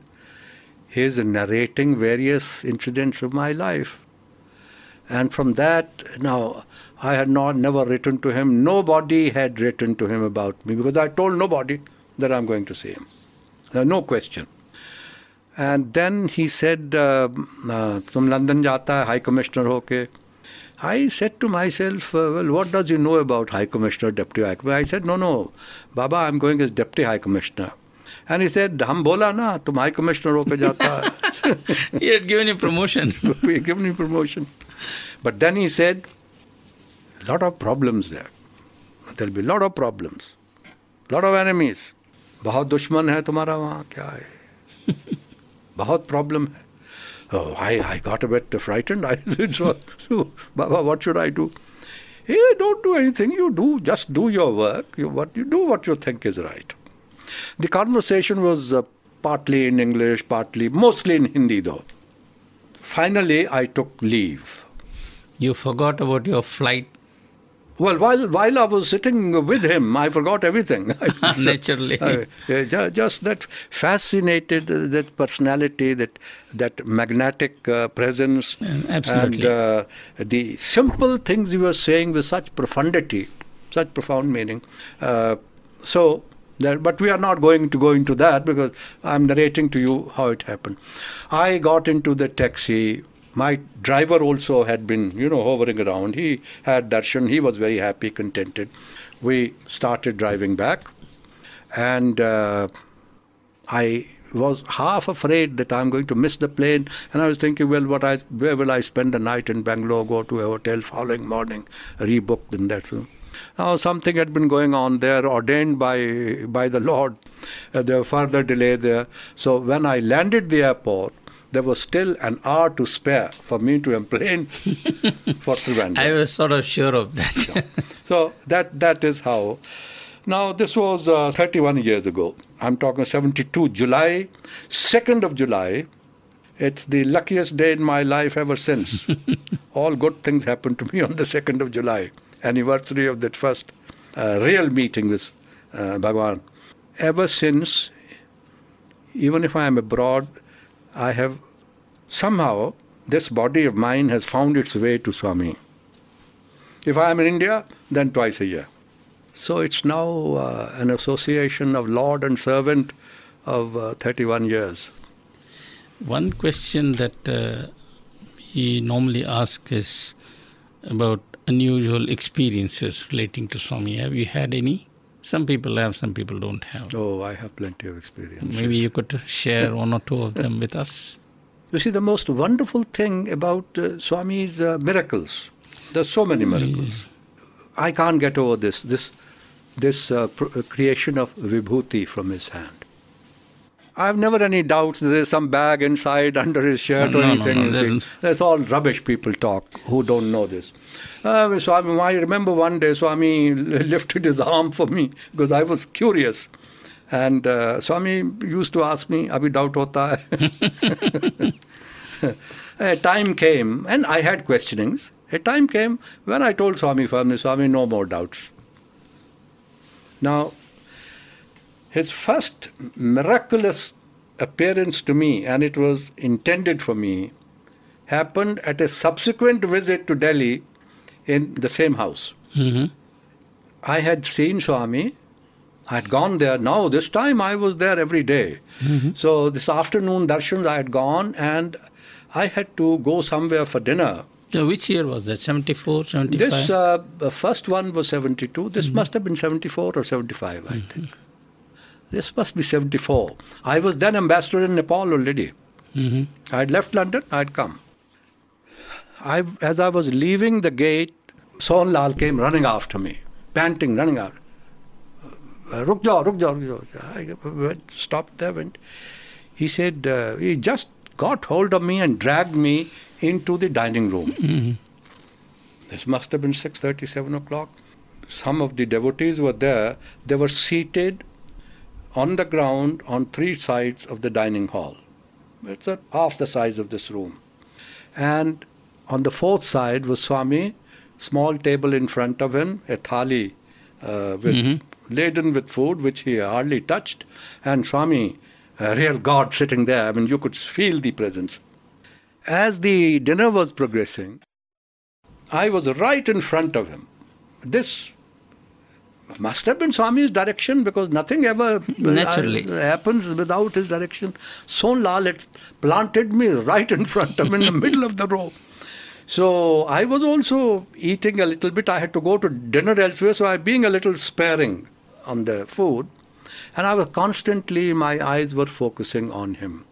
his narrating various incidents of my life. And from that, now, I had never written to him. Nobody had written to him about me because I told nobody that I'm going to see him. No question. And then he said, Tum London jata hai, High Commissioner hoke. I said to myself, well, what does he know about High Commissioner, Deputy High Commissioner? I said, no, Baba, I'm going as Deputy High Commissioner. And he said, Hum bola na, tum High Commissioner hoke jata. He had given you promotion. He had given me promotion. But then he said, a lot of problems there. There'll be a lot of problems. A lot of enemies. बहुत दुश्मन है तुम्हारा वहाँ क्या है बहुत problem है. Oh, I got a bit frightened. I said, so Baba, what should I do? Hey, don't do anything. Just do your work. What you think is right. The conversation was partly in English, mostly in Hindi though. Finally, I took leave. You forgot about your flight Well, while I was sitting with him, I forgot everything. Naturally. Just that fascinated, that personality, that magnetic presence. Absolutely. And the simple things he was saying with such profundity, such profound meaning. But we are not going to go into that because I'm narrating to you how it happened. I got into the taxi. My driver also had been, hovering around. He had darshan. He was very happy, contented. We started driving back. And I was half afraid that I'm going to miss the plane. And I was thinking, well, where will I spend the night in Bangalore, go to a hotel following morning, rebooked and that. Now, something had been going on there, ordained by the Lord. There was further delay there. So when I landed the airport, there was still an hour to spare for me to plane for Trivandrum. I was sort of sure of that. So that is how. Now, this was 31 years ago. I'm talking 72, July, 2nd of July. It's the luckiest day in my life ever since. All good things happened to me on the 2nd of July, anniversary of that first real meeting with Bhagavan. Ever since, even if I am abroad, I have somehow, this body of mine has found its way to Swami. If I am in India, then twice a year. So it's now an association of Lord and servant of 31 years. One question that we normally ask is about unusual experiences relating to Swami. Have you had any? Some people have, some people don't have. Oh, I have plenty of experiences. Maybe you could share one or two of them with us. You see, the most wonderful thing about Swami's miracles, there's so many miracles. I can't get over this creation of vibhuti from his hand. I have never any doubts that there's some bag inside under his shirt or anything. No, that's all rubbish people talk who don't know this. Swami, I remember one day Swami lifted his arm for me because I was curious. And Swami used to ask me, Abhi doubt hota hai? A time came, and I had questionings. A time came when I told Swami firmly, Swami, no more doubts. Now, his first miraculous appearance to me, and it was intended for me, happened at a subsequent visit to Delhi in the same house. Mm-hmm. I had seen Swami. I had gone there. Now, this time I was there every day. Mm-hmm. So this afternoon darshans I had gone, and I had to go somewhere for dinner. So which year was that? 74, 75? This first one was 72. This must have been 74 or 75, I think. This must be 74. I was then ambassador in Nepal already. Mm-hmm. I had left London, I had come. As I was leaving the gate, Sohan Lal came running after me, panting, running out. Ruk jao, ruk jao, ruk jao. I stopped there, went. He said, he just got hold of me and dragged me into the dining room. Mm-hmm. This must have been 6:30, 7 o'clock. Some of the devotees were there. They were seated on the ground on three sides of the dining hall. It's half the size of this room. And on the fourth side was Swami, small table in front of him, a thali laden with food, which he hardly touched, and Swami, a real God sitting there. I mean, you could feel the presence. As the dinner was progressing, I was right in front of him. This must have been Swami's direction, because nothing ever happens without his direction. Sohan Lal had planted me right in front of him in the middle of the row. So I was also eating a little bit. I had to go to dinner elsewhere, so I being a little sparing on the food. And I was constantly, my eyes were focusing on him.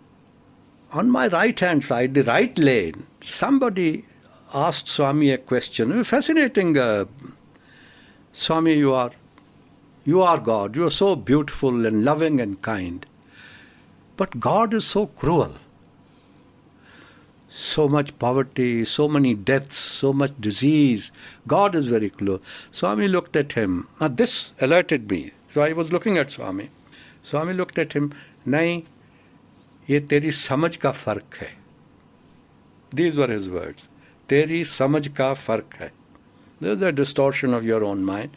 On my right-hand side, the right lane, somebody asked Swami a question. Fascinating. Swami, you are God. You are so beautiful and loving and kind. But God is so cruel. So much poverty, so many deaths, so much disease. God is very cruel. Swami looked at him. Now this alerted me. So I was looking at Swami. Swami looked at him. Nahi, ye teri samajh ka fark hai. These were his words. Teri samajh ka fark hai. There's a distortion of your own mind.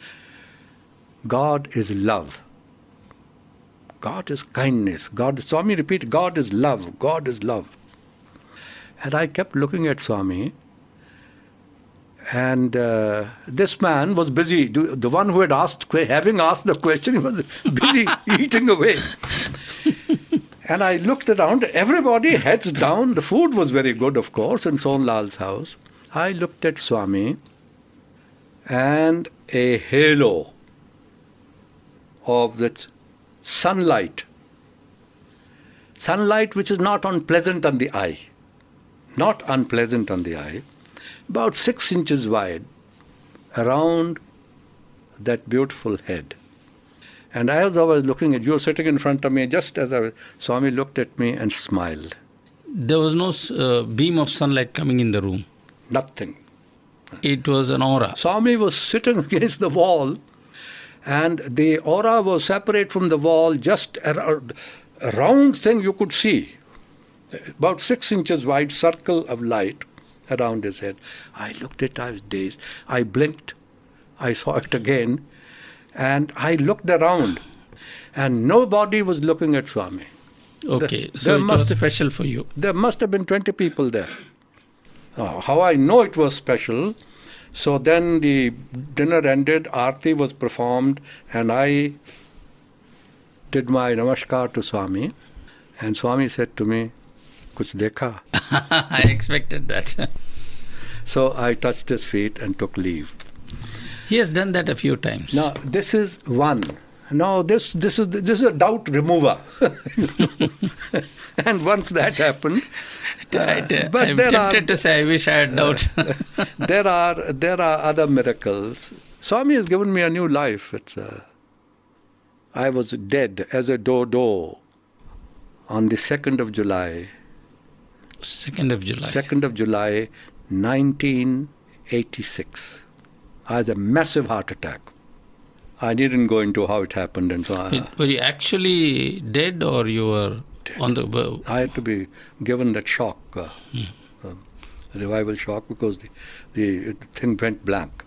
God is love. God is kindness. Swami repeated, God is love. God is love. And I kept looking at Swami. And this man was busy. The one who had having asked the question, he was busy eating away. And I looked around. Everybody heads down. The food was very good, of course, in Sonlal's house. I looked at Swami, and a halo of that sunlight which is not unpleasant on the eye, about 6 inches wide, around that beautiful head. And as I was looking at you sitting in front of me, just as Swami looked at me and smiled. There was no beam of sunlight coming in the room. Nothing. It was an aura. Swami was sitting against the wall, and the aura was separate from the wall, just a round thing you could see. About 6 inches wide circle of light around his head. I looked at it, I was dazed. I blinked. I saw it again. And I looked around, and nobody was looking at Swami. Okay, so it was special for you. There must have been 20 people there. How I know it was special, so then the dinner ended, Aarti was performed, and I did my namaskar to Swami, and Swami said to me, "Kuch dekha?" I expected that. So I touched his feet and took leave. He has done that a few times. Now, this is one. Now, this is a doubt remover. And once that happened, I'm tempted to say, I wish I had doubts. there are other miracles. Swami has given me a new life. I was dead as a dodo on the 2nd of July. 2nd of July. 2nd of July, 1986. I had a massive heart attack. I needn't go into how it happened and so on. Were you actually dead, or you were dead on the... I had to be given that shock, revival shock, because the thing went blank.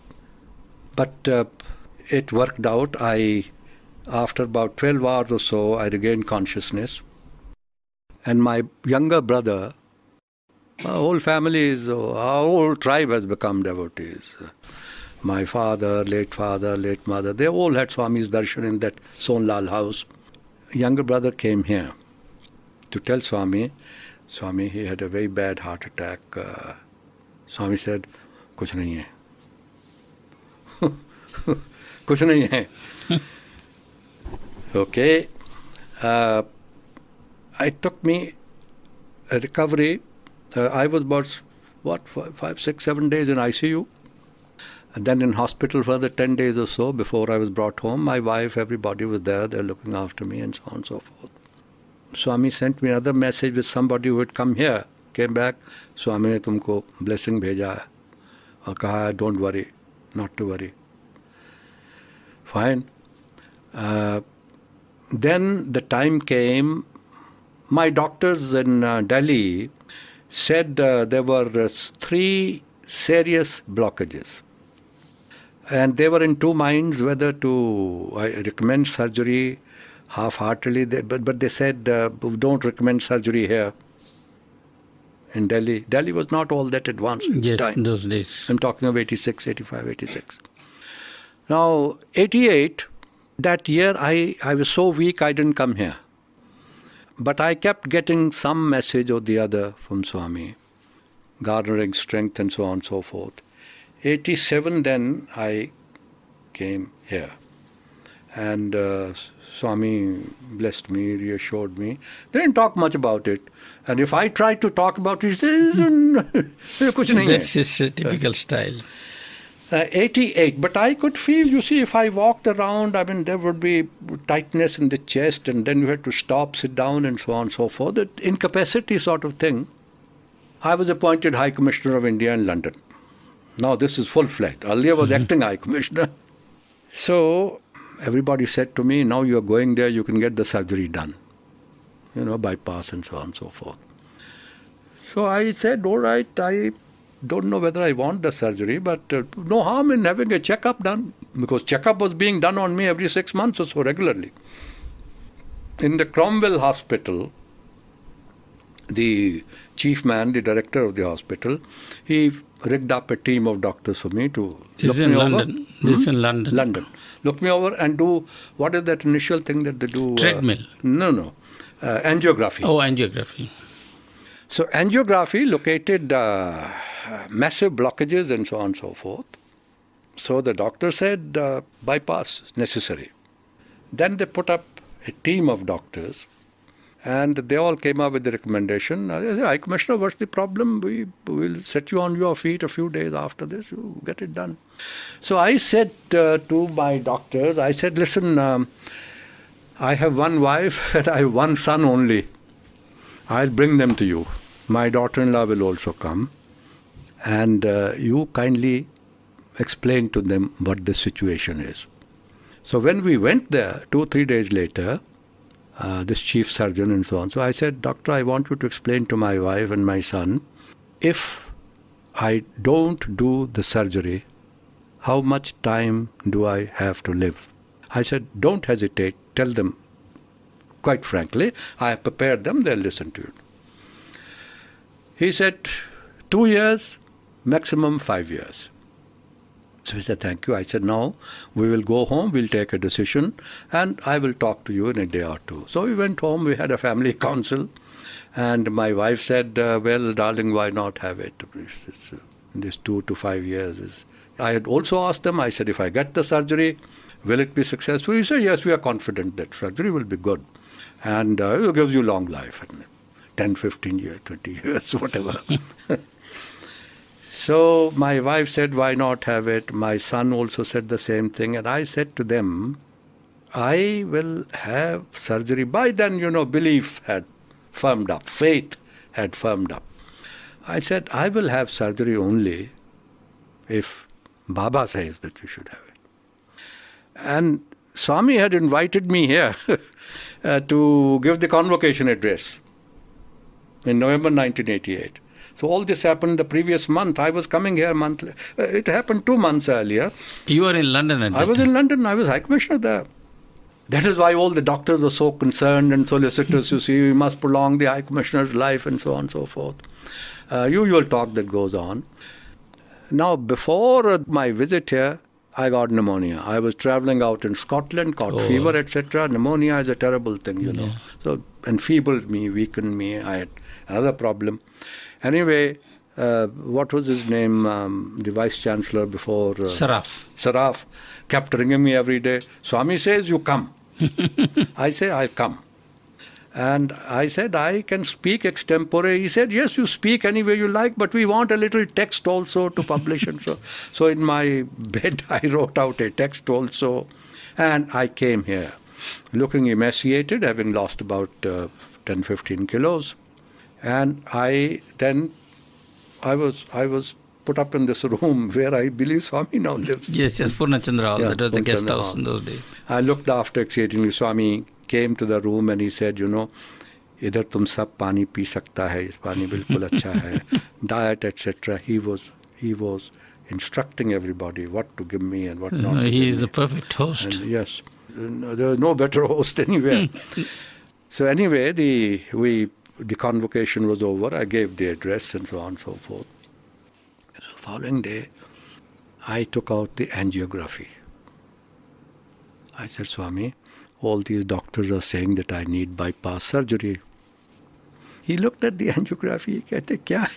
But it worked out. After about 12 hours or so, I regained consciousness. And my younger brother, our whole family, our whole tribe has become devotees. My father, late mother, they all had Swami's darshan in that Sonlal house. Younger brother came here to tell Swami, he had a very bad heart attack. Swami said, "Kuch nahi hai." Kuch nahi hai. Okay. It took me a recovery. I was about, 5, 6, 7 days in ICU. And then in hospital for the 10 days or so before I was brought home. My wife, everybody was there. They're looking after me and so on and so forth. Swami sent me another message with somebody who had come here. Came back. Swami ne tumko blessing bheja hai. Aur kaha, don't worry. Not to worry. Fine. Then the time came. My doctors in Delhi said there were 3 serious blockages. And they were in 2 minds whether to recommend surgery half-heartedly. But they said, don't recommend surgery here in Delhi. Delhi was not all that advanced at the time. In those days. I'm talking of 86, 85, 86. Now, 88, that year I was so weak I didn't come here. But I kept getting some message or the other from Swami, garnering strength and so on and so forth. 87 then I came here. And Swami blessed me, reassured me. Didn't talk much about it. And if I tried to talk about it, he said, kuch nahi hai. That's his typical style. 88, but I could feel, you see, if I walked around, there would be tightness in the chest, and then you had to stop, sit down, and so on and so forth. That incapacity sort of thing. I was appointed High Commissioner of India in London. Now this is full-fledged. Earlier was acting High Commissioner. So everybody said to me, now you're going there, you can get the surgery done. Bypass and so on and so forth. So I said, all right, I don't know whether I want the surgery, but no harm in having a checkup done, because checkup was being done on me every 6 months or so regularly. In the Cromwell Hospital, the chief man, the director of the hospital, he rigged up a team of doctors for me to This is in London. This is in London. London. Look me over and do, what is that initial thing that they do? Treadmill. No. Angiography. Oh, angiography. So angiography located massive blockages and so on and so forth. So the doctor said bypass is necessary. Then they put up a team of doctors and they all came up with the recommendation. I said, High Commissioner, what's the problem? We will set you on your feet a few days after this. You get it done. So I said to my doctors, I said, listen, I have one wife and I have one son only. I'll bring them to you. My daughter-in-law will also come. And you kindly explain to them what the situation is. So when we went there, 2-3 days later, this chief surgeon and so on. So I said, Doctor, I want you to explain to my wife and my son, if I don't do the surgery, how much time do I have to live? I said, don't hesitate. Tell them, quite frankly, I have prepared them, they'll listen to you. He said, 2 years, maximum 5 years. So he said, thank you. I said, now we will go home, we'll take a decision, and I will talk to you in a day or two. So we went home, we had a family council, and my wife said, well, darling, why not have it? This 2 to 5 years. I had also asked them, I said, if I get the surgery, will it be successful? He said, yes, we are confident that surgery will be good. And it gives you long life, 10, 15 years, 20 years, whatever. So my wife said, why not have it? My son also said the same thing. And I said to them, I will have surgery. By then, belief had firmed up. Faith had firmed up. I said, I will have surgery only if Baba says that you should have it. And Swami had invited me here to give the convocation address in November 1988. So all this happened the previous month. I was coming here monthly. It happened 2 months earlier. You were in London at that time. I was in London. I was High Commissioner there. That is why all the doctors were so concerned and solicitous. You see, we must prolong the High Commissioner's life and so on and so forth. Usual talk that goes on. Now, before my visit here, I got pneumonia. I was traveling out in Scotland, caught fever, etc. Pneumonia is a terrible thing, you know. So, enfeebled me, weakened me. I had another problem. Anyway, what was his name? The Vice-Chancellor before... Saraf kept ringing me every day. Swami says, you come. I say, I'll come. And I said, I can speak extempore. He said, yes, you speak any way you like, but we want a little text also to publish. And so in my bed, I wrote out a text also. And I came here, looking emaciated, having lost about 10-15 kilos. And I was put up in this room where I believe Swami now lives. Yes, Purnachandra Hall. That was the guest house in those days. I looked after exceedingly. Swami came to the room and he said, idhar tum sab pani pee sakta hai, is pani bilkul acha hai, diet, etc. He was instructing everybody what to give me and what not. He is the perfect host. And yes, there was no better host anywhere. So anyway, the convocation was over. I gave the address and so on and so forth. So following day, I took out the angiography. I said, Swami, all these doctors are saying that I need bypass surgery. He looked at the angiography. He said, kya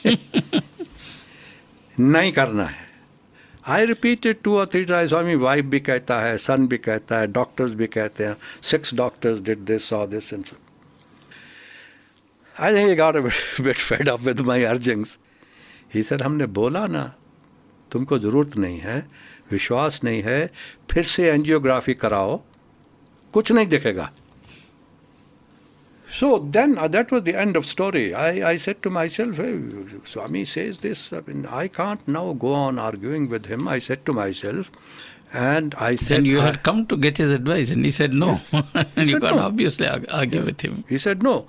hai? Nahi karna hai. I repeated 2 or 3 times. Swami, wife bhi kehta hai, son bhi kehta hai, doctors bhi kehte hain. 6 doctors did this, saw this and so. I think he got a bit fed up with my urgings. He said, हमने बोला ना, तुमको जरूरत नहीं है, विश्वास नहीं है, फिर से एंजियोग्राफी कराओ, कुछ नहीं दिखेगा. So then that was the end of story. I said to myself, hey, Swami says this, I can't now go on arguing with him. I said to myself, and I said... And you had come to get his advice, and he said no. And you can't obviously argue with him. He said no.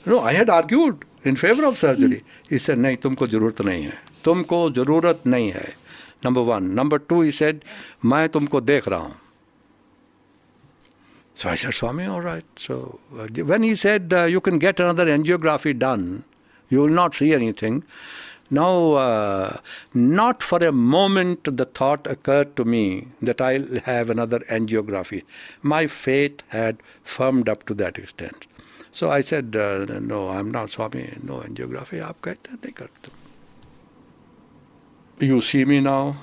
No, I had argued in favor of surgery. He said, नहीं, तुमको जरूरत नहीं है. तुमको जरूरत नहीं है. Number one. Number two, he said, मैं तुमको देख रहा हूँ. So I said, Swami, all right. So when he said, you can get another angiography done, you will not see anything. Now, not for a moment the thought occurred to me that I'll have another angiography. My faith had firmed up to that extent. So I said, no, I'm not, Swami, no angiography. आप कहते हैं नहीं करते. You see me now.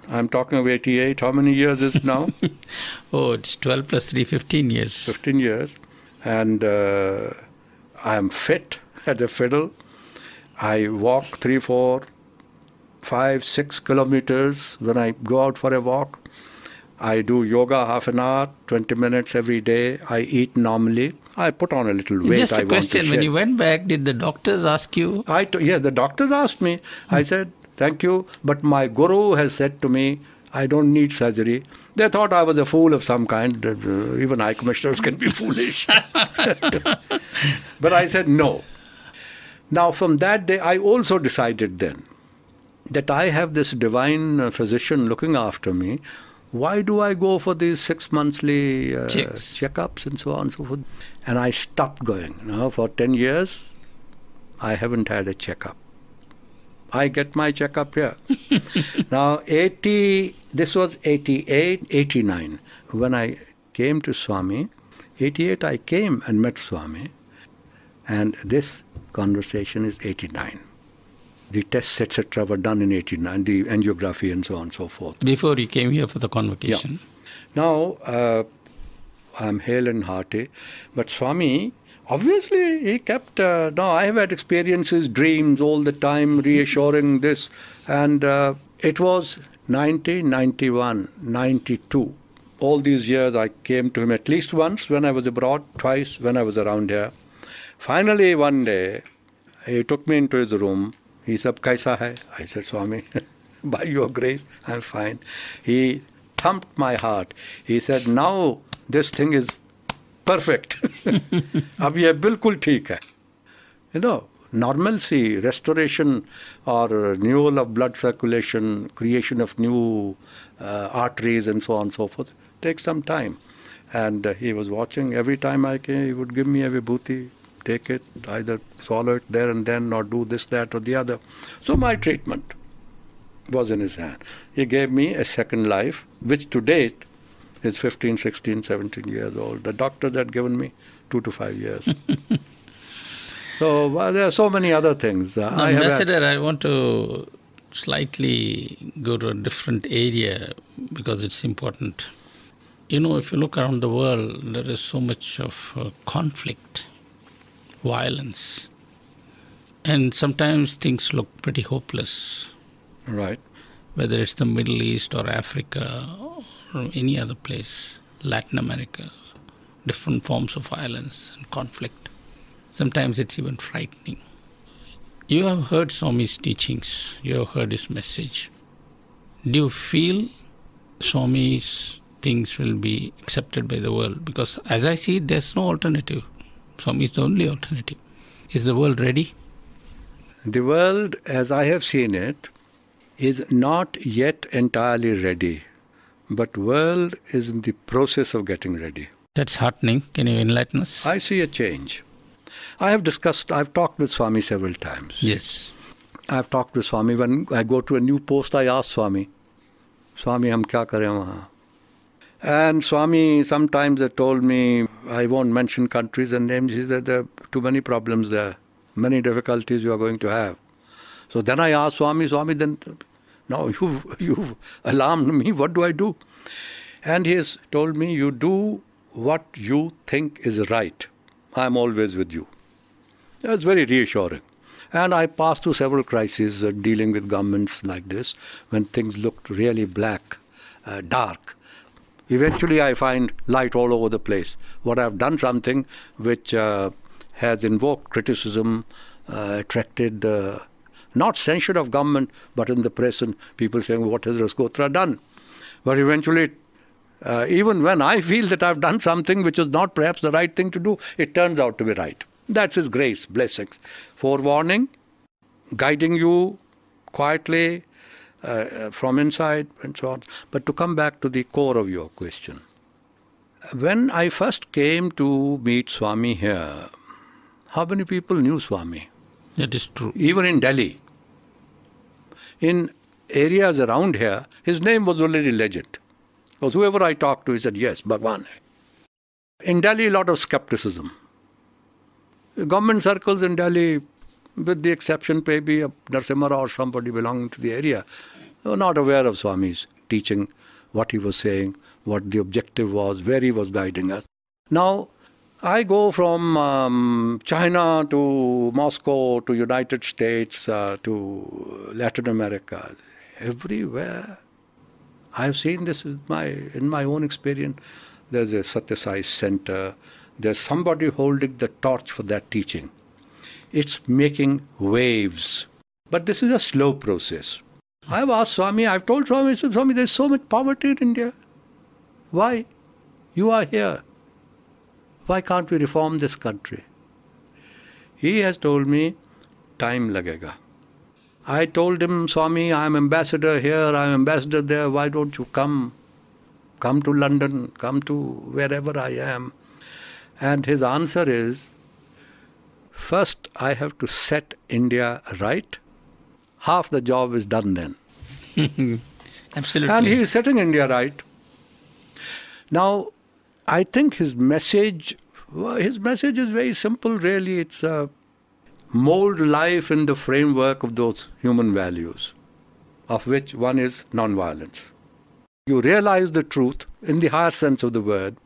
I'm talking of 88. How many years is it now? Oh, it's 12 plus 3, 15 years. 15 years. And I am fit as a fiddle. I walk 3, 4, 5, 6 kilometers when I go out for a walk. I do yoga half an hour, 20 minutes every day. I eat normally. I put on a little weight. Just a question. When you went back, did the doctors ask you? Yeah, the doctors asked me. I said, thank you, but my guru has said to me, I don't need surgery. They thought I was a fool of some kind. Even eye commissioners can be foolish. But I said no. Now from that day, I also decided then that I have this divine physician looking after me. Why do I go for these 6 monthly checkups and so on and so forth? And I stopped going. Now for 10 years, I haven't had a checkup. I get my checkup here. Now, this was 88, 89. When I came to Swami, 88 I came and met Swami. And this conversation is 89. The tests, etc. were done in 89, the angiography and so on and so forth. Before you came here for the convocation. Yeah. Now, I'm hale and hearty. But Swami, obviously, he kept... I have had experiences, dreams all the time, reassuring this. And it was 90, 91, 92. All these years I came to him at least once when I was abroad, twice when I was around here. Finally, one day, he took me into his room. He said, Kaisa hai? I said, Swami, by your grace, I'm fine. He thumped my heart. He said, now this thing is perfect. अब ये बिल्कुल ठीक है. You know, normalcy, restoration or renewal of blood circulation, creation of new arteries and so on and so forth takes some time. And he was watching. Every time I came, he would give me a vibhuti, take it, either swallow it there and then or do this, that or the other. So my treatment was in his hand. He gave me a second life, which to date is 15, 16, 17 years old. The doctors had given me 2 to 5 years. So there are so many other things. Ambassador, I want to slightly go to a different area because it's important. You know, if you look around the world, there is so much of conflict, violence. And sometimes things look pretty hopeless. Right. Whether it's the Middle East or Africa or any other place, Latin America, different forms of violence and conflict. Sometimes it's even frightening. You have heard Swami's teachings, you have heard his message. Do you feel Swami's things will be accepted by the world? Because as I see it, there's no alternative. Swami is the only alternative. Is the world ready? The world, as I have seen it, is not yet entirely ready. But world is in the process of getting ready. That's heartening. Can you enlighten us? I see a change. I've talked with Swami several times. Yes. I've talked with Swami. When I go to a new post, I ask Swami, hum kya kare wahan? And Swami sometimes had told me, I won't mention countries and names, he said there are too many problems there, many difficulties you are going to have. So then I asked Swami, then, now you've alarmed me, what do I do? And he has told me, you do what you think is right. I'm always with you. That's very reassuring. And I passed through several crises dealing with governments like this, when things looked really black, dark. Eventually I find light all over the place. What I've done something which has invoked criticism, attracted not censure of government, but in the press and people saying, what has Rasagothra done? But eventually, even when I feel that I've done something which is not perhaps the right thing to do, it turns out to be right. That's His grace, blessings. Forewarning, guiding you quietly from inside and so on. But to come back to the core of your question. When I first came to meet Swami here, how many people knew Swami? That is true. Even in Delhi. In areas around here, his name was already legend. Because whoever I talked to, he said, yes, Bhagavan. In Delhi, a lot of skepticism. Government circles in Delhi, with the exception maybe of Narasimha or somebody belonging to the area, were not aware of Swami's teaching, what he was saying, what the objective was, where he was guiding us. Now, I go from China to Moscow to United States to Latin America. Everywhere. I've seen this in my own experience. There's a Sathya Sai center. There's somebody holding the torch for that teaching. It's making waves. But this is a slow process. I've asked Swami, I've told Swami, Swami, there's so much poverty in India. Why? You are here. Why can't we reform this country? He has told me, time lagega. I told him, Swami, I'm ambassador here, I'm ambassador there, why don't you come? Come to London, come to wherever I am. And his answer is, first I have to set India right. Half the job is done then. Absolutely. And he is setting India right. Now, I think his message is very simple really. It's mold life in the framework of those human values, of which one is non-violence. You realize the truth in the higher sense of the word,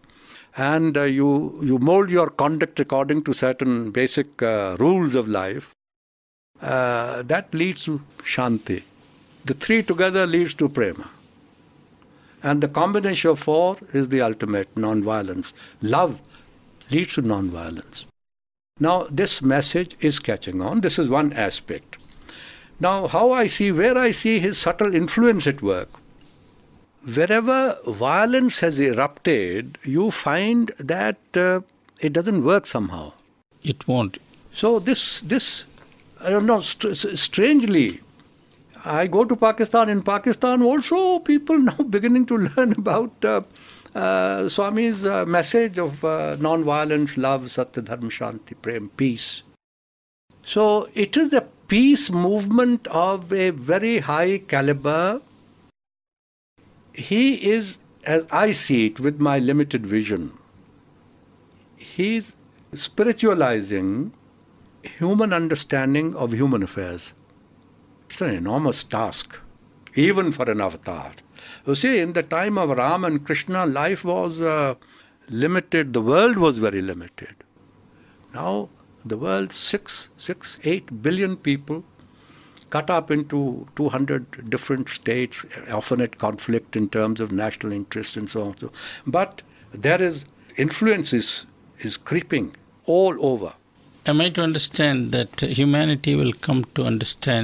and you mold your conduct according to certain basic rules of life. That leads to Shanti. The three together leads to Prema. And the combination of four is the ultimate, non-violence. Love leads to non-violence. Now, this message is catching on. This is one aspect. Now, where I see his subtle influence at work. Wherever violence has erupted, you find that it doesn't work somehow. It won't. So this I don't know, strangely, I go to Pakistan. In Pakistan also, people now beginning to learn about Swami's message of non-violence, love, Satya, Dharma, Shanti, Prem, peace. So it is a peace movement of a very high caliber. He is, as I see it with my limited vision, he's spiritualizing human understanding of human affairs. It's an enormous task, even for an avatar. You see, in the time of Ram and Krishna, life was limited. The world was very limited. Now, the world, 8 billion people, cut up into 200 different states, often at conflict in terms of national interest and so on. But there is influence is creeping all over. Am I to understand that humanity will come to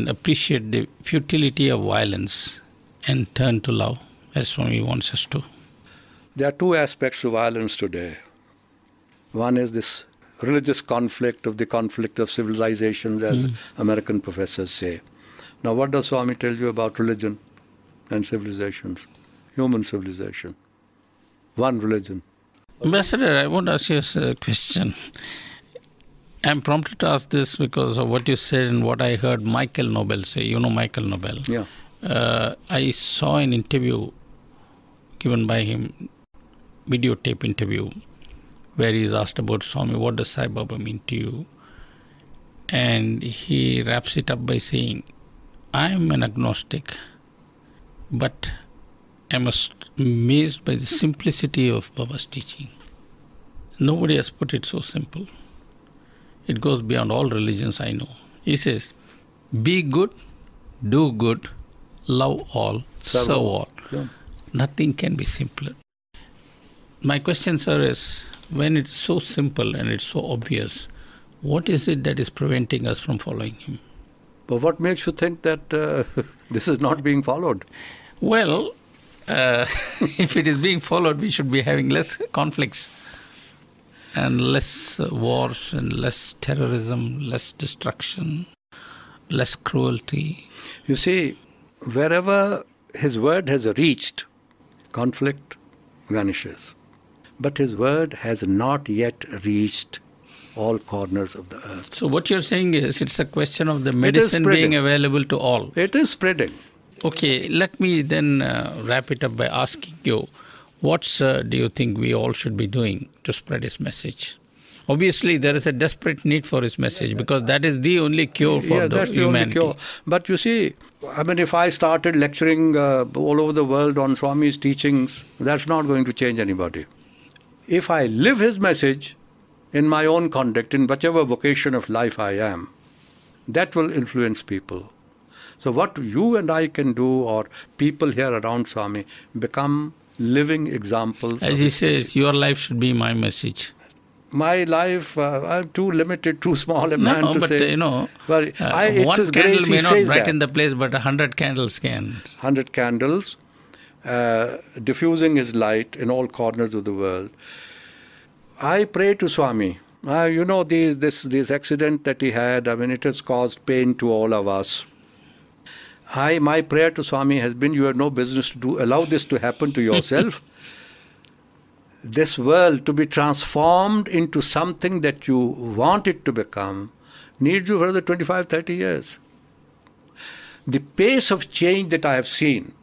appreciate the futility of violence and turn to love, as Swami wants us to? There are two aspects to violence today. One is this religious conflict of civilizations, as American professors say. Now, what does Swami tell you about religion and civilizations? Human civilization. One religion. Ambassador, I want to ask you a question. I'm prompted to ask this because of what you said and what I heard Michael Nobel say. You know Michael Nobel? Yeah. I saw an interview given by him, videotape interview, where he is asked about Swami, what does Sai Baba mean to you? And he wraps it up by saying, I'm an agnostic, but I'm amazed by the simplicity of Baba's teaching. Nobody has put it so simple. It goes beyond all religions I know. He says, be good, do good, love all, serve all. Yeah. Nothing can be simpler. My question, sir, is when it's so simple and it's so obvious, what is it that is preventing us from following him? But what makes you think that this is not being followed? Well, if it is being followed, we should be having less conflicts. and less wars and less terrorism, less destruction, less cruelty. You see, wherever his word has reached, conflict vanishes. But his word has not yet reached all corners of the earth. So what you're saying is it's a question of the medicine being available to all. It is spreading. Okay, let me then wrap it up by asking you, what do you think we all should be doing to spread his message? Obviously, there is a desperate need for his message because that is the only cure for that's humanity. The only cure. But you see, I mean, if I started lecturing all over the world on Swami's teachings, that's not going to change anybody. If I live his message in my own conduct, in whichever vocation of life I am, that will influence people. So what you and I can do, or people here around Swami, become living examples. As he says, your life should be my message. My life, I'm too limited, too small a man to but say. But it's one candle may not brighten the place, but 100 candles can. 100 candles, diffusing his light in all corners of the world. I pray to Swami. This accident that he had, I mean, it has caused pain to all of us. My prayer to Swami has been, you have no business to allow this to happen to yourself. This world to be transformed into something that you want it to become needs you for the 25, 30 years. The pace of change that I have seen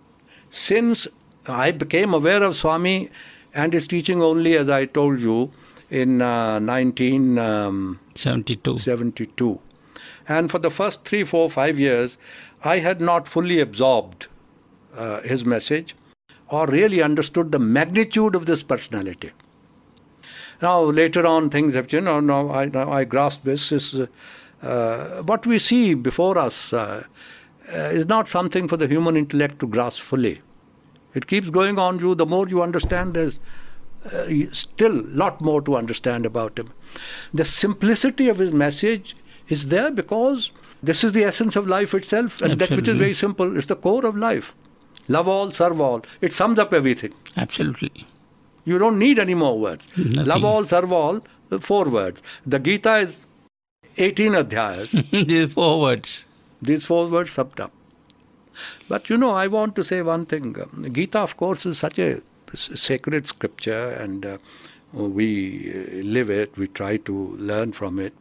since I became aware of Swami and his teaching only, as I told you, in 1972. And for the first 3, 4, 5 years, I had not fully absorbed his message or really understood the magnitude of this personality. Now, later on, things have changed. Now I grasp this. What we see before us is not something for the human intellect to grasp fully. It keeps going on you. The more you understand, there's still a lot more to understand about him. The simplicity of his message is there because this is the essence of life itself, and Absolutely. that which is very simple. It's the core of life. Love all, serve all. It sums up everything. Absolutely. You don't need any more words. Nothing. Love all, serve all, 4 words. The Gita is 18 adhyayas. These 4 words. These 4 words summed up. But I want to say one thing. Gita, of course, is such a sacred scripture, and we live it, we try to learn from it.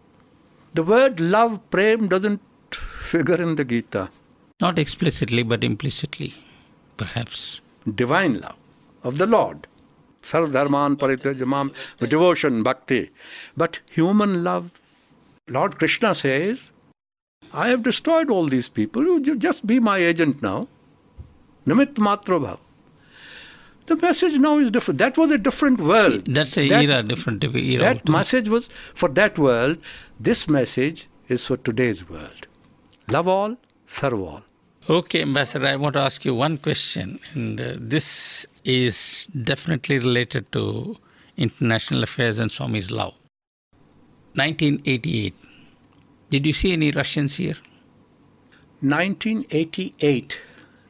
The word love, prem, doesn't figure in the Gita. Not explicitly, but implicitly, perhaps. Divine love of the Lord. Sarv dharman parityajamam, devotion, bhakti. But human love, Lord Krishna says, I have destroyed all these people. You just be my agent now. Nimitt matra bhav. The message now is different. That was a different world. That's a different era. That message was for that world. This message is for today's world. Love all, serve all. Okay, Ambassador, I want to ask you one question, and this is definitely related to international affairs and Swami's love. 1988. Did you see any Russians here? 1988.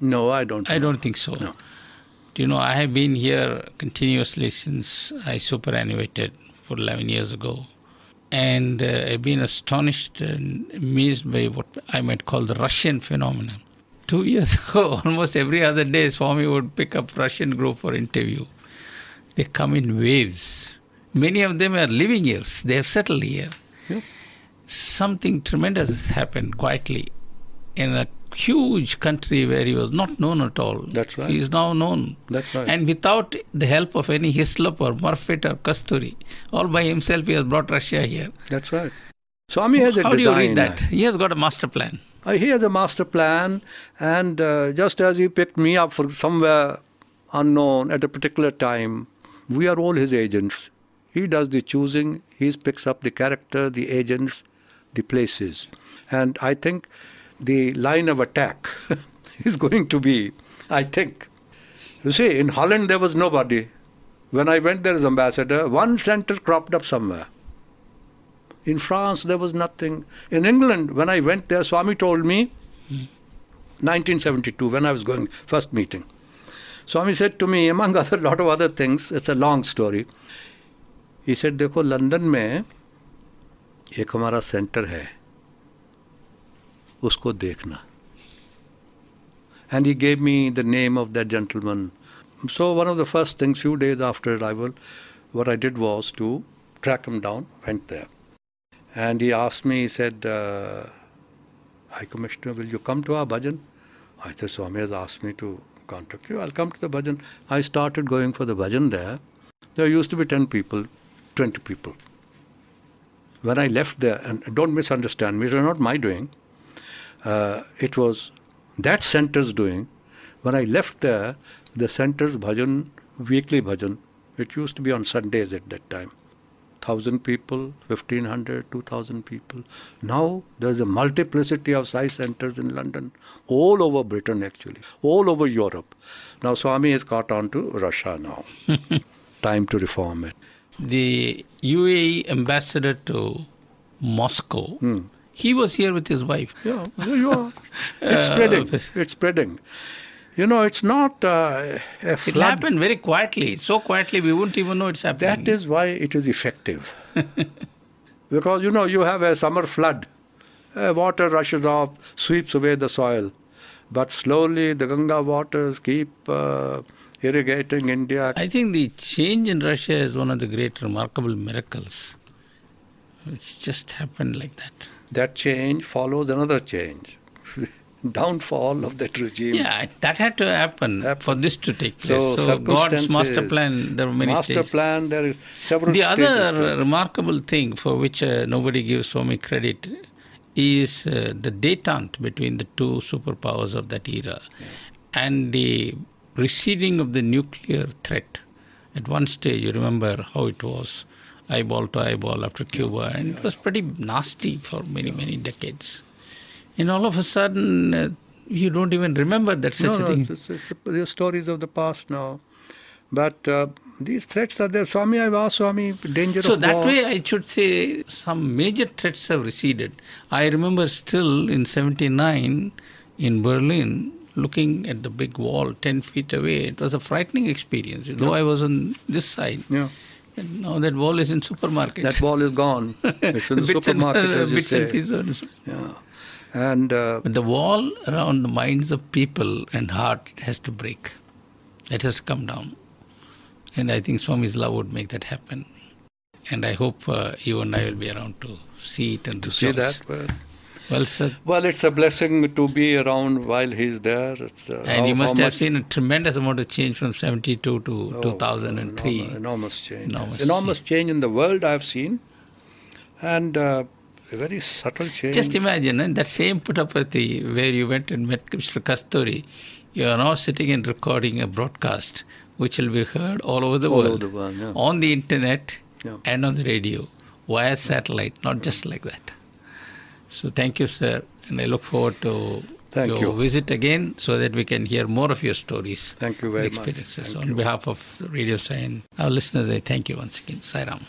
No, I don't. I don't think so. No. Do you know, I have been here continuously since I superannuated for 11 years ago. And I've been astonished and amazed by what I might call the Russian phenomenon. 2 years ago, almost every other day, Swami would pick up Russian group for interview. They come in waves. Many of them are living here. They have settled here. Yeah. Something tremendous has happened quietly in a huge country where he was not known at all. That's right. He is now known. That's right. And without the help of any Hislop or Murphet or Kasturi, all by himself he has brought Russia here. That's right. Swami has a design. How do you read that? He has got a master plan. He has a master plan, and just as he picked me up for somewhere unknown at a particular time, we are all his agents. He does the choosing. He picks up the character, the agents, the places. And I think the line of attack is going to be, I think. You see, in Holland there was nobody. When I went there as ambassador, one center cropped up somewhere. In France there was nothing. In England, when I went there, Swami told me, 1972, when I was going, first meeting. Swami said to me, among a lot of other things, it's a long story, He said, देखो London में एक हमारा centre है, उसको देखना. And he gave me the name of that gentleman. So one of the first things, few days after arrival, what I did was to track him down, went there. And he asked me, he said, High Commissioner, will you come to our bhajan? I said, Swami has asked me to contact you. I'll come to the bhajan. I started going for the bhajan there. There used to be 10 people, 20 people. When I left there, and don't misunderstand me, it was not my doing. It was that center's doing. When I left there, the center's bhajan, weekly bhajan, it used to be on Sundays at that time. 1,000 people, 1,500, 2,000 people. Now there's a multiplicity of Sai centers in London, all over Britain actually, all over Europe. Now Swami has got on to Russia now. Time to reform it. The UAE ambassador to Moscow, he was here with his wife. Yeah, you are. It's spreading. It's spreading. You know, it's not a flood. It happened very quietly. So quietly we wouldn't even know it's happening. That is why it is effective. Because, you know, you have a summer flood. Water rushes off, sweeps away the soil. But slowly the Ganga waters keep irrigating India. I think the change in Russia is one of the great remarkable miracles. It's just happened like that. That change follows another change. Downfall of that regime. Yeah, that had to happen for this to take place. So God's master plan, there were many stages. Master plan, there are several stages. The other remarkable thing for which nobody gives Swami credit is the détente between the two superpowers of that era and the receding of the nuclear threat. At one stage, you remember how it was, eyeball to eyeball after Cuba, and it was pretty nasty for many, many decades. And all of a sudden, you don't even remember that such a thing. It's the stories of the past now. But these threats are there. Swami, I've asked Swami, danger of war. So that way, I should say, some major threats have receded. I remember still in 1979 in Berlin, looking at the big wall 10 feet away. It was a frightening experience, though I was on this side. Yeah. And now that wall is in supermarkets. That wall is gone. It's in the supermarket, as you say. Yeah. And but the wall around the minds of people and heart has to break. It has to come down. And I think Swami's love would make that happen. And I hope you and I will be around to see it and to see that. Well, sir. Well, it's a blessing to be around while he's there. It's, and you must have seen a tremendous amount of change from 72 to 2003. Enormous change. Enormous change in the world I've seen. And a very subtle change. Just imagine, that same Puttaparthi where you went and met Mr. Kasturi, you are now sitting and recording a broadcast which will be heard all over the world. On the internet and on the radio, via satellite, not just like that. So thank you, sir. And I look forward to your visit again so that we can hear more of your stories. Thank you very much. Experiences. On behalf of Radio Sai and our listeners, I thank you once again. Sai Ram.